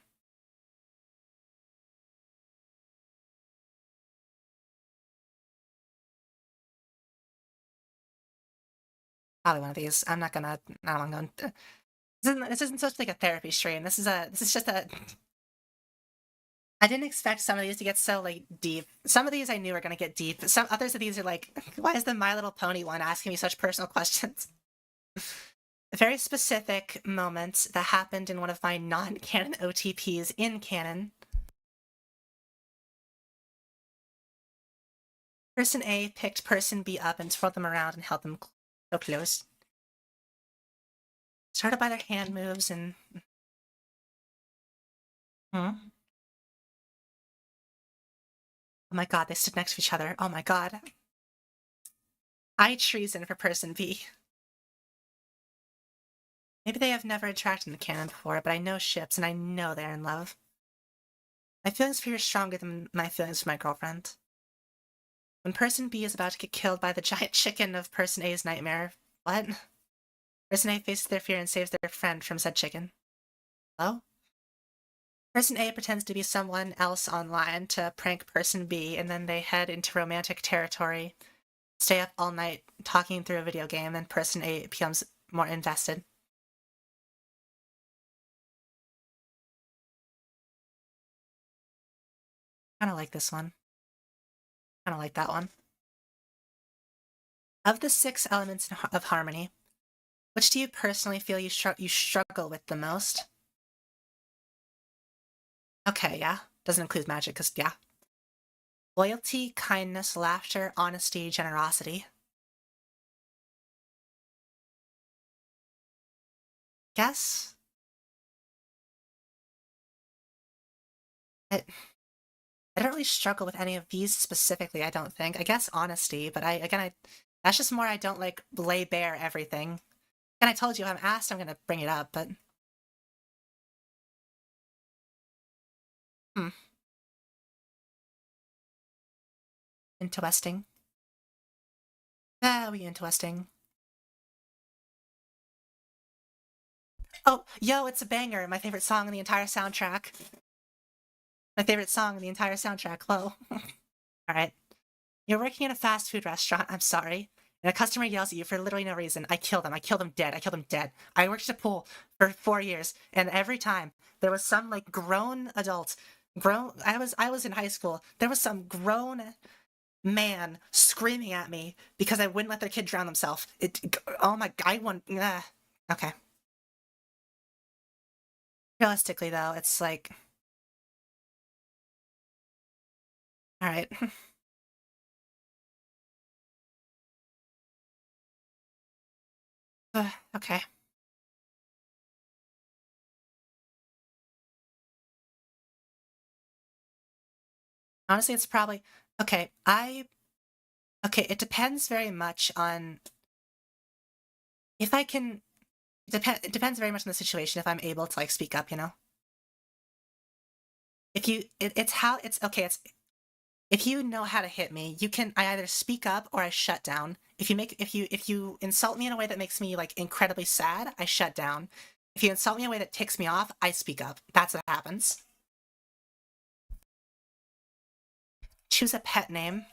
A: Probably one of these. I'm not gonna. No, I'm going. This isn't supposed to be like a therapy stream. This is just a. I didn't expect some of these to get so like deep. Some of these I knew were gonna get deep. Some others of these are like, why is the My Little Pony one asking me such personal questions? Very specific moments that happened in one of my non-canon OTPs in canon. Person A picked person B up and twirled them around and held them so close. Started by their hand moves and. Hmm? Oh my god, they stood next to each other. Oh my god. I treason for person B. Maybe they have never interacted in the canon before, but I know ships and I know they're in love. My feelings for you are stronger than my feelings for my girlfriend. When person B is about to get killed by the giant chicken of person A's nightmare, what? Person A faces their fear and saves their friend from said chicken. Hello? Person A pretends to be someone else online to prank person B, and then they head into romantic territory Stay up all night talking through a video game, and person A becomes more invested. Kind of like this one. Kind of like that one. Of the 6 elements of harmony, which do you personally feel you struggle with the most? Okay, yeah. Doesn't include magic, because, yeah. Loyalty, kindness, laughter, honesty, generosity. Guess? I, I don't really struggle with any of these specifically, I don't think. I guess honesty, but that's just more I don't, like, lay bare everything. And I told you, I'm asked, I'm gonna bring it up, but... Hmm. Interesting. Ah, we interesting. Oh, yo, it's a banger. My favorite song in the entire soundtrack. My favorite song in the entire soundtrack. Whoa. Alright. You're working in a fast food restaurant, I'm sorry. And a customer yells at you for literally no reason. I kill them. I kill them dead. I kill them dead. I worked at a pool for 4 years, and every time there was some like grown adult, I was in high school. There was some grown man screaming at me because I wouldn't let their kid drown themselves. Oh my, I want, okay. Realistically though, it's like, all right. Okay. Honestly, it's probably okay. Okay, it depends very much on if I can it depends very much on the situation if I'm able to like speak up, you know? If you it's how it's okay, it's if you know how to hit me, you can I either speak up or I shut down. If you insult me in a way that makes me like incredibly sad, I shut down. If you insult me in a way that ticks me off, I speak up. That's what happens. Choose a pet name.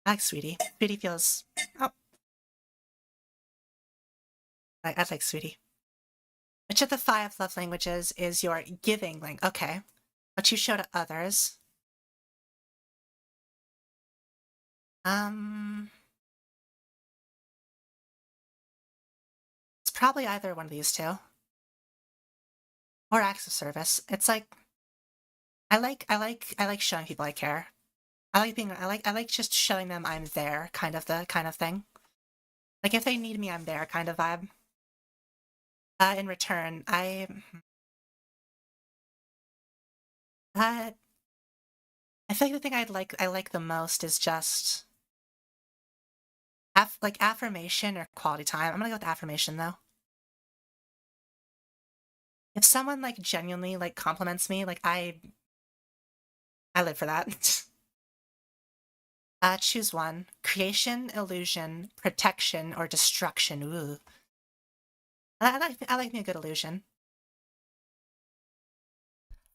A: I like Sweetie. Sweetie feels oh, I like Sweetie. Which of the 5 love languages is your giving language? Okay. What you show to others. Um, it's probably either one of these two. Or acts of service. It's like I like showing people I care. I like just showing them I'm there, kind of thing. Like if they need me, I'm there kind of vibe. In return, uh I feel like the thing I like the most is just like affirmation or quality time. I'm gonna go with affirmation though. If someone like genuinely like compliments me, like I live for that. Choose one. Creation, illusion, protection, or destruction. Ooh. I like me a good illusion.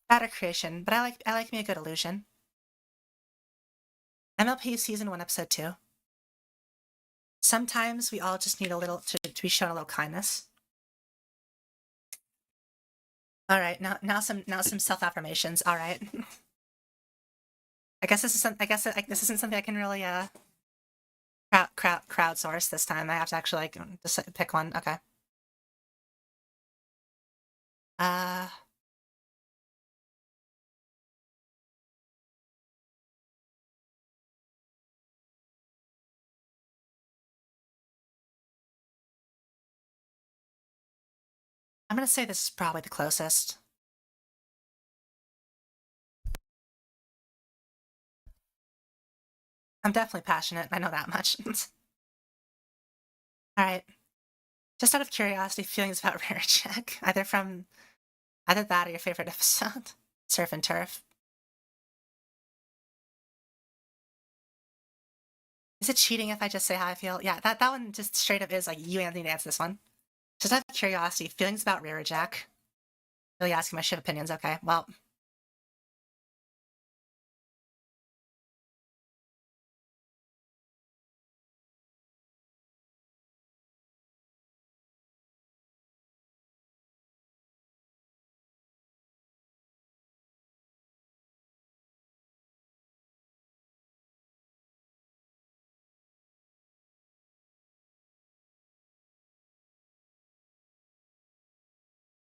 A: That or creation, but I like me a good illusion. MLP season 1, episode 2. Sometimes we all just need a little to be shown a little kindness. All right, now some self affirmations. All right. I guess this is this isn't something I can really crowdsource this time. I have to actually like just pick one. Okay. Uh, I'm gonna say this is probably the closest. I'm definitely passionate. I know that much. All right. Just out of curiosity, feelings about Rare Check, either that or your favorite episode, Surf and Turf. Is it cheating if I just say how I feel? Yeah, that one just straight up is like you need to answer this one. Just out of curiosity, feelings about Rare Jack. Really asking my ship opinions. Okay, well.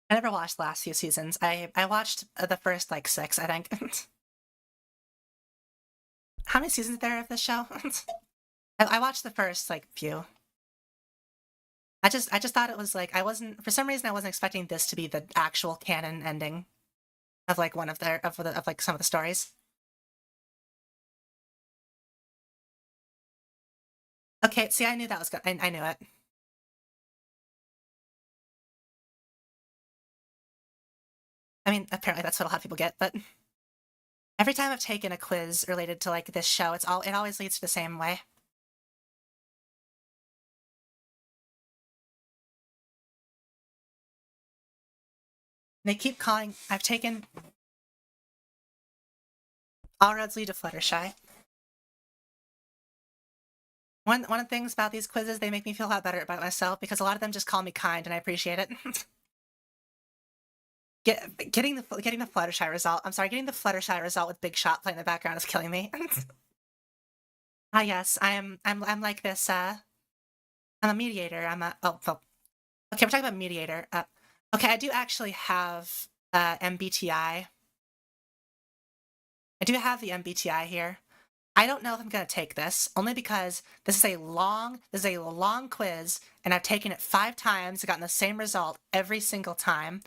A: I never watched the last few seasons. I watched the first like 6, I think. How many seasons are there of this show? I watched the first like few. I just thought it was like I wasn't for some reason I wasn't expecting this to be the actual canon ending of like one of their of like some of the stories. Okay, see, I knew that was good. I knew it. I mean, apparently that's what a lot of people get, but every time I've taken a quiz related to like this show, it always leads to the same way. They keep calling. I've taken all roads lead to Fluttershy. One of the things about these quizzes, they make me feel a lot better about myself because a lot of them just call me kind, and I appreciate it. Getting the Fluttershy result. I'm sorry, getting the Fluttershy result with Big Shot playing in the background is killing me. Ah, yes, I'm like this. I'm a mediator. Okay. We're talking about mediator. Okay, I do actually have MBTI. I do have the MBTI here. I don't know if I'm going to take this, only because this is a long quiz, and I've taken it 5 times and gotten the same result every single time.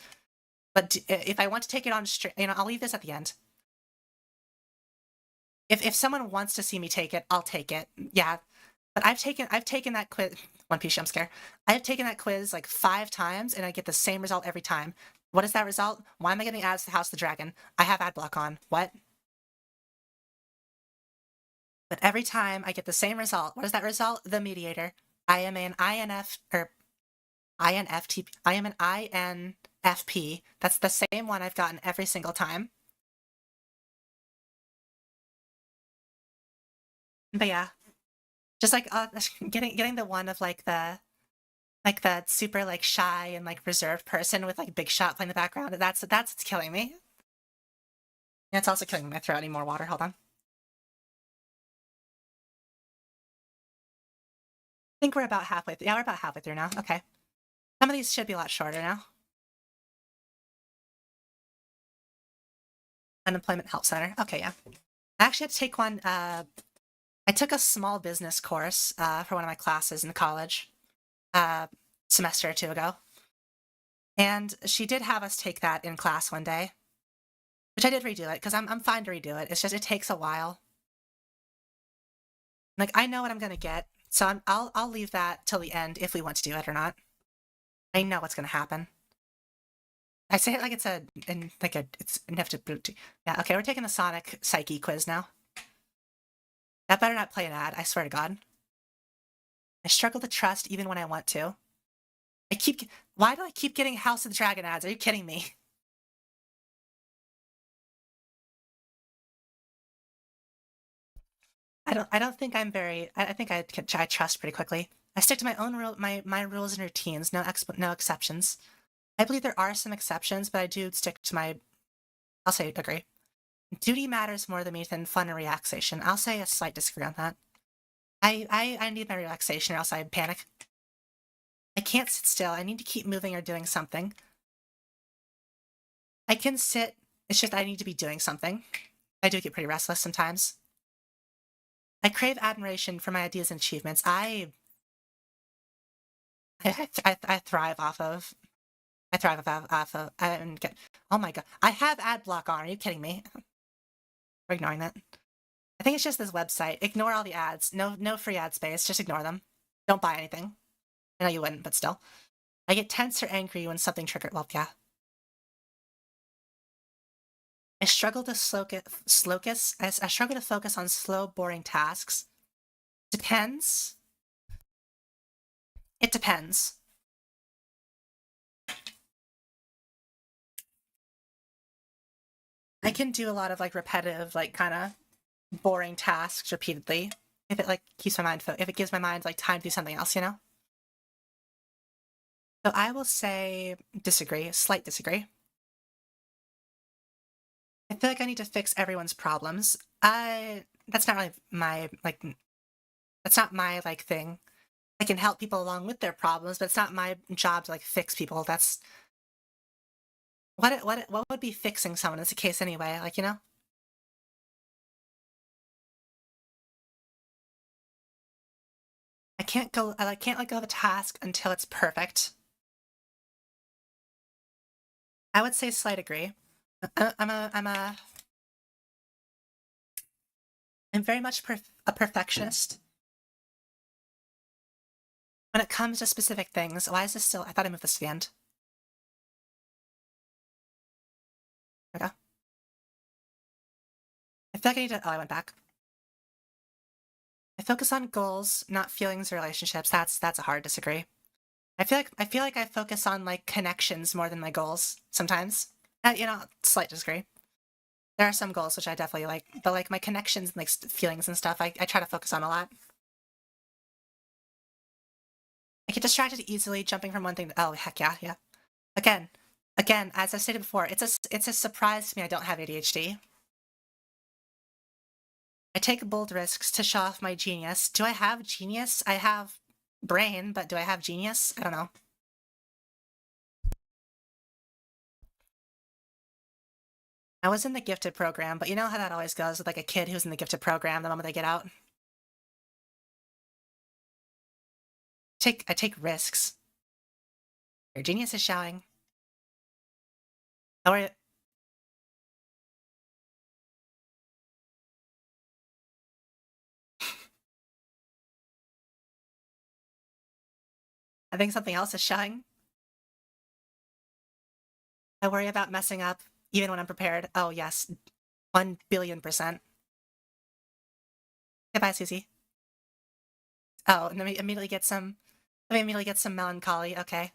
A: But if I want to take it on straight, I'll leave this at the end. If someone wants to see me take it, I'll take it. Yeah, but I've taken that quiz. One Piece jump scare. I have taken that quiz like 5 times, and I get the same result every time. What is that result? Why am I getting ads to House of the Dragon? I have ad block on. What? But every time I get the same result. What is that result? The mediator. I am an INF or INFT. I am an INFP. That's the same one I've gotten every single time. But yeah, just like getting the one of like the super like shy and like reserved person with like Big Shot playing in the background. That's what's killing me. Yeah, it's also killing my throat. I need more water. Hold on. I think we're about halfway. Yeah, we're about halfway through now. Okay. Some of these should be a lot shorter now. Unemployment Help Center. Okay, yeah. I actually had to take one. I took a small business course for one of my classes in college semester or two ago, and she did have us take that in class one day, which I did redo it because I'm fine to redo it. It's just it takes a while. Like I know what I'm gonna get, so I'll leave that till the end if we want to do it or not. I know what's gonna happen. I say it like it's it's inevitability. Yeah, okay, we're taking the Sonic Psyche quiz now. That better not play an ad, I swear to God. I struggle to trust even when I want to. Why do I keep getting House of the Dragon ads? Are you kidding me? I don't think I'm very, I think I trust pretty quickly. I stick to my own my rules and routines, no exceptions. I believe there are some exceptions, but I do stick to I'll say agree. Duty matters more to me than fun and relaxation. I'll say a slight disagree on that. I need my relaxation or else I panic. I can't sit still. I need to keep moving or doing something. I can sit. It's just I need to be doing something. I do get pretty restless sometimes. I crave admiration for my ideas and achievements. I thrive off of. I thrive off of. Oh my god! I have ad block on. Are you kidding me? We're ignoring that. I think it's just this website. Ignore all the ads. No free ad space. Just ignore them. Don't buy anything. I know you wouldn't, but still. I get tense or angry when something triggers. Well, yeah. I struggle to I struggle to focus on slow, boring tasks. Depends. It depends. I can do a lot of like repetitive, like kind of boring tasks repeatedly if it like keeps my mind if it gives my mind like time to do something else, you know? So I will say disagree, slight disagree. I feel like I need to fix everyone's problems. That's not really my like that's not my like thing. I can help people along with their problems, but it's not my job to like fix people. That's what would be fixing someone is the case anyway, like, you know? I can't let go of a task until it's perfect. I would say slight agree. I'm very much a perfectionist. When it comes to specific things, why is this still? I thought I moved this to the end. Okay. I feel like I need to. Oh, I went back. I focus on goals, not feelings or relationships. That's a hard disagree. I feel like I focus on like connections more than my goals sometimes. You know, slight disagree. There are some goals which I definitely like, but like my connections and like feelings and stuff, I try to focus on a lot. I get distracted easily, jumping from one thing to oh heck yeah, yeah. Again, again, as I stated before, it's a surprise to me I don't have ADHD. I take bold risks to show off my genius. Do I have genius? I have brain, but do I have genius? I don't know. I was in the gifted program, but you know how that always goes with like a kid who's in the gifted program the moment they get out. I take risks. Your genius is showing. Or I think something else is showing. I worry about messing up even when I'm prepared. Oh yes, 1 billion%. Goodbye, Susie. Oh, and then we immediately get some. Let me immediately get some melancholy. Okay.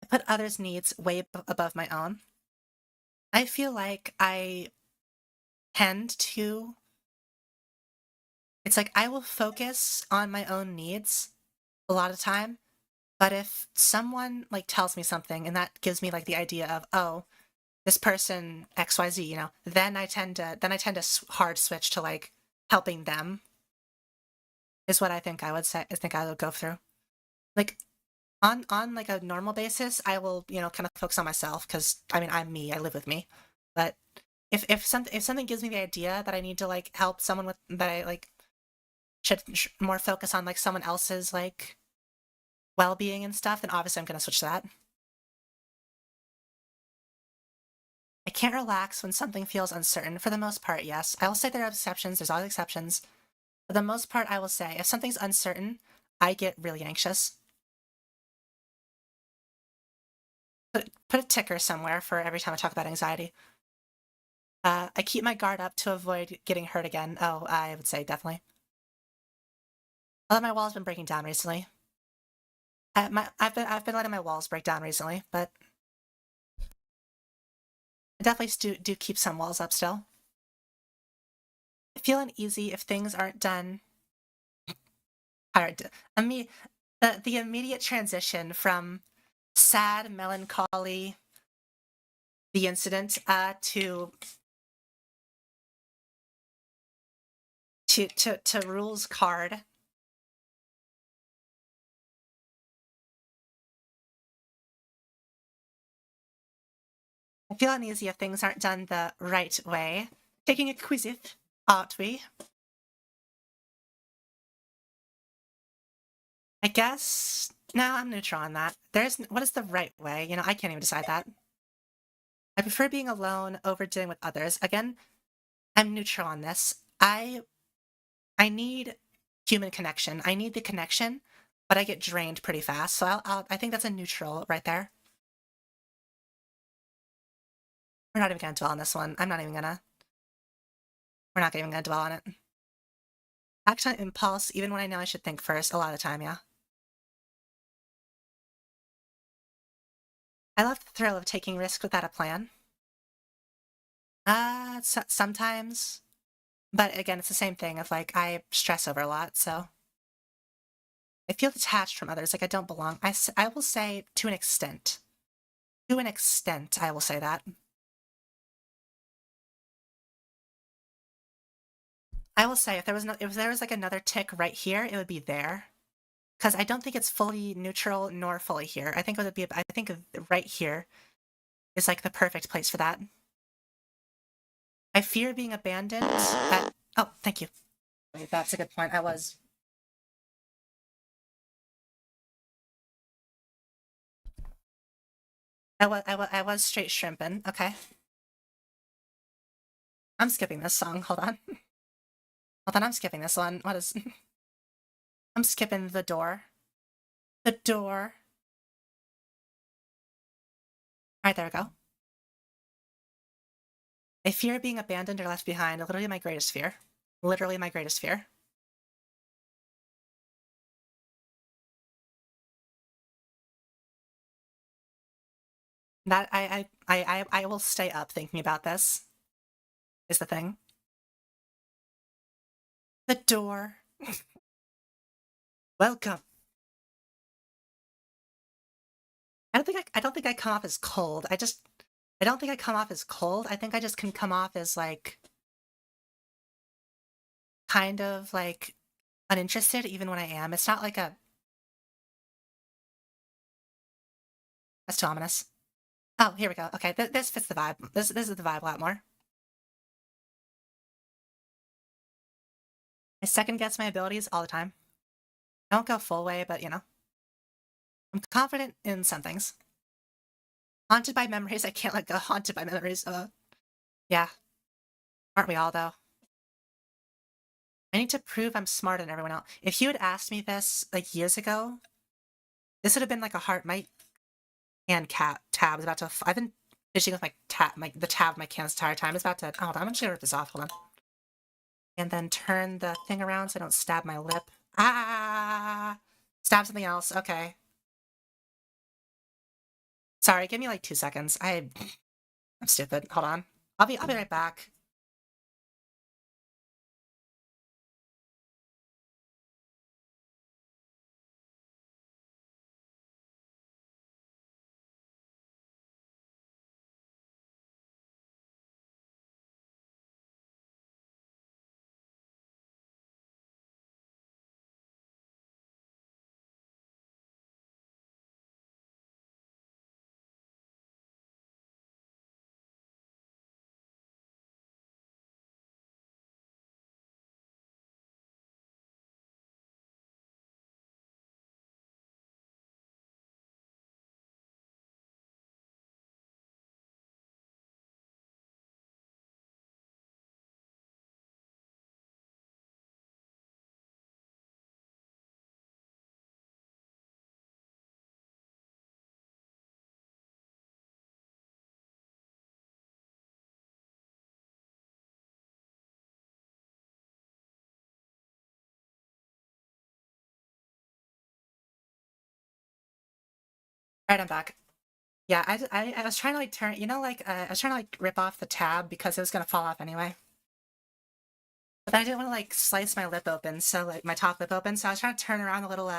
A: I put others' needs way above my own. I feel like I tend to. It's like I will focus on my own needs a lot of time, but if someone like tells me something and that gives me like the idea of, oh, this person XYZ, you know, then I tend to hard switch to like helping them is what I think I would say. I think I would go through. Like on like a normal basis, I will, you know, kind of focus on myself because I mean, I'm me, I live with me. But if something gives me the idea that I need to like help someone with that I like should more focus on like someone else's like well-being and stuff, then obviously I'm going to switch to that. I can't relax when something feels uncertain. For the most part, yes. I will say there are exceptions. There's always exceptions. For the most part, I will say if something's uncertain, I get really anxious. Put a ticker somewhere for every time I talk about anxiety. I keep my guard up to avoid getting hurt again. Oh, I would say definitely. Although my wall's been breaking down recently. I've been letting my walls break down recently, but I definitely do keep some walls up still. I feel uneasy if things aren't done. Hard. I mean, the immediate transition from sad melancholy, the incident, to rules card. I feel uneasy if things aren't done the right way. Taking a quizzith, aren't we? I guess. No, I'm neutral on that. What is the right way? You know, I can't even decide that. I prefer being alone over dealing with others. Again, I'm neutral on this. I need human connection. I need the connection, but I get drained pretty fast. So I think that's a neutral right there. We're not even gonna dwell on this one. I'm not even gonna. We're not even gonna dwell on it. Act on impulse, even when I know I should think first. A lot of the time, yeah. I love the thrill of taking risks without a plan. Sometimes, but again, it's the same thing of like I stress over a lot, so I feel detached from others, like I don't belong. I will say to an extent. To an extent, I will say that. I will say if there was like another tick right here, it would be there. Because I don't think it's fully neutral nor fully here. I think it would be I think right here is like the perfect place for that. I fear being abandoned. Oh, thank you. Wait, that's a good point. I was straight shrimping. Okay. I'm skipping this song. Hold on. Hold on, I'm skipping this one. What is I'm skipping the door. The door. Alright, there we go. I fear being abandoned or left behind. Literally my greatest fear. Literally my greatest fear. That I will stay up thinking about this, is the thing. The door. Welcome. I don't think I come off as cold. I don't think I come off as cold. I think I just can come off as like kind of like uninterested even when I am. It's not like a that's too ominous. Oh, here we go. Okay, this fits the vibe. This is the vibe a lot more. I second guess my abilities all the time. I don't go full way, but you know. I'm confident in some things. Haunted by memories, I can't let go. Haunted by memories. Yeah. Aren't we all though? I need to prove I'm smarter than everyone else. If you had asked me this like years ago, this would have been like a heart. My hand tab is about to. I've been fishing with my tab, the tab of my can this entire time. It's about to. Oh, hold on, I'm just gonna rip this off. Hold on. And then turn the thing around so I don't stab my lip. Ah! Stab something else. Okay. Sorry, give me like 2 seconds. I'm stupid. Hold on. I'll be right back. All right, I'm back. Yeah, I was trying to like turn, you know, like I was trying to like rip off the tab because it was gonna fall off anyway. But then I didn't want to like slice my lip open, so like my top lip open. So I was trying to turn around the little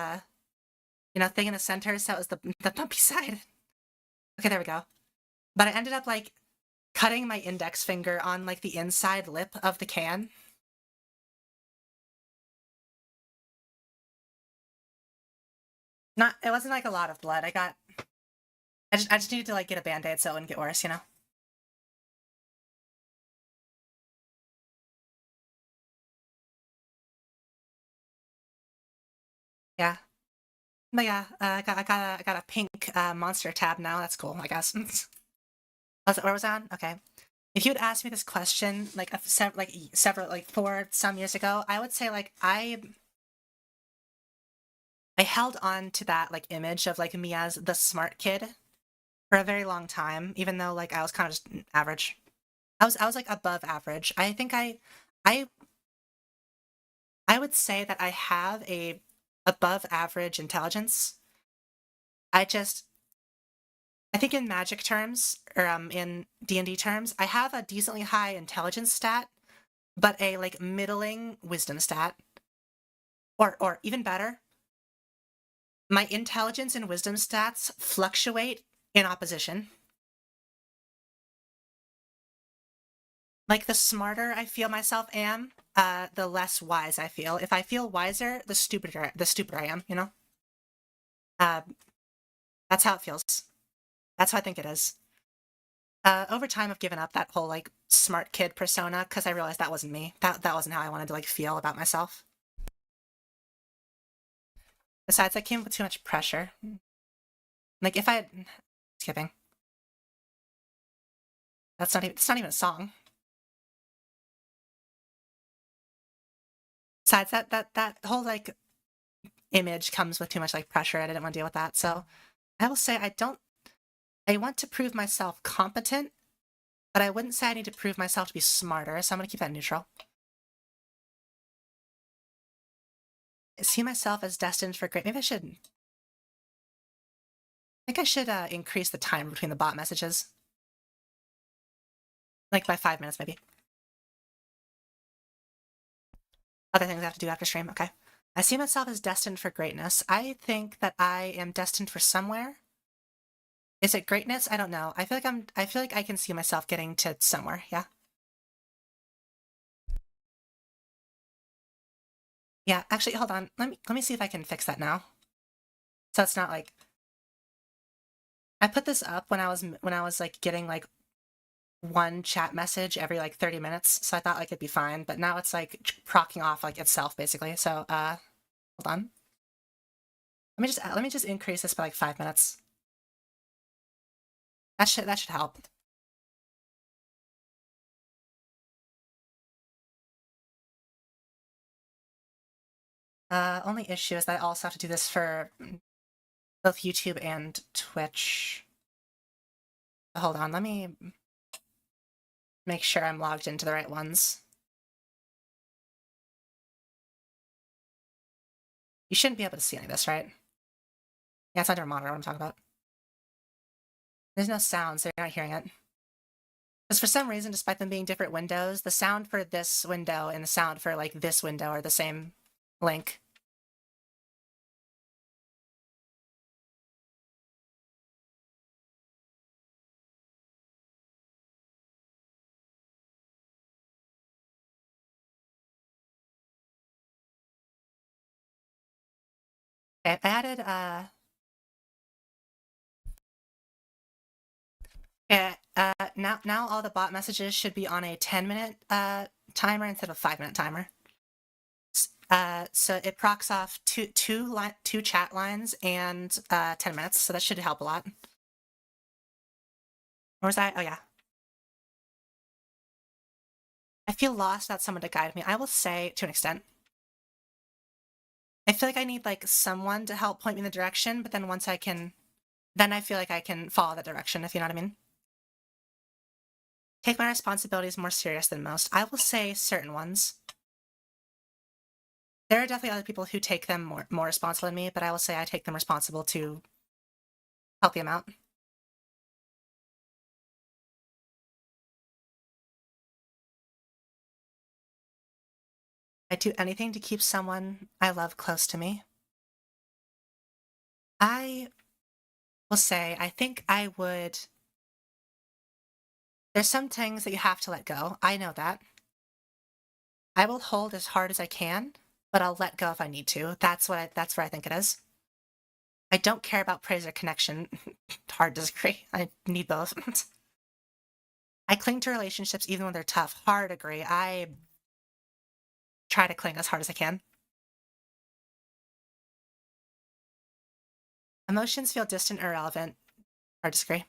A: thing in the center, so it was the bumpy side. Okay, there we go. But I ended up like cutting my index finger on like the inside lip of the can. Not, it wasn't like a lot of blood. I just needed to like get a band-aid so it wouldn't get worse, you know? Yeah. But yeah, I got a pink monster tab now. That's cool, I guess. Where was I on? Okay. If you had asked me this question like several like 4 some years ago, I would say like I held on to that like image of like me as the smart kid for a very long time, even though like I was kind of just average. I was like above average. I I would say that I have a above average intelligence. I just I think in Magic terms, or in D&D terms, I have a decently high intelligence stat, but a like middling wisdom stat. Or even better, my intelligence and wisdom stats fluctuate in opposition. Like the smarter I feel myself am, the less wise I feel. If I feel wiser, the stupider I am, you know? Uh, that's how it feels. That's how I think it is. Over time, I've given up that whole like smart kid persona because I realized that wasn't me. That wasn't how I wanted to like feel about myself. Besides, I came with too much pressure. Like if I had skipping, it's not even a song. Besides, that whole like image comes with too much like pressure. I didn't want to deal with that. So I will say I want to prove myself competent, but I wouldn't say I need to prove myself to be smarter. So I'm gonna keep that neutral. I see myself as destined for great. Maybe I should. I think I should increase the time between the bot messages, like by 5 minutes maybe. Other things I have to do after stream. Okay. I see myself as destined for greatness. I think that I am destined for somewhere. Is it greatness? I don't know. I feel like I can see myself getting to somewhere. Yeah. Yeah, actually, hold on. Let me see if I can fix that now. So it's not like I put this up when I was like getting like one chat message every like 30 minutes, so I thought like it'd be fine, but now it's like procking off like itself basically. So hold on. Let me just increase this by like 5 minutes. That should help. Only issue is that I also have to do this for both YouTube and Twitch. Hold on, let me make sure I'm logged into the right ones. You shouldn't be able to see any of this, right? Yeah, it's under monitor, what I'm talking about. There's no sound, so you're not hearing it. Because for some reason, despite them being different windows, the sound for this window and the sound for like this window are the same link. Okay, I added yeah, now all the bot messages should be on a 10-minute timer instead of a 5-minute timer. So it procs off two chat lines and 10 minutes, so that should help a lot. Or was that? Oh yeah. I feel lost without someone to guide me. I will say, to an extent. I feel like I need like someone to help point me in the direction, but then once I can, then I feel like I can follow that direction, if you know what I mean. Take my responsibilities more serious than most. I will say certain ones. There are definitely other people who take them more responsible than me, but I will say I take them responsible to help them out. I'd do anything to keep someone I love close to me. I will say I think I would. There's some things that you have to let go. I know that. I will hold as hard as I can, but I'll let go if I need to. That's where I think it is. I don't care about praise or connection. Hard to disagree. I need both. I cling to relationships even when they're tough. Hard agree. I try to cling as hard as I can. Emotions feel distant or irrelevant. Hard to disagree.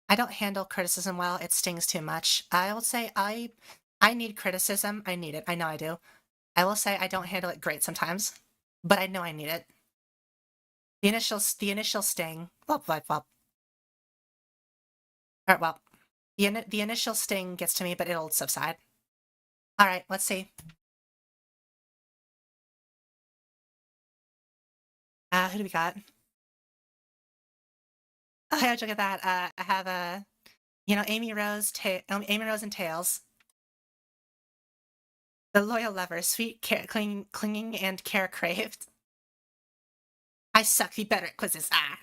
A: I don't handle criticism well. It stings too much. I will say I need criticism. I need it. I know I do. I will say I don't handle it great sometimes, but I know I need it. The initial sting. Well, the initial sting gets to me, but it'll subside. All right, let's see. Who do we got? how'd you look at that? I have a, Amy Rose, Amy Rose and Tails. The loyal lover, sweet, clinging, and care craved. I suck. Be better at quizzes. Ah.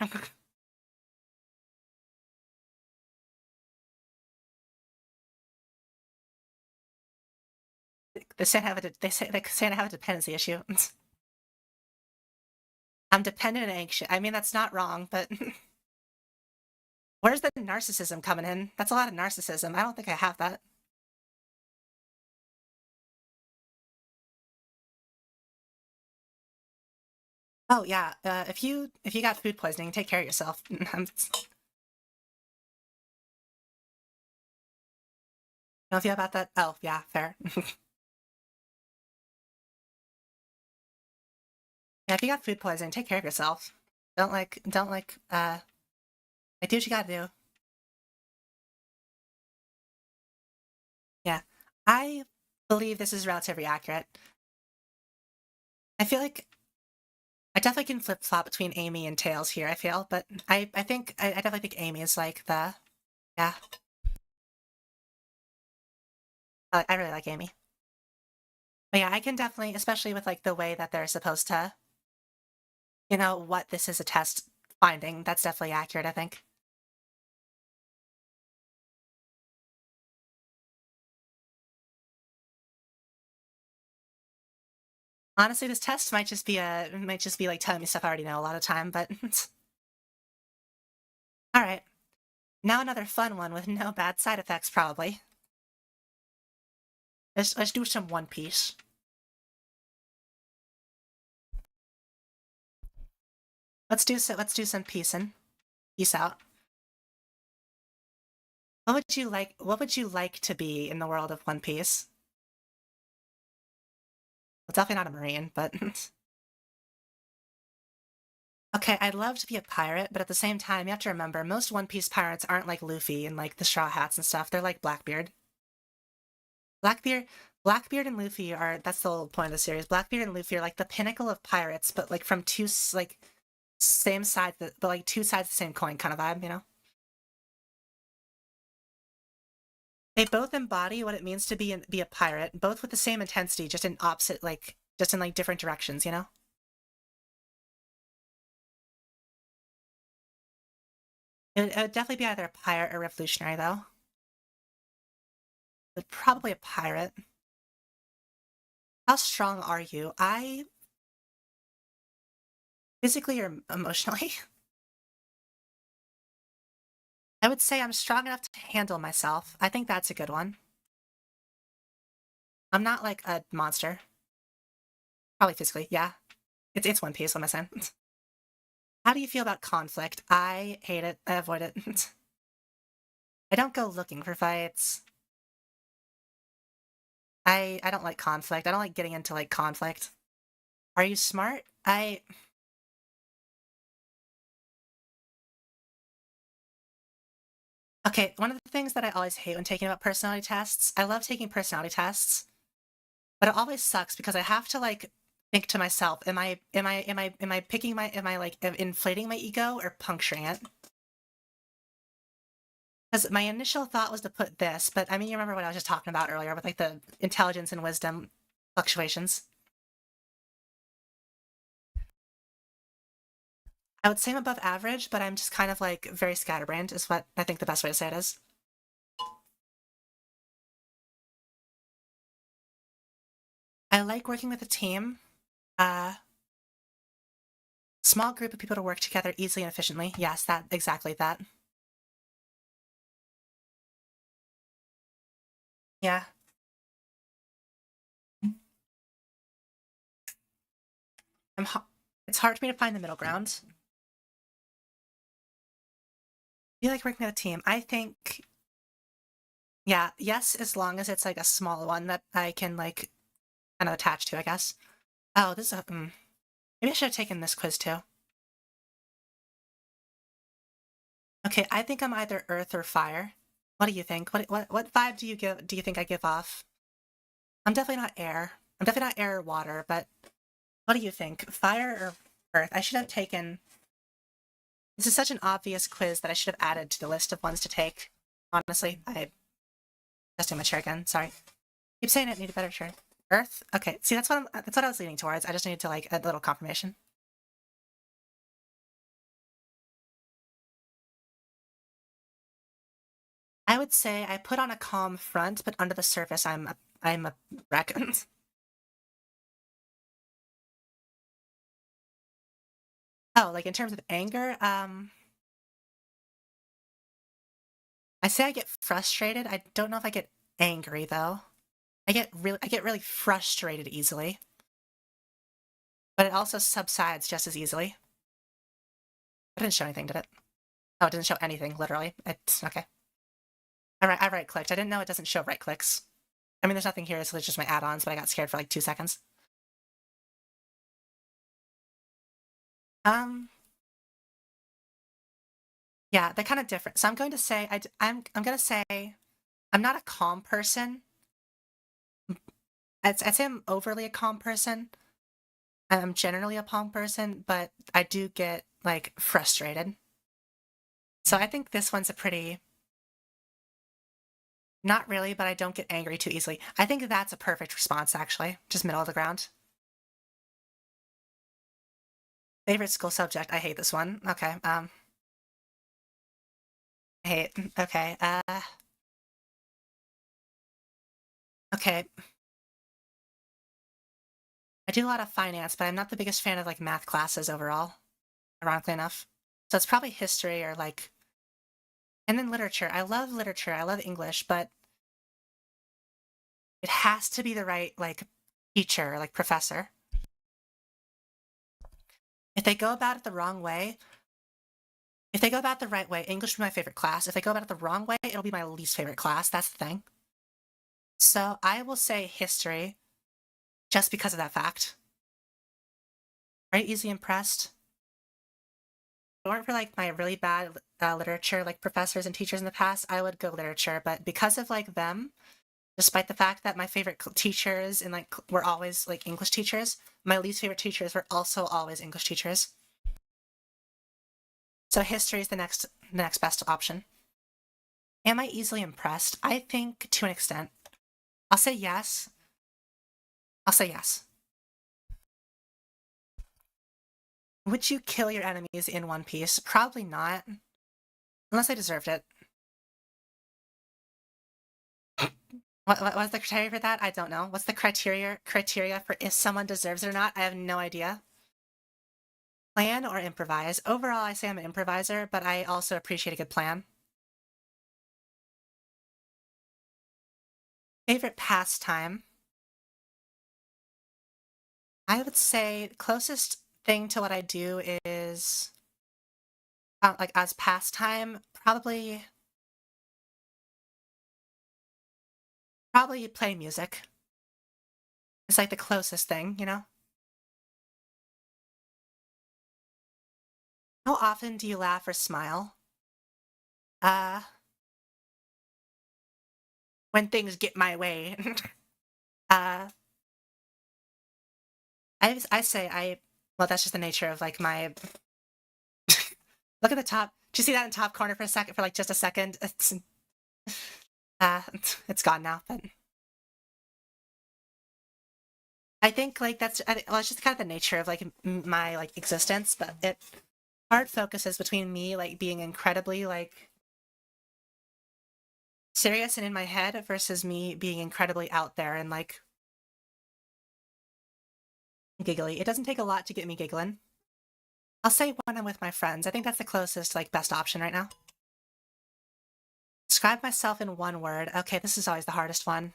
A: They say I have a dependency issue. I'm dependent and anxious. I mean, that's not wrong, but where's the narcissism coming in? That's a lot of narcissism. I don't think I have that. Oh yeah, if you got food poisoning, take care of yourself. Don't feel about that. Oh yeah, fair. Yeah, if you got food poisoning, take care of yourself. Like do what you gotta do. Yeah. I believe this is relatively accurate. I feel like I definitely can flip flop between Amy and Tails here, I feel, but I definitely think Amy is like yeah. I really like Amy. But yeah, I can definitely, especially with like the way that they're supposed to, what this is a test finding, that's definitely accurate, I think. Honestly, this test might just be like telling me stuff I already know a lot of time, but all right. Now another fun one with no bad side effects, probably. Let's do some One Piece. Let's do some peacing. Peace out. What would you like to be in the world of One Piece? Well, definitely not a marine, but okay, I'd love to be a pirate, but at the same time, you have to remember most One Piece pirates aren't like Luffy and like the Straw Hats and stuff. They're like Blackbeard. Blackbeard, Blackbeard and Luffy are that's the whole point of the series. Blackbeard and Luffy are like the pinnacle of pirates, but like from like same sides, but like two sides of the same coin kind of vibe, you know? They both embody what it means to be a pirate, both with the same intensity, just in opposite, like just in like different directions, you know? It would definitely be either a pirate or revolutionary, though. But probably a pirate. How strong are you? I physically or emotionally? I would say I'm strong enough to handle myself. I think that's a good one. I'm not like a monster. Probably physically, yeah. It's One Piece, what am I saying? How do you feel about conflict? I hate it. I avoid it. I don't go looking for fights. I don't like conflict. I don't like getting into like conflict. Are you smart? Okay, one of the things that I always hate when taking about personality tests, I love taking personality tests, but it always sucks because I have to like think to myself, am I like inflating my ego or puncturing it? Because my initial thought was to put this, but I mean, you remember what I was just talking about earlier with like the intelligence and wisdom fluctuations. I would say I'm above average, but I'm just kind of like very scatterbrained, is what I think the best way to say it is. I like working with a team. Uh, Small group of people to work together easily and efficiently. Yes, that exactly that. Yeah. I'm it's hard for me to find the middle ground. You like working with a team. I think yeah, yes, as long as it's like a small one that I can like kind of attach to, I guess. Oh, this is maybe I should have taken this quiz too. Okay, I think I'm either earth or fire. What do you think? What vibe do you think I give off? I'm definitely not air. I'm definitely not air or water, but what do you think? Fire or earth? I should have taken This is such an obvious quiz that I should have added to the list of ones to take. Honestly, I just my chair again. Sorry. Keep saying it. Need a better chair. Earth. Okay. See, that's what I was leaning towards. I just needed to like a little confirmation. I would say I put on a calm front, but under the surface, I'm a wreck. Oh, like in terms of anger, I say I get frustrated. I don't know if I get angry though. I get really frustrated easily, but it also subsides just as easily. It didn't show anything, did it? Oh, it didn't show anything, literally. It's okay. I right clicked. I didn't know it doesn't show right clicks. I mean, there's nothing here, so it's just my add-ons, but I got scared for like 2 seconds. Um, yeah, they're kind of different. So I'm going to say I'm going to say I'm not a calm person. I'd say I'm overly a calm person. I'm generally a calm person, but I do get like frustrated. So I think this one's a pretty, not really, but I don't get angry too easily. I think that's a perfect response, actually. Just middle of the ground. Favorite school subject. I hate this one. Okay. I hate. Okay. Okay. I do a lot of finance, but I'm not the biggest fan of like math classes overall, ironically enough. So it's probably history or like, and then literature. I love literature. I love English, but it has to be the right like teacher, like professor. If they go about it the wrong way, if they go about it the right way, English will be my favorite class. If they go about it the wrong way, it'll be my least favorite class. That's the thing. So I will say history just because of that fact. Very easily impressed. If it weren't for like my really bad literature, like professors and teachers in the past, I would go literature. But because of like them, despite the fact that my favorite teachers and like were always like English teachers, my least favorite teachers were also always English teachers. So history is the next best option. Am I easily impressed? I think to an extent. I'll say yes. I'll say yes. Would you kill your enemies in One Piece? Probably not. Unless I deserved it. What was the criteria for that? I don't know. What's the criteria for if someone deserves it or not? I have no idea. Plan or improvise? Overall, I say I'm an improviser, but I also appreciate a good plan. Favorite pastime? I would say closest thing to what I do is like as pastime, probably play music. It's like the closest thing, you know? How often do you laugh or smile? Uh, when things get my way. uh, I say well, that's just the nature of like my, look at the top. Do you see that in top corner for a second, for like just a second? Uh, it's gone now, but I think like well, it's just kind of the nature of like my like existence, but it hard focuses between me like being incredibly like serious and in my head versus me being incredibly out there and like giggly. It doesn't take a lot to get me giggling. I'll say when I'm with my friends. I think that's the closest like best option right now. Describe myself in one word. Okay, this is always the hardest one.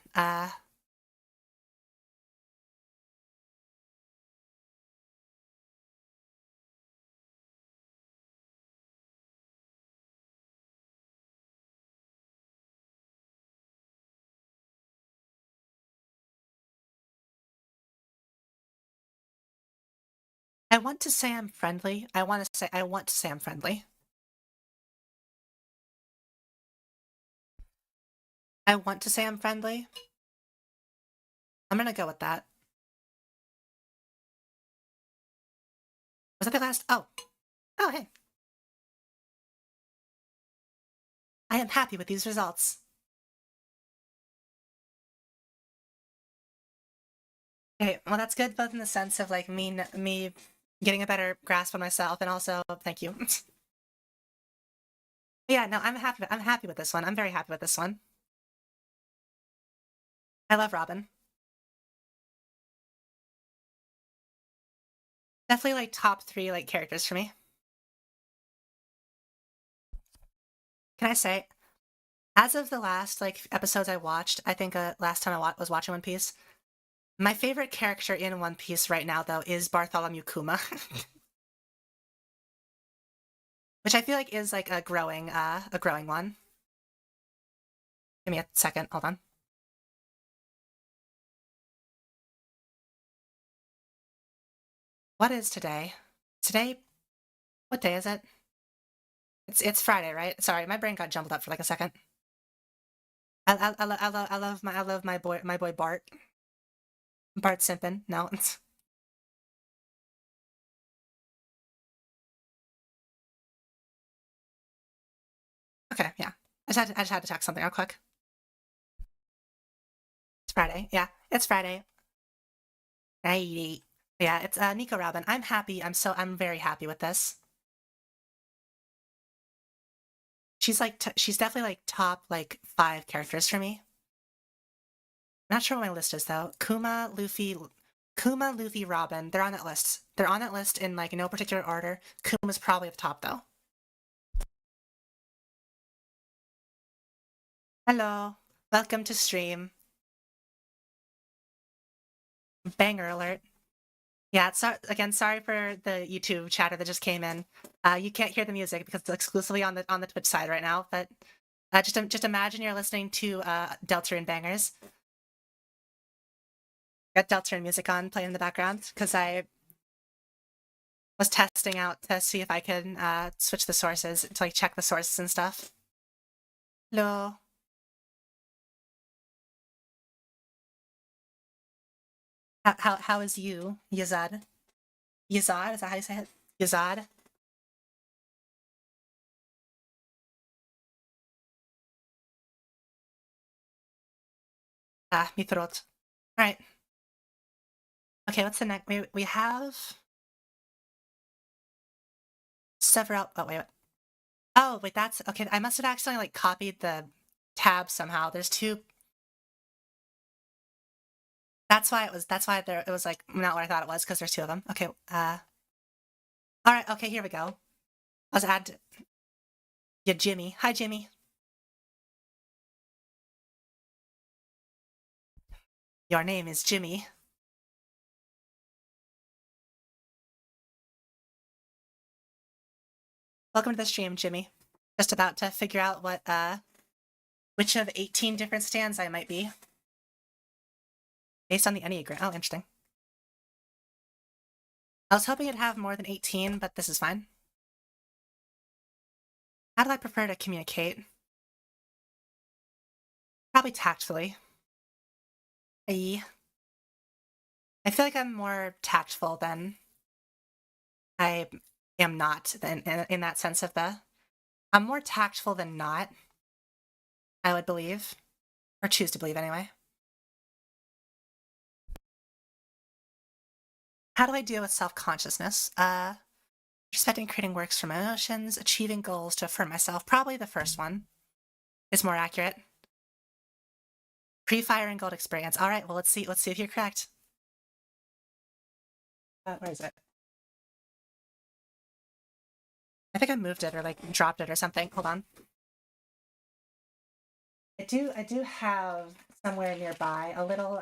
A: I want to say I'm friendly. I want to say I'm friendly. I want to say I'm friendly. I'm gonna go with that. Was that the last? Oh, hey. I am happy with these results. Okay, well that's good both in the sense of like me getting a better grasp on myself and also thank you. Yeah, no, I'm happy with this one. I'm very happy with this one. I love Robin. Definitely like top 3 like characters for me. Can I say, as of the last like episodes I watched, I think last time was watching One Piece, my favorite character in One Piece right now though is Bartholomew Kuma, which I feel like is like a growing one. Give me a second, hold on. What is today? Today, what day is it? It's Friday, right? Sorry, my brain got jumbled up for like a second. I love my boy Bart Simpin. No, okay, yeah. I just had to check something real quick. It's Friday. Yeah, it's Friday. Right. Yeah, it's Nico Robin. I'm happy. I'm very happy with this. She's like she's definitely like top like 5 characters for me. Not sure what my list is though. Kuma, Luffy, Robin. They're on that list. They're on that list in like no particular order. Kuma's probably at the top though. Hello. Welcome to stream. Banger alert. Yeah, so again, sorry for the YouTube chatter that just came in. You can't hear the music because it's exclusively on the Twitch side right now, but just imagine you're listening to Deltarune bangers. Got Deltarune music on playing in the background because I was testing out to see if I can switch the sources to like check the sources and stuff. Hello. How is you, Yazad? Yazad, is that how you say it? Yazad? Ah, mi throat. All right. Okay, what's the next? We have several. Oh wait. Oh wait, that's okay. I must have accidentally like copied the tab somehow. There's two. That's why it was. That's why there. It was like not what I thought it was because there's 2 of them. Okay. All right. Okay. Here we go. Let's add. Yeah, Jimmy. Hi, Jimmy. Your name is Jimmy. Welcome to the stream, Jimmy. Just about to figure out what which of 18 different stands I might be based on the Enneagram. Oh, interesting. I was hoping it'd have more than 18, but this is fine. How do I prefer to communicate? Probably tactfully. I feel like I'm more tactful than I am not in that sense of the. I'm more tactful than not, I would believe. Or choose to believe anyway. How do I deal with self-consciousness? Respecting creating works from emotions, achieving goals to affirm myself. Probably the first one is more accurate. Pre-fire and gold experience. All right, well let's see if you're correct. Where is it? I think I moved it or like dropped it or something. Hold on. I do have somewhere nearby a little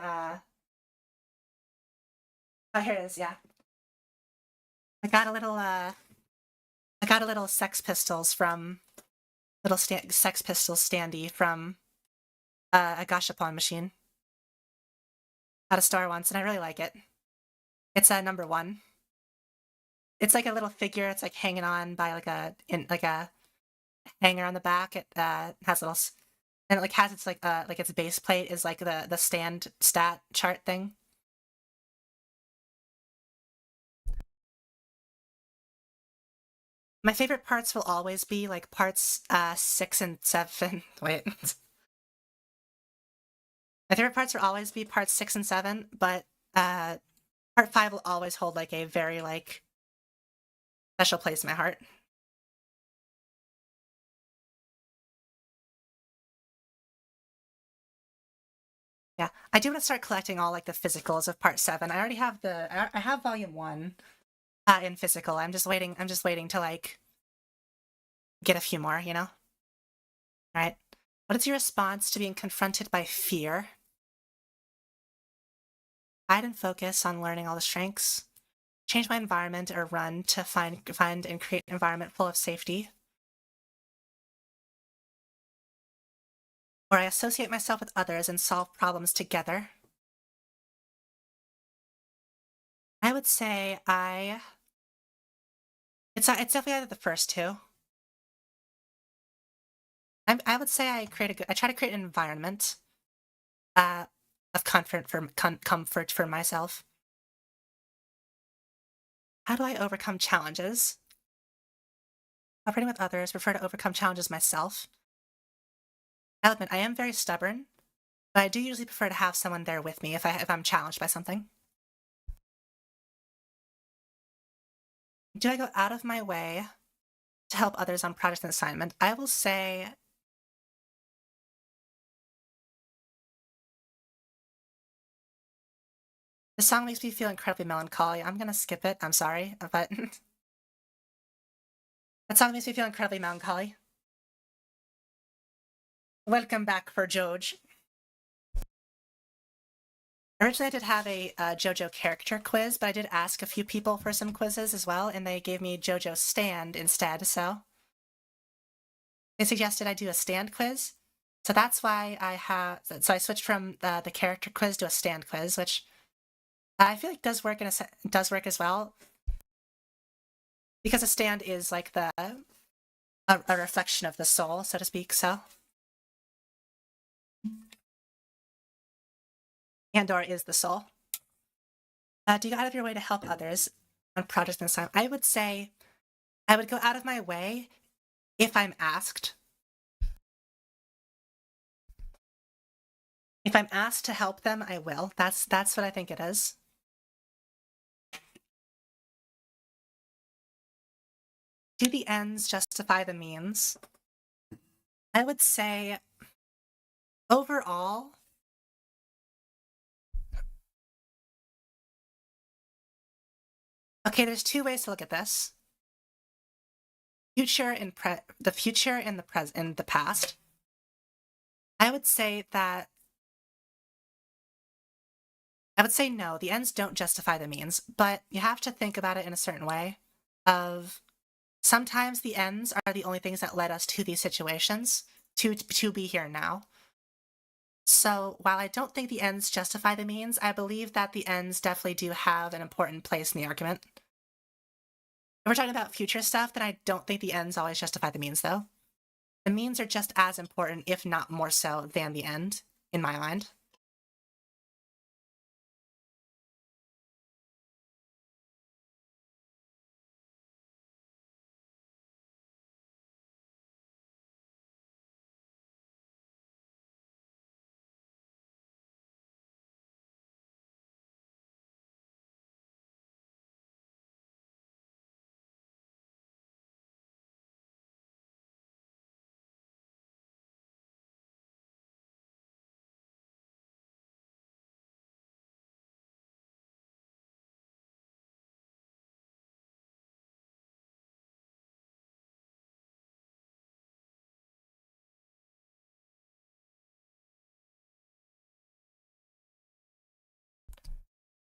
A: oh here it is, yeah. I got a little Sex Pistols from Sex Pistols standee from a gashapon machine at a store once, and I really like it. It's a number 1. It's like a little figure. It's like hanging on by like a hanger on the back. It has little and it like has its like its base plate is like the stand stat chart thing. My favorite parts will always be like parts 6 and 7. Wait. My favorite parts will always be parts 6 and 7, but part 5 will always hold like a very like special place in my heart. Yeah, I do want to start collecting all like the physicals of part 7. I already have I have volume 1 in physical. I'm just waiting to like get a few more, you know? All right. What is your response to being confronted by fear? Hide and focus on learning all the strengths. Change my environment or run to find and create an environment full of safety. Or I associate myself with others and solve problems together. I would say it's definitely either the first two. I would say I try to create an environment uh, of comfort for myself. How do I overcome challenges? Operating with others, prefer to overcome challenges myself. I'll admit I am very stubborn, but I do usually prefer to have someone there with me if I'm challenged by something. Do I go out of my way to help others on project and assignment? I will say the song makes me feel incredibly melancholy. I'm gonna skip it. I'm sorry, but that song makes me feel incredibly melancholy. Welcome back for George. Originally, I did have a JoJo character quiz, but I did ask a few people for some quizzes as well, and they gave me JoJo stand instead, so they suggested I do a stand quiz. So that's why so I switched from the character quiz to a stand quiz, which I feel like does work does work as well, because a stand is like a reflection of the soul, so to speak. So Andor is the soul. Do you go out of your way to help others on projects and assignments? I would say I would go out of my way if I'm asked. If I'm asked to help them, I will. That's what I think it is. Do the ends justify the means? I would say overall, okay, there's two ways to look at this. The future and the past. I would say no, the ends don't justify the means, but you have to think about it in a certain way of sometimes the ends are the only things that led us to these situations to be here now. So while I don't think the ends justify the means, I believe that the ends definitely do have an important place in the argument. If we're talking about future stuff, then I don't think the ends always justify the means, though. The means are just as important, if not more so, than the end, in my mind.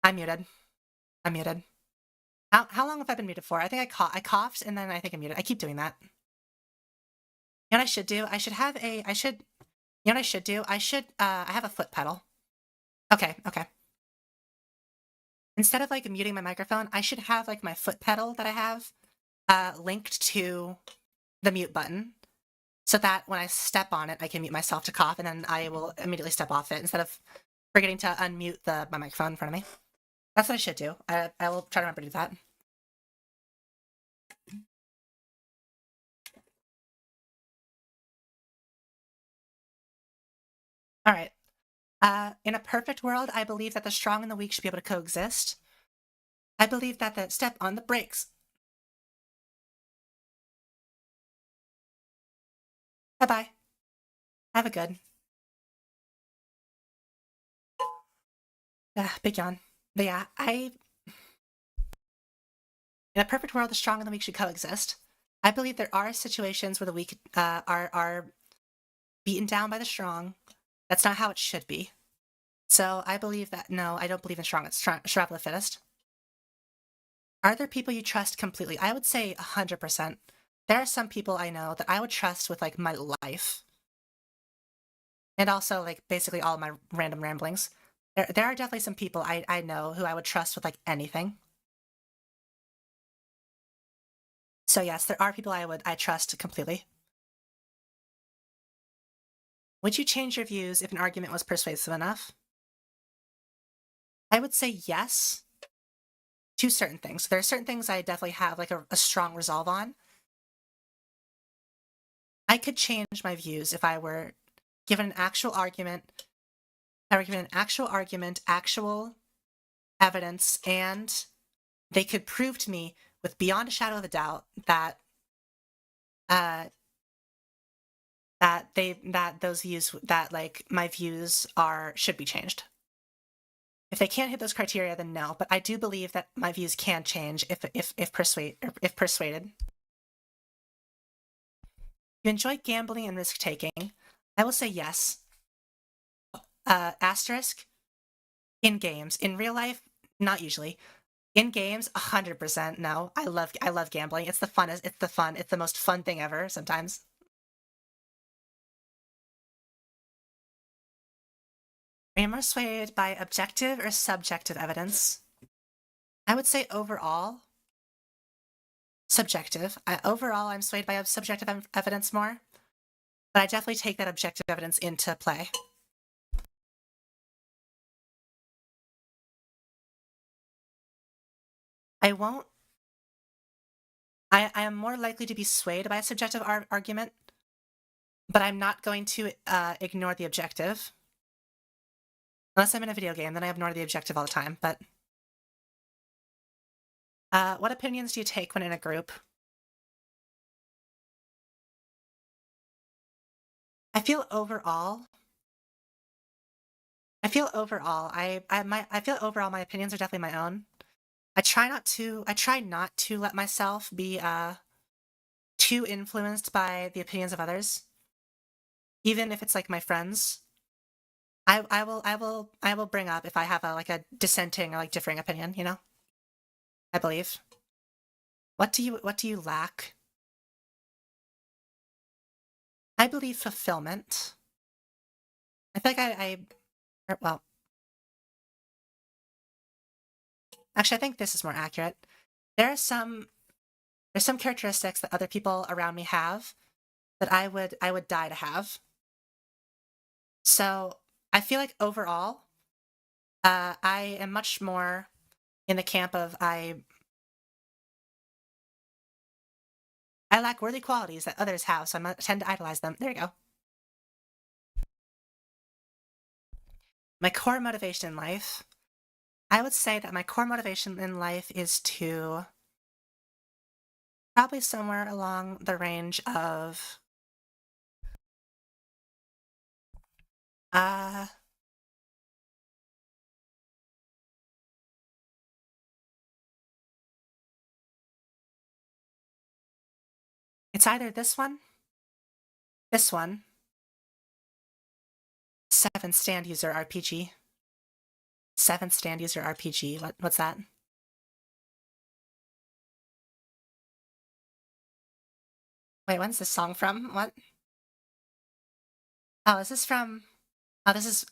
A: I'm muted. I'm muted. How long have I been muted for? I think I coughed and then I think I'm muted. I keep doing that. You know what I should do? You know what I should do? I have a foot pedal. Okay. Instead of like muting my microphone, I should have like my foot pedal that I have linked to the mute button so that when I step on it, I can mute myself to cough and then I will immediately step off it instead of forgetting to unmute my microphone in front of me. That's what I should do. I will try to remember to do that. All right. In a perfect world, I believe that the strong and the weak should be able to coexist. I believe that the step on the brakes. Bye bye. Have a good. Big yawn. But yeah, in a perfect world, the strong and the weak should coexist. I believe there are situations where the weak are beaten down by the strong. That's not how it should be. So I believe that no, I don't believe in survival of the fittest. Are there people you trust completely? I would say 100%. There are some people I know that I would trust with like my life, and also like basically all my random ramblings. There are definitely some people I know who I would trust with like anything. So yes, there are people I trust completely. Would you change your views if an argument was persuasive enough? I would say yes to certain things. There are certain things I definitely have like a strong resolve on. I could change my views if I were given an actual argument, I were given an actual argument, actual evidence, and they could prove to me with beyond a shadow of a doubt that uh that those views that like my views are should be changed. If they can't hit those criteria, then no. But I do believe that my views can change if persuaded. You enjoy gambling and risk taking. I will say yes. Asterisk in games. In real life, not usually. In games, 100% no. I love gambling. It's the funnest. It's the most fun thing ever. Sometimes. Are you more swayed by objective or subjective evidence? I would say overall, subjective. Overall, I'm swayed by subjective evidence more, but I definitely take that objective evidence into play. I won't. I am more likely to be swayed by a subjective argument, but I'm not going to ignore the objective. Unless I'm in a video game, then I ignore the objective all the time. But what opinions do you take when in a group? I feel overall. I feel overall my opinions are definitely my own. I try not to let myself be too influenced by the opinions of others, even if it's like my friends. I will bring up if I have a like a dissenting or like differing opinion, you know? I believe. What do you lack? I believe fulfillment. I think well, actually I think this is more accurate. There are there's some characteristics that other people around me have that I would die to have. So I feel like overall, I am much more in the camp of I lack worthy qualities that others have, so I tend to idolize them. There you go. My core motivation in life. I would say that my core motivation in life is to probably somewhere along the range of uh it's either this one, 7th stand user RPG. 7th stand user RPG. What's that? Wait, when's this song from? What? Oh, is this from? Oh, this is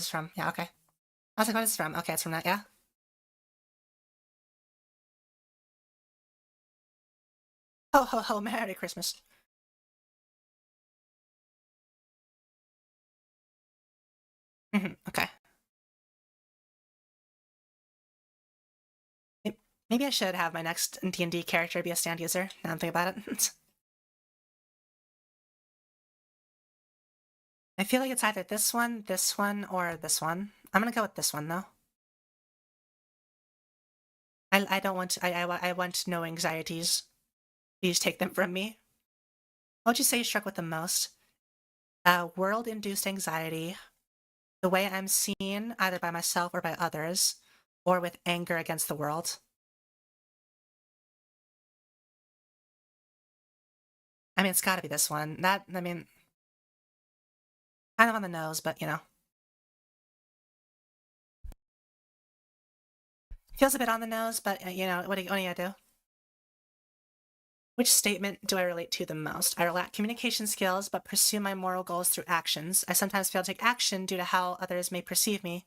A: from. Yeah, okay. I was like, what is this from? Okay, it's from that. Yeah. Ho ho ho! Merry Christmas. Okay. Maybe I should have my next D&D character be a stand user. Now I'm thinking about it. I feel like it's either this one, or this one. I'm gonna go with this one, though. I don't want I want no anxieties. Please take them from me. What would you say you struck with the most? World-induced anxiety, the way I'm seen either by myself or by others, or with anger against the world. I mean, it's gotta be this one. I mean, kind of on the nose, but you know. Feels a bit on the nose, but you know, what do you do? Which statement do I relate to the most? I lack communication skills, but pursue my moral goals through actions. I sometimes fail to take action due to how others may perceive me,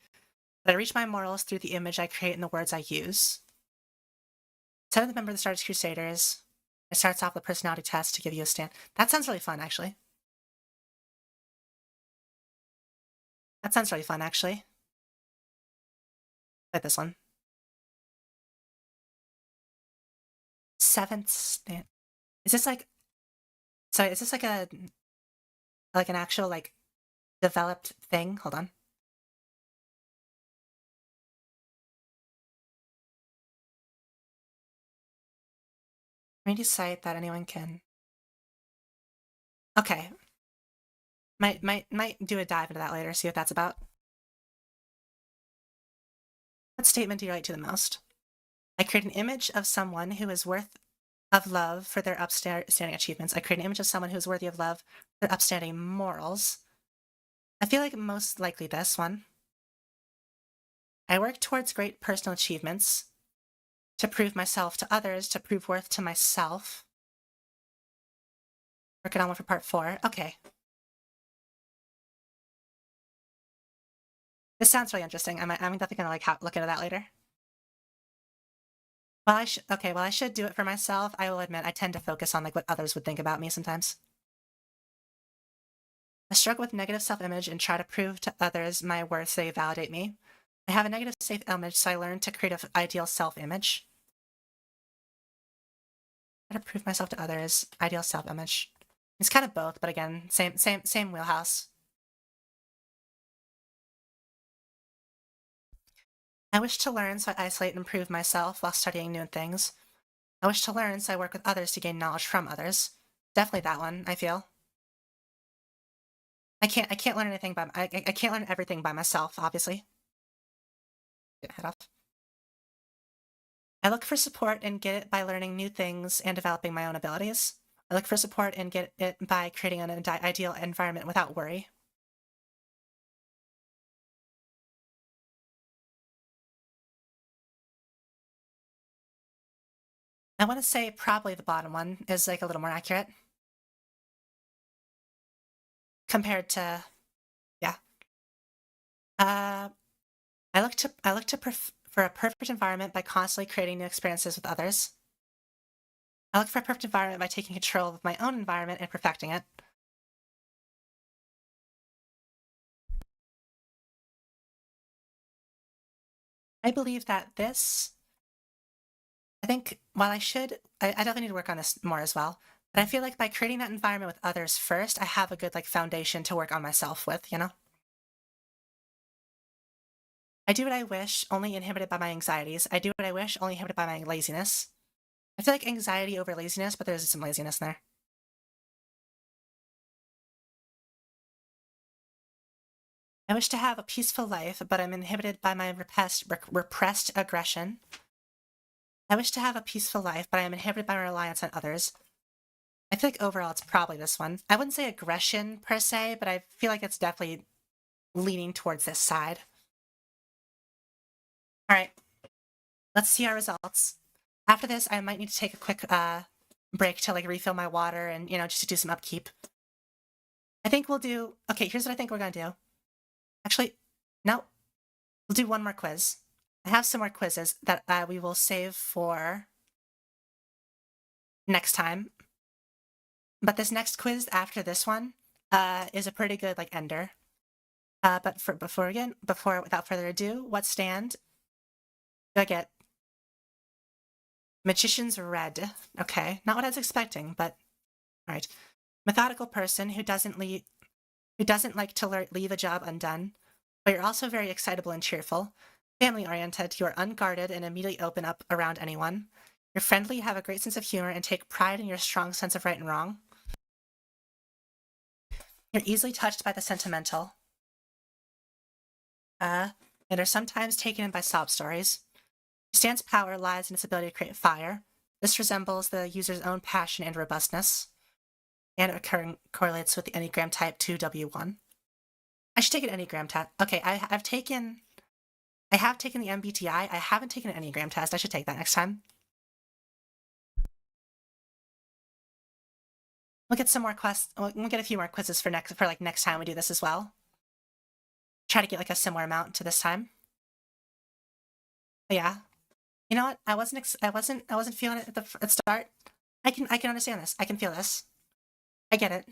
A: but I reach my morals through the image I create and the words I use. Seventh member of the Star Wars Crusaders. It starts off with a personality test to give you a stand. That sounds really fun, actually. That sounds really fun, actually. Like this one. Seventh stand. Is this like? Sorry, is this like an actual like developed thing? Hold on. Community site that anyone can. Okay. Might do a dive into that later. See what that's about. What statement do you relate to the most? I create an image of someone who is worth of love for their upstanding achievements. I create an image of someone who's worthy of love for their upstanding morals. I feel like most likely this one. I work towards great personal achievements to prove myself to others, to prove worth to myself. Working on one for part 4. Okay. This sounds really interesting. I'm definitely gonna like look into that later. Well, I should do it for myself. I will admit I tend to focus on like what others would think about me sometimes. I struggle with negative self-image and try to prove to others my worth so they validate me. I have a negative self-image, so I learn to create an ideal self-image. Try to prove myself to others, ideal self-image. It's kind of both, but again, same wheelhouse. I wish to learn, so I isolate and improve myself while studying new things. I wish to learn, so I work with others to gain knowledge from others. Definitely that one, I feel. I can't learn anything by I can't learn everything by myself, obviously. Get head off. I look for support and get it by learning new things and developing my own abilities. I look for support and get it by creating an ideal environment without worry. I want to say probably the bottom one is like a little more accurate compared to, yeah. I look to for a perfect environment by constantly creating new experiences with others. I look for a perfect environment by taking control of my own environment and perfecting it. I believe that this, I think, while I definitely need to work on this more as well, but I feel like by creating that environment with others first, I have a good like foundation to work on myself with, you know? I do what I wish, only inhibited by my anxieties. I do what I wish, only inhibited by my laziness. I feel like anxiety over laziness, but there's some laziness there. I wish to have a peaceful life, but I'm inhibited by my repressed aggression. I wish to have a peaceful life, but I am inhibited by my reliance on others. I feel like overall it's probably this one. I wouldn't say aggression per se, but I feel like it's definitely leaning towards this side. All right, let's see our results. After this, I might need to take a quick break to like refill my water and, you know, just to do some upkeep. I think we'll do, okay, here's what I think we're gonna do. Actually, no, we'll do one more quiz. I have some more quizzes that we will save for next time. But this next quiz after this one is a pretty good like ender. But without further ado, what stand do I get? Magician's Red. Okay, not what I was expecting, but all right. Methodical person who doesn't lead who doesn't like to leave a job undone, but you're also very excitable and cheerful. Family-oriented, you are unguarded and immediately open up around anyone. You're friendly, have a great sense of humor, and take pride in your strong sense of right and wrong. You're easily touched by the sentimental. And are sometimes taken in by sob stories. Stan's power lies in its ability to create fire. This resembles the user's own passion and robustness, and it correlates with the Enneagram type 2W1. I should take an Enneagram test. Okay, I have taken the MBTI. I haven't taken an Enneagram test. I should take that next time. We'll get some more quests. We'll get a few more quizzes for next time we do this as well. Try to get like a similar amount to this time. But yeah, you know what? I wasn't feeling it at the start. I can understand this. I can feel this. I get it.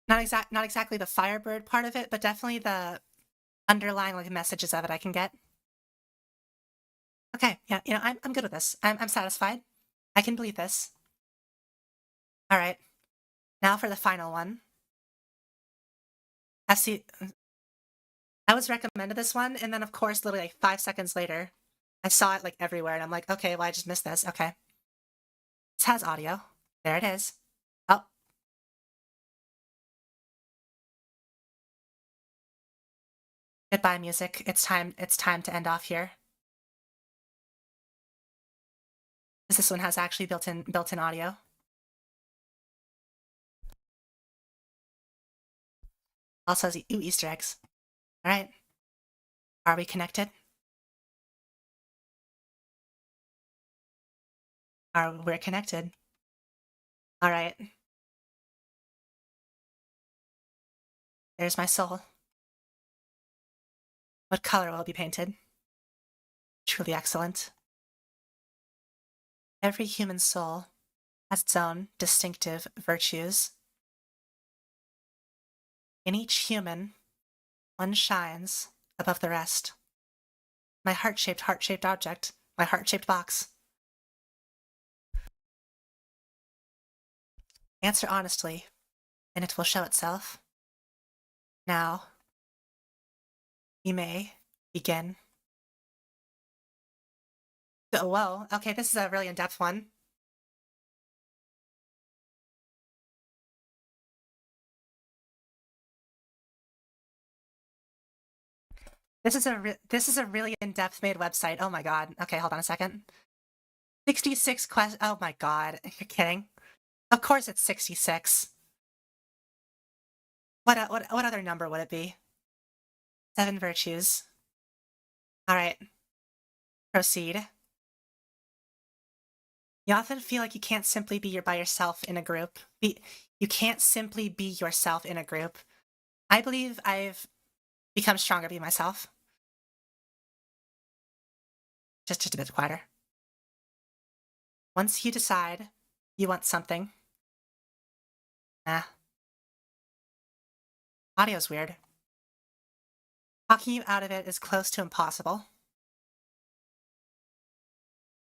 A: Not exactly the Firebird part of it, but definitely the underlying like messages of it I can get. Okay, yeah, you know, I'm good with this. I'm satisfied. I can believe this. All right. Now for the final one. I was recommended this one, and then of course, literally like 5 seconds later, I saw it like everywhere, and I'm like, okay, well, I just missed this. Okay. This has audio. There it is. Oh. Goodbye, music. It's time to end off here. Because this one has actually built-in audio. Also has Easter eggs. All right. Are we connected? We're connected. All right. There's my soul. What color will it be painted? Truly excellent. Every human soul has its own distinctive virtues. In each human, one shines above the rest. My heart-shaped object, my heart-shaped box. Answer honestly, and it will show itself. Now, you may begin. Oh, whoa, okay, this is a really in-depth one. This is a really in-depth made website. Oh my god. Okay, hold on a second. 66 questions. Oh my god. You're kidding. Of course it's 66. What other number would it be? 7 virtues. All right. Proceed. You often feel like you can't simply be by yourself in a group. You can't simply be yourself in a group. I believe I've become stronger being myself. Just a bit quieter. Once you decide you want something, audio's weird. Talking you out of it is close to impossible.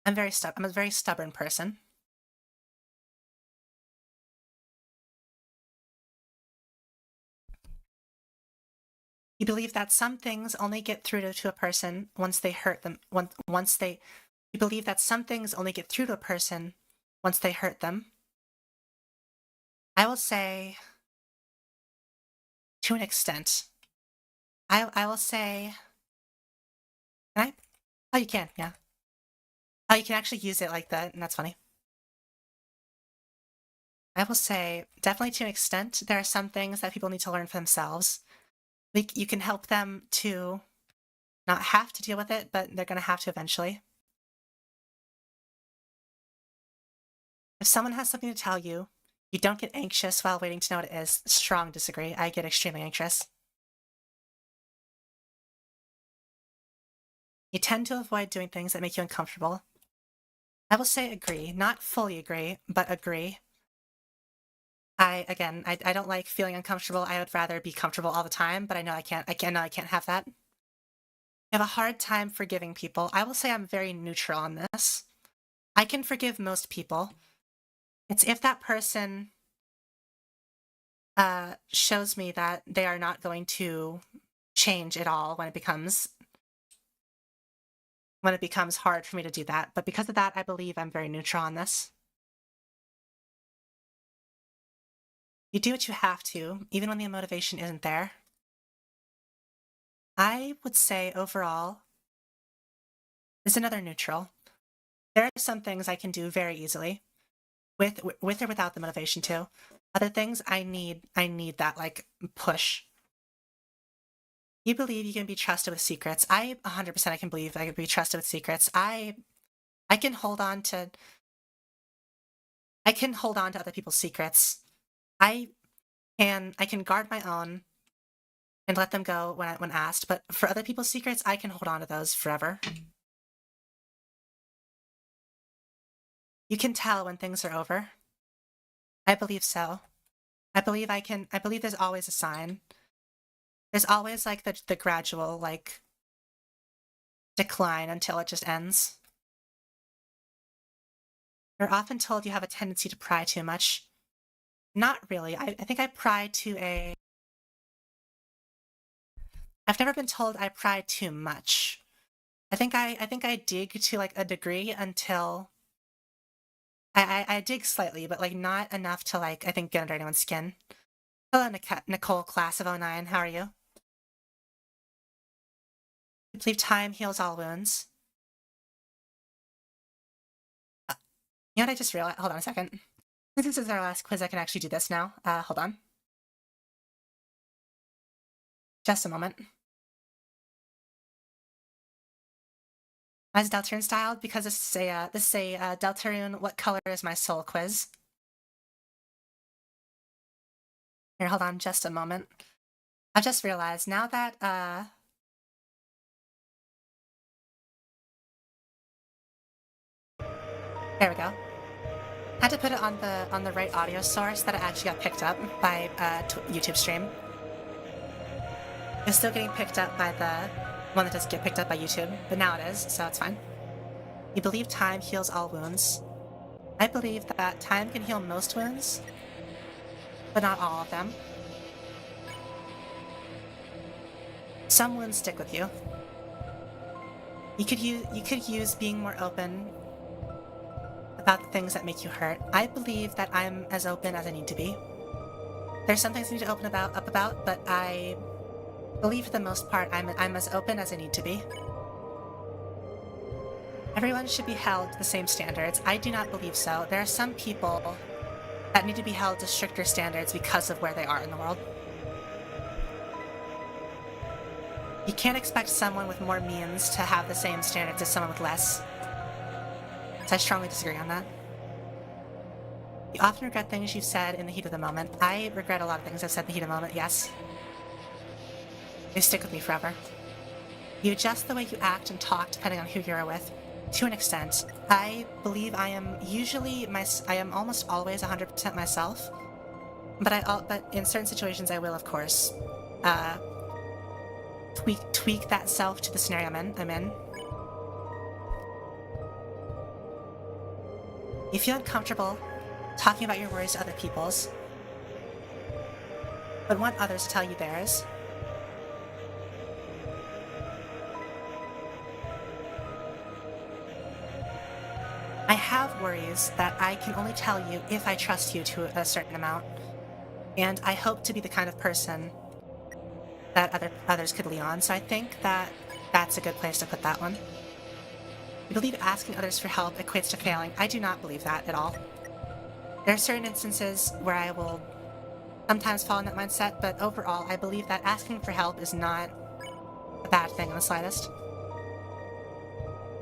A: I'm a very stubborn person. You believe that some things only get through to a person once they hurt them. You believe that some things only get through to a person once they hurt them. I will say, to an extent. I will say, can I? Oh, you can, yeah. Oh, you can actually use it like that, and that's funny. I will say, definitely to an extent, there are some things that people need to learn for themselves. Like, you can help them to not have to deal with it, but they're going to have to eventually. If someone has something to tell you, you don't get anxious while waiting to know what it is. Strong disagree. I get extremely anxious. You tend to avoid doing things that make you uncomfortable. I will say agree. Not fully agree, but agree. I don't like feeling uncomfortable. I would rather be comfortable all the time, but I know I can't have that. I have a hard time forgiving people. I will say I'm very neutral on this. I can forgive most people. It's if that person shows me that they are not going to change at all when it becomes hard for me to do that. But because of that, I believe I'm very neutral on this. You do what you have to, even when the motivation isn't there. I would say overall is another neutral. There are some things I can do very easily, with or without the motivation too. Other things I need that like push. You believe you can be trusted with secrets. I 100% I can believe I can be trusted with secrets. I can hold on to other people's secrets. I can guard my own and let them go when asked, but for other people's secrets, I can hold on to those forever. You can tell when things are over. I believe so. I believe there's always a sign. There's always like the gradual like decline until it just ends. You're often told you have a tendency to pry too much. Not really. I think I pry to a... I've never been told I pry too much. I think I dig to like a degree until I dig slightly, but like not enough to like I think get under anyone's skin. Hello, Nicole, class of '09. How are you? I believe time heals all wounds. You know what I just realized? Hold on a second. This is our last quiz. I can actually do this now. Hold on. Just a moment. As Deltarune styled, because this is a Deltarune, what color is my soul quiz? Here, hold on just a moment. I've just realized now that there we go. Had to put it on the right audio source that it actually got picked up by YouTube stream. It's still getting picked up by the one that doesn't get picked up by YouTube, but now it is, so it's fine. You believe time heals all wounds. I believe that time can heal most wounds, but not all of them. Some wounds stick with you. You could use being more open about the things that make you hurt. I believe that I'm as open as I need to be. There's some things I need to open up about, but I believe for the most part I'm as open as I need to be. Everyone should be held to the same standards. I do not believe so. There are some people that need to be held to stricter standards because of where they are in the world. You can't expect someone with more means to have the same standards as someone with less. So I strongly disagree on that. You often regret things you've said in the heat of the moment. I regret a lot of things I've said in the heat of the moment, yes. They stick with me forever. You adjust the way you act and talk depending on who you're with. To an extent. I believe I am almost always 100% myself. But in certain situations I will, of course, tweak that self to the scenario I'm in. You feel uncomfortable talking about your worries to other people's, but want others to tell you theirs. I have worries that I can only tell you if I trust you to a certain amount, and I hope to be the kind of person that others could lean on, so I think that that's a good place to put that one. You believe asking others for help equates to failing. I do not believe that at all. There are certain instances where I will sometimes fall in that mindset, but overall, I believe that asking for help is not a bad thing in the slightest.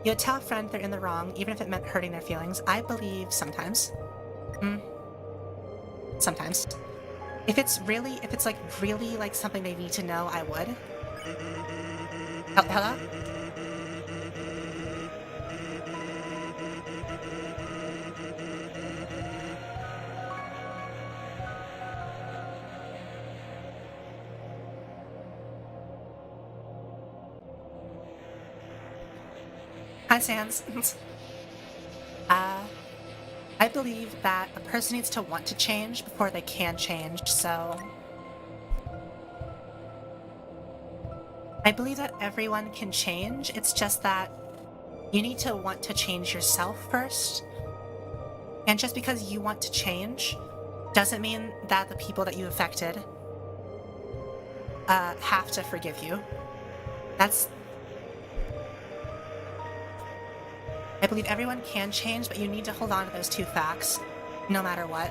A: You would tell a friend they're in the wrong, even if it meant hurting their feelings. I believe sometimes. Sometimes. If it's really like something they need to know, I would. Hello? Hi, Sans. I believe that a person needs to want to change before they can change, so I believe that everyone can change. It's just that you need to want to change yourself first. And just because you want to change doesn't mean that the people that you affected have to forgive you. I believe everyone can change, but you need to hold on to those two facts, no matter what.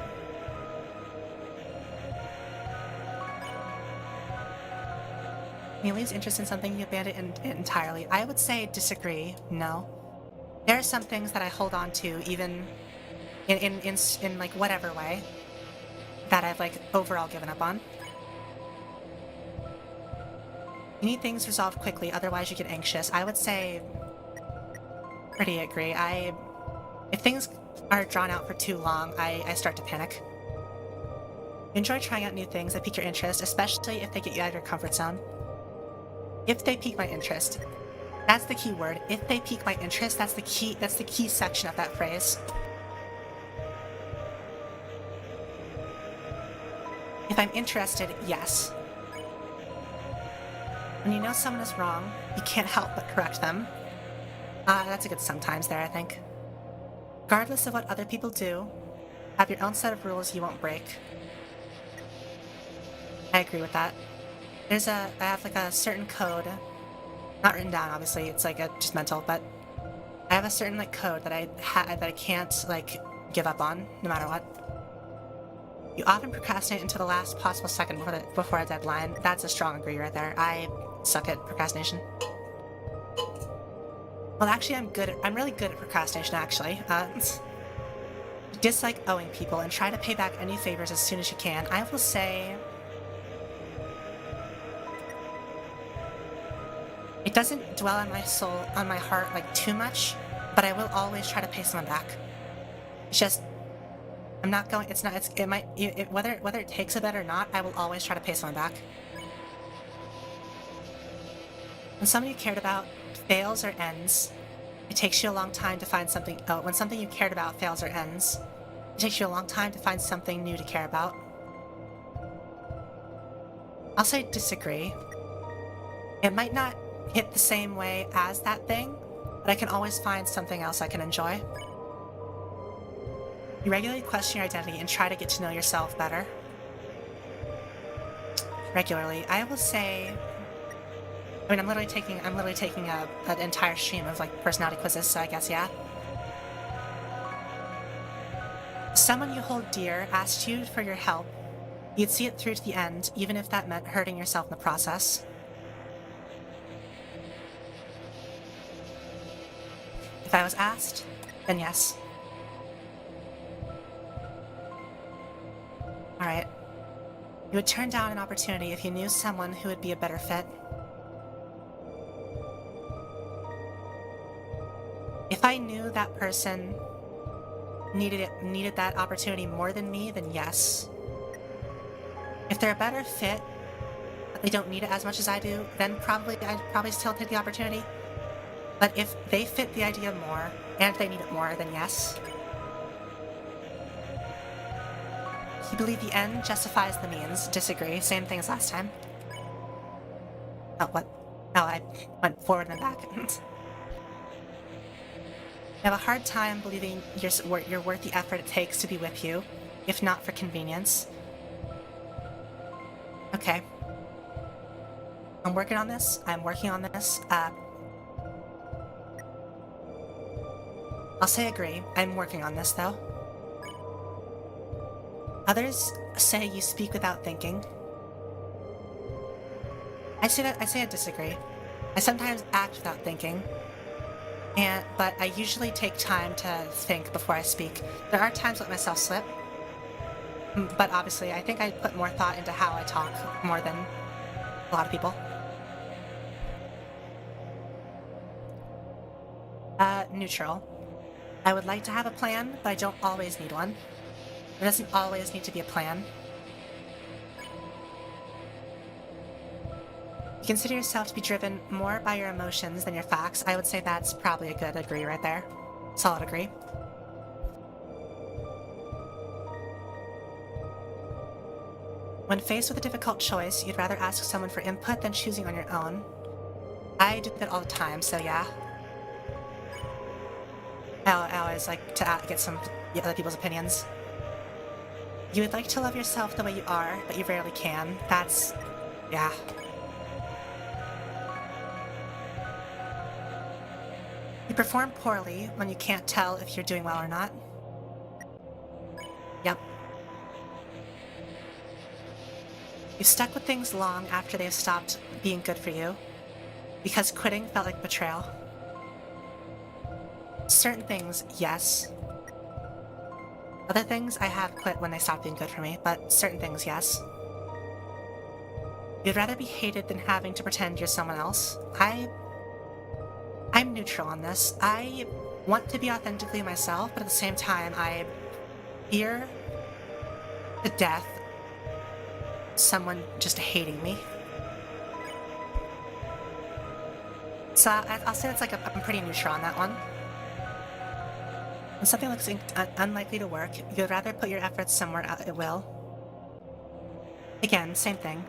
A: When you lose interest in something, you abandon it entirely. I would say disagree. No. There are some things that I hold on to, even in like whatever way, that I've like overall given up on. You need things resolved quickly, otherwise you get anxious. I would say pretty agree. If things are drawn out for too long, I start to panic. Enjoy trying out new things that pique your interest, especially if they get you out of your comfort zone. If they pique my interest. That's the key word. If they pique my interest, that's the key section of that phrase. If I'm interested, yes. When you know someone is wrong, you can't help but correct them. That's a good sometimes there, I think. Regardless of what other people do, have your own set of rules you won't break. I agree with that. I have like a certain code, not written down obviously, it's like just mental, but I have a certain like code that I can't like give up on, no matter what. You often procrastinate until the last possible second before a deadline. That's a strong agree right there. I suck at procrastination. Well, actually, I'm really good at procrastination, actually. Dislike owing people and try to pay back any favors as soon as you can. I will say it doesn't dwell on my soul, on my heart, like too much, but I will always try to pay someone back. It's just, I'm not going, whether it takes a bit or not, I will always try to pay someone back. When someone you cared about fails or ends, it takes you a long time to find something, when something you cared about fails or ends, it takes you a long time to find something new to care about. I'll say disagree. It might not hit the same way as that thing, but I can always find something else I can enjoy. You regularly question your identity and try to get to know yourself better. Regularly. I will say, I mean, I'm literally taking an entire stream of like personality quizzes, so I guess, yeah. Someone you hold dear asked you for your help. You'd see it through to the end, even if that meant hurting yourself in the process. If I was asked, then yes. Alright. You would turn down an opportunity if you knew someone who would be a better fit. If I knew that person needed that opportunity more than me, then yes. If they're a better fit, but they don't need it as much as I do, then I'd probably still take the opportunity. But if they fit the idea more, and they need it more, then yes. You believe the end justifies the means. Disagree. Same thing as last time. Oh, what? Oh, I went forward and back. I have a hard time believing you're worth the effort it takes to be with you, if not for convenience. Okay. I'm working on this. I'll say agree. I'm working on this, though. Others say you speak without thinking. I say I disagree. I sometimes act without thinking. But I usually take time to think before I speak. There are times I let myself slip. But obviously, I think I put more thought into how I talk more than a lot of people. Neutral. I would like to have a plan, but I don't always need one. There doesn't always need to be a plan. You consider yourself to be driven more by your emotions than your facts. I would say that's probably a good agree right there. Solid agree. When faced with a difficult choice, you'd rather ask someone for input than choosing on your own. I do that all the time, so yeah. I always like to get some other people's opinions. You would like to love yourself the way you are, but you rarely can. That's... yeah. You perform poorly when you can't tell if you're doing well or not. Yep. You stuck with things long after they've stopped being good for you, because quitting felt like betrayal. Certain things, yes. Other things, I have quit when they stopped being good for me, but certain things, yes. You'd rather be hated than having to pretend you're someone else. I'm neutral on this. I want to be authentically myself, but at the same time, I fear to death someone just hating me. So I'll say that's like I'm pretty neutral on that one. When something looks unlikely to work, you'd rather put your efforts somewhere it will. Again, same thing.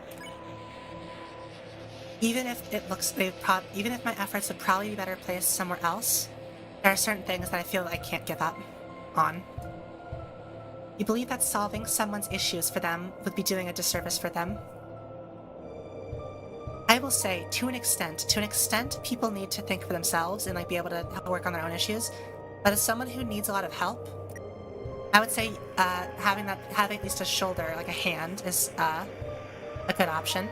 A: Even if even if my efforts would probably be better placed somewhere else, there are certain things that I feel that I can't give up on. You believe that solving someone's issues for them would be doing a disservice for them. I will say, to an extent, people need to think for themselves and like be able to work on their own issues. But as someone who needs a lot of help, I would say having at least a shoulder, like a hand, is a good option.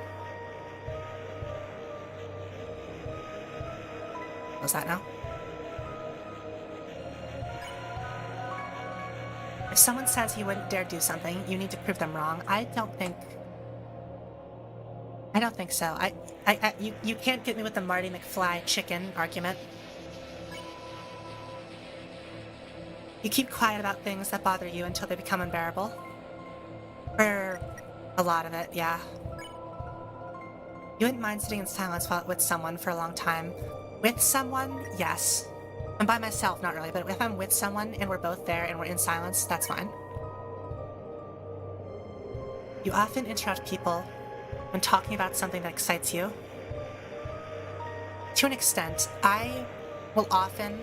A: What was that now? If someone says he wouldn't dare do something, you need to prove them wrong. I don't think so. You can't get me with the Marty McFly chicken argument. You keep quiet about things that bother you until they become unbearable. For a lot of it, yeah. You wouldn't mind sitting in silence with someone for a long time. With someone, yes. And by myself, not really, but if I'm with someone and we're both there and we're in silence, that's fine. You often interrupt people when talking about something that excites you. To an extent, I will often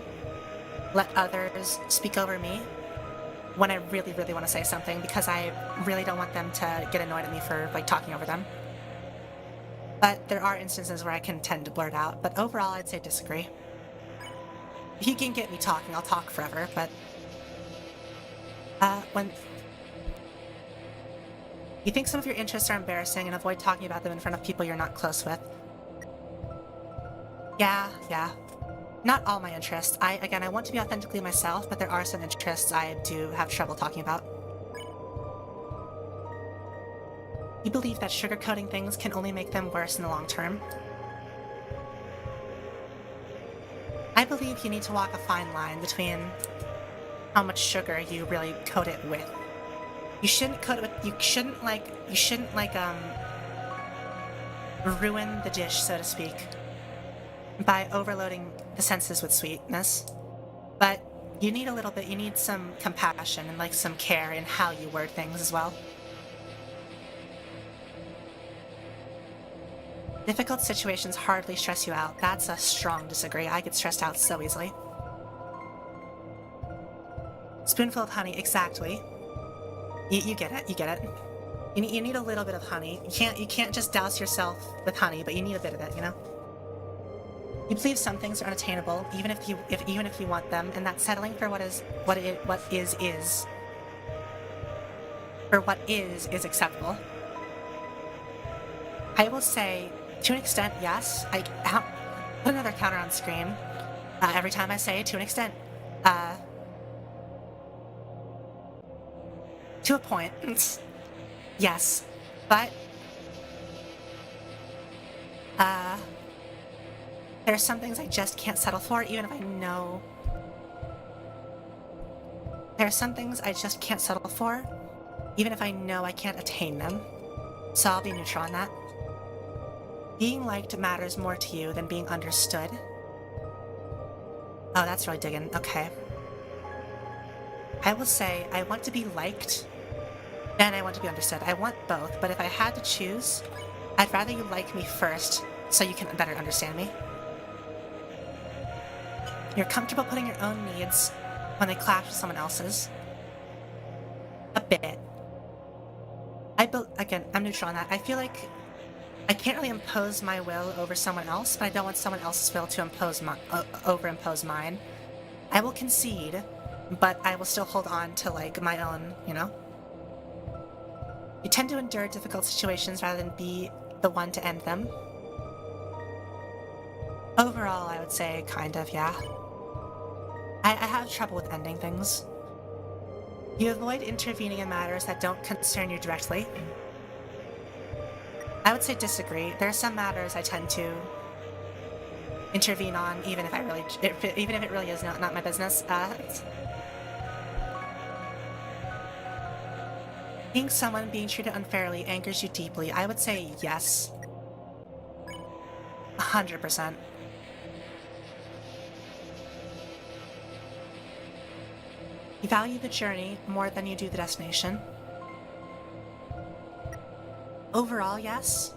A: let others speak over me when I really, really want to say something because I really don't want them to get annoyed at me for like talking over them. But there are instances where I can tend to blurt out, but overall I'd say disagree. If you can get me talking, I'll talk forever, but when you think some of your interests are embarrassing and avoid talking about them in front of people you're not close with. Yeah. Not all my interests. I want to be authentically myself, but there are some interests I do have trouble talking about. You believe that sugarcoating things can only make them worse in the long term. I believe you need to walk a fine line between how much sugar you really coat it with. You shouldn't coat it with, you shouldn't ruin the dish, so to speak, by overloading the senses with sweetness. But you need some compassion and like some care in how you word things as well. Difficult situations hardly stress you out. That's a strong disagree. I get stressed out so easily. Spoonful of honey, exactly. You get it. You need a little bit of honey. You can't just douse yourself with honey, but you need a bit of it, you know? You believe some things are unattainable, even if you want them, and that settling for what is acceptable. I will say, to an extent, yes. I put another counter on screen every time I say to an extent. To a point, yes, but there are some things I just can't settle for, even if I know. There are some things I just can't settle for, even if I know I can't attain them. So I'll be neutral on that. Being liked matters more to you than being understood. Oh, that's really digging. Okay. I will say, I want to be liked, And I want to be understood. I want both, but if I had to choose, I'd rather you like me first so you can better understand me. You're comfortable putting your own needs when they clash with someone else's. A bit. Again, I'm neutral on that. I feel like I can't really impose my will over someone else, but I don't want someone else's will to overimpose mine. I will concede, but I will still hold on to, like, my own, you know? You tend to endure difficult situations rather than be the one to end them. Overall, I would say kind of, yeah. I have trouble with ending things. You avoid intervening in matters that don't concern you directly. I would say disagree. There are some matters I tend to intervene on, even if it really is not my business. Seeing someone being treated unfairly angers you deeply. I would say yes. 100%. You value the journey more than you do the destination. Overall, yes.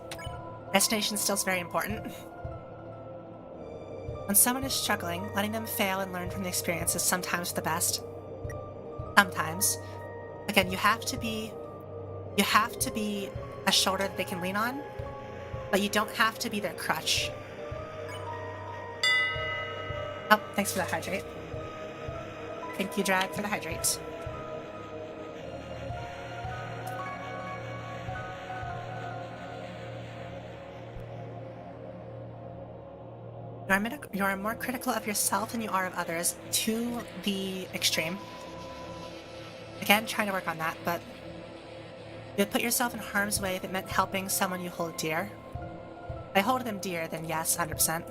A: Destination still is very important. When someone is struggling, letting them fail and learn from the experience is sometimes the best. Sometimes. Again, you have to be a shoulder that they can lean on, but you don't have to be their crutch. Oh, thanks for the hydrate. Thank you, Drag, for the hydrate. You are more critical of yourself than you are of others, to the extreme. Again, trying to work on that, but you would put yourself in harm's way if it meant helping someone you hold dear. If I hold them dear, then yes, 100%.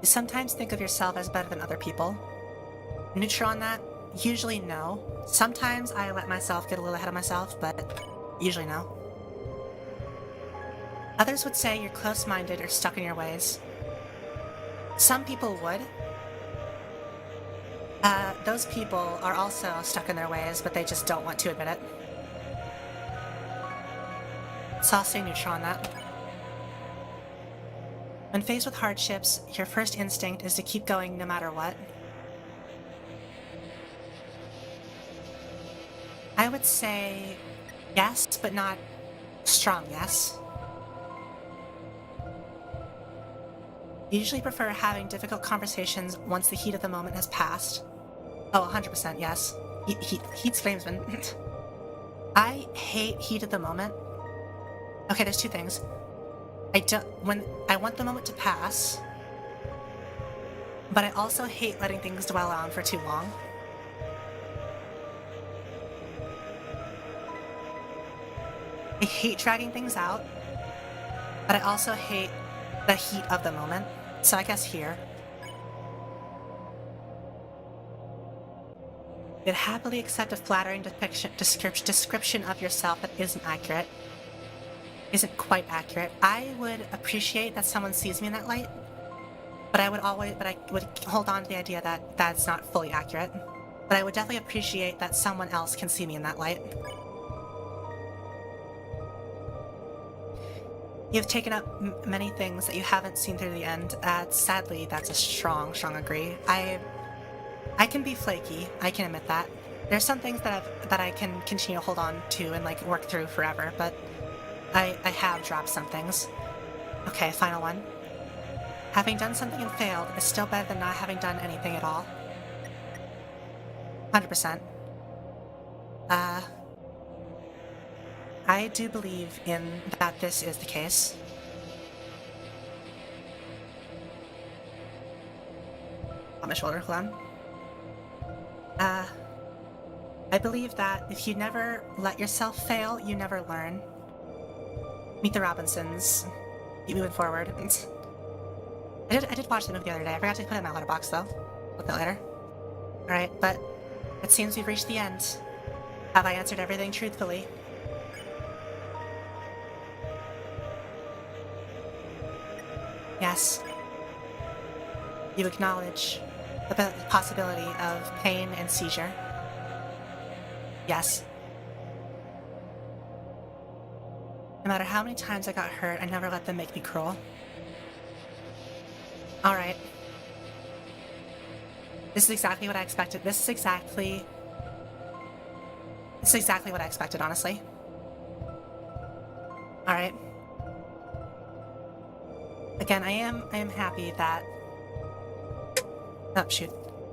A: You sometimes think of yourself as better than other people. Neutral on that? Usually no. Sometimes I let myself get a little ahead of myself, but usually no. Others would say you're close-minded or stuck in your ways. Some people would. Those people are also stuck in their ways, but they just don't want to admit it. So I'll stay neutral on that. When faced with hardships, your first instinct is to keep going no matter what. I would say yes, but not strong yes. You usually prefer having difficult conversations once the heat of the moment has passed. Oh, 100% yes. Heat's flamesman. I hate heat of the moment. Okay, there's two things. When I want the moment to pass, but I also hate letting things dwell on for too long. I hate dragging things out, but I also hate the heat of the moment. So I guess here. You'd happily accept a flattering description of yourself that isn't quite accurate. I would appreciate that someone sees me in that light, but I would hold on to the idea that that's not fully accurate. But I would definitely appreciate that someone else can see me in that light. You've taken up many things that you haven't seen through the end. Sadly, that's a strong agree. I can be flaky. I can admit that. There's some things that I can continue to hold on to and, like, work through forever, but I have dropped some things. Okay, final one. Having done something and failed is still better than not having done anything at all. 100%. I do believe in that this is the case. On my shoulder, hold on. I believe that if you never let yourself fail, you never learn. Meet the Robinsons. Keep moving forward. I did watch the movie the other day. I forgot to put it in my letterbox though. Look at that later. Alright, but it seems we've reached the end. Have I answered everything truthfully? Yes. You acknowledge the possibility of pain and seizure. Yes. No matter how many times I got hurt, I never let them make me cruel. Alright. This is exactly what I expected. This is exactly what I expected, honestly. Alright. Again, I am happy that... Oh, shoot.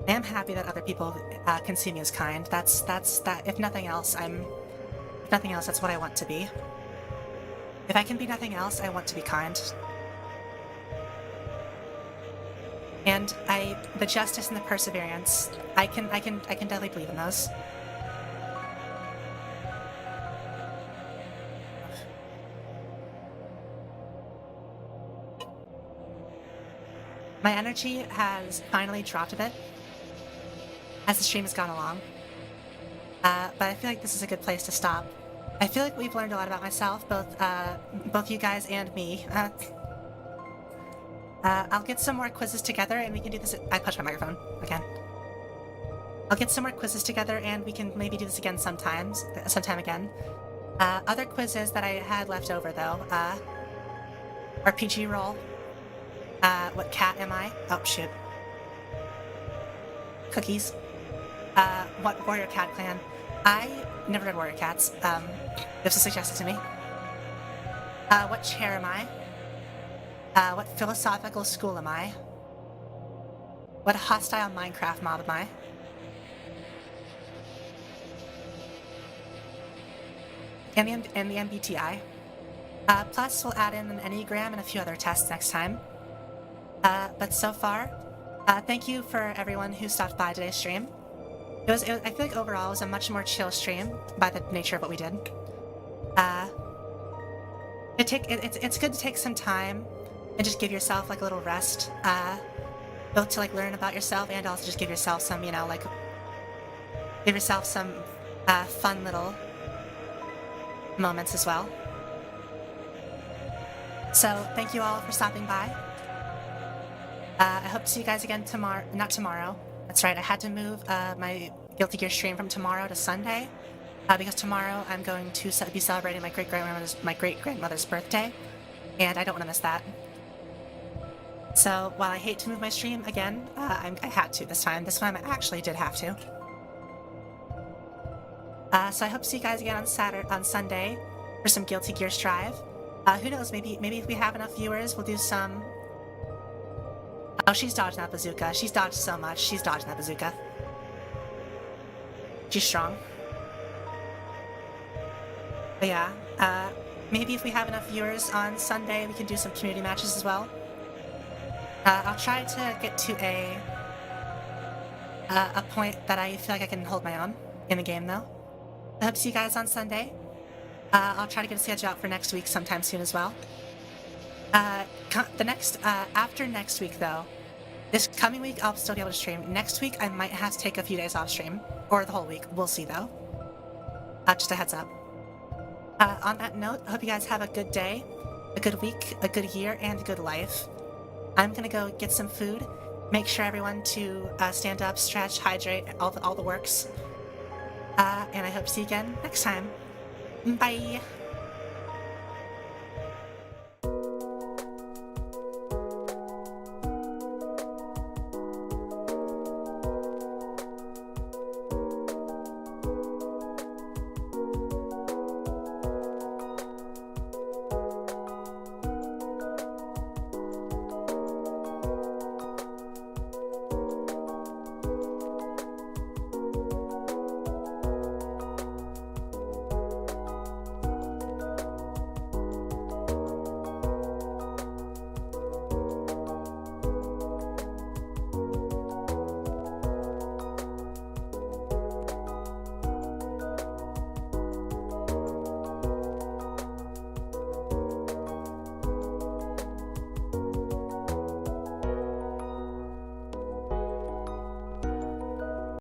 A: I am happy that other people can see me as kind. That's that. If nothing else, that's what I want to be. If I can be nothing else, I want to be kind. And the justice and the perseverance, I can definitely believe in those. My energy has finally dropped a bit as the stream has gone along. But I feel like this is a good place to stop. I feel like we've learned a lot about myself, both you guys and me. I'll get some more quizzes together and we can do this. I punched my microphone again. I'll get some more quizzes together and we can maybe do this again sometime again. Other quizzes that I had left over though, RPG roll. What cat am I? Oh, shoot. Cookies. What warrior cat clan? I never read warrior cats. This was suggested to me. What chair am I? What philosophical school am I? What hostile Minecraft mob am I? And the MBTI. Plus, we'll add in an Enneagram and a few other tests next time. But so far, thank you for everyone who stopped by today's stream. I feel like overall it was a much more chill stream by the nature of what we did. It's good to take some time and just give yourself like a little rest, both to like learn about yourself and also just give yourself some, give yourself some fun little moments as well. So thank you all for stopping by. I hope to see you guys again tomorrow. Not tomorrow. That's right. I had to move my Guilty Gear stream from tomorrow to Sunday because tomorrow I'm going to be celebrating my great grandmother's birthday, and I don't want to miss that. So while I hate to move my stream again, I had to this time. This time I actually did have to. So I hope to see you guys again on Sunday for some Guilty Gear Strive. Who knows? Maybe if we have enough viewers, we'll do some. Oh, she's dodging that bazooka. She's dodged so much. She's dodging that bazooka. She's strong. But yeah, maybe if we have enough viewers on Sunday, we can do some community matches as well. I'll try to get to a point that I feel like I can hold my own in the game, though. I hope to see you guys on Sunday. I'll try to get a schedule out for next week sometime soon as well. After next week, though, this coming week I'll still be able to stream. Next week I might have to take a few days off stream, or the whole week. We'll see, though. Just a heads up. On that note, I hope you guys have a good day, a good week, a good year, and a good life. I'm gonna go get some food, make sure everyone to stand up, stretch, hydrate, all the works. And I hope to see you again next time. Bye!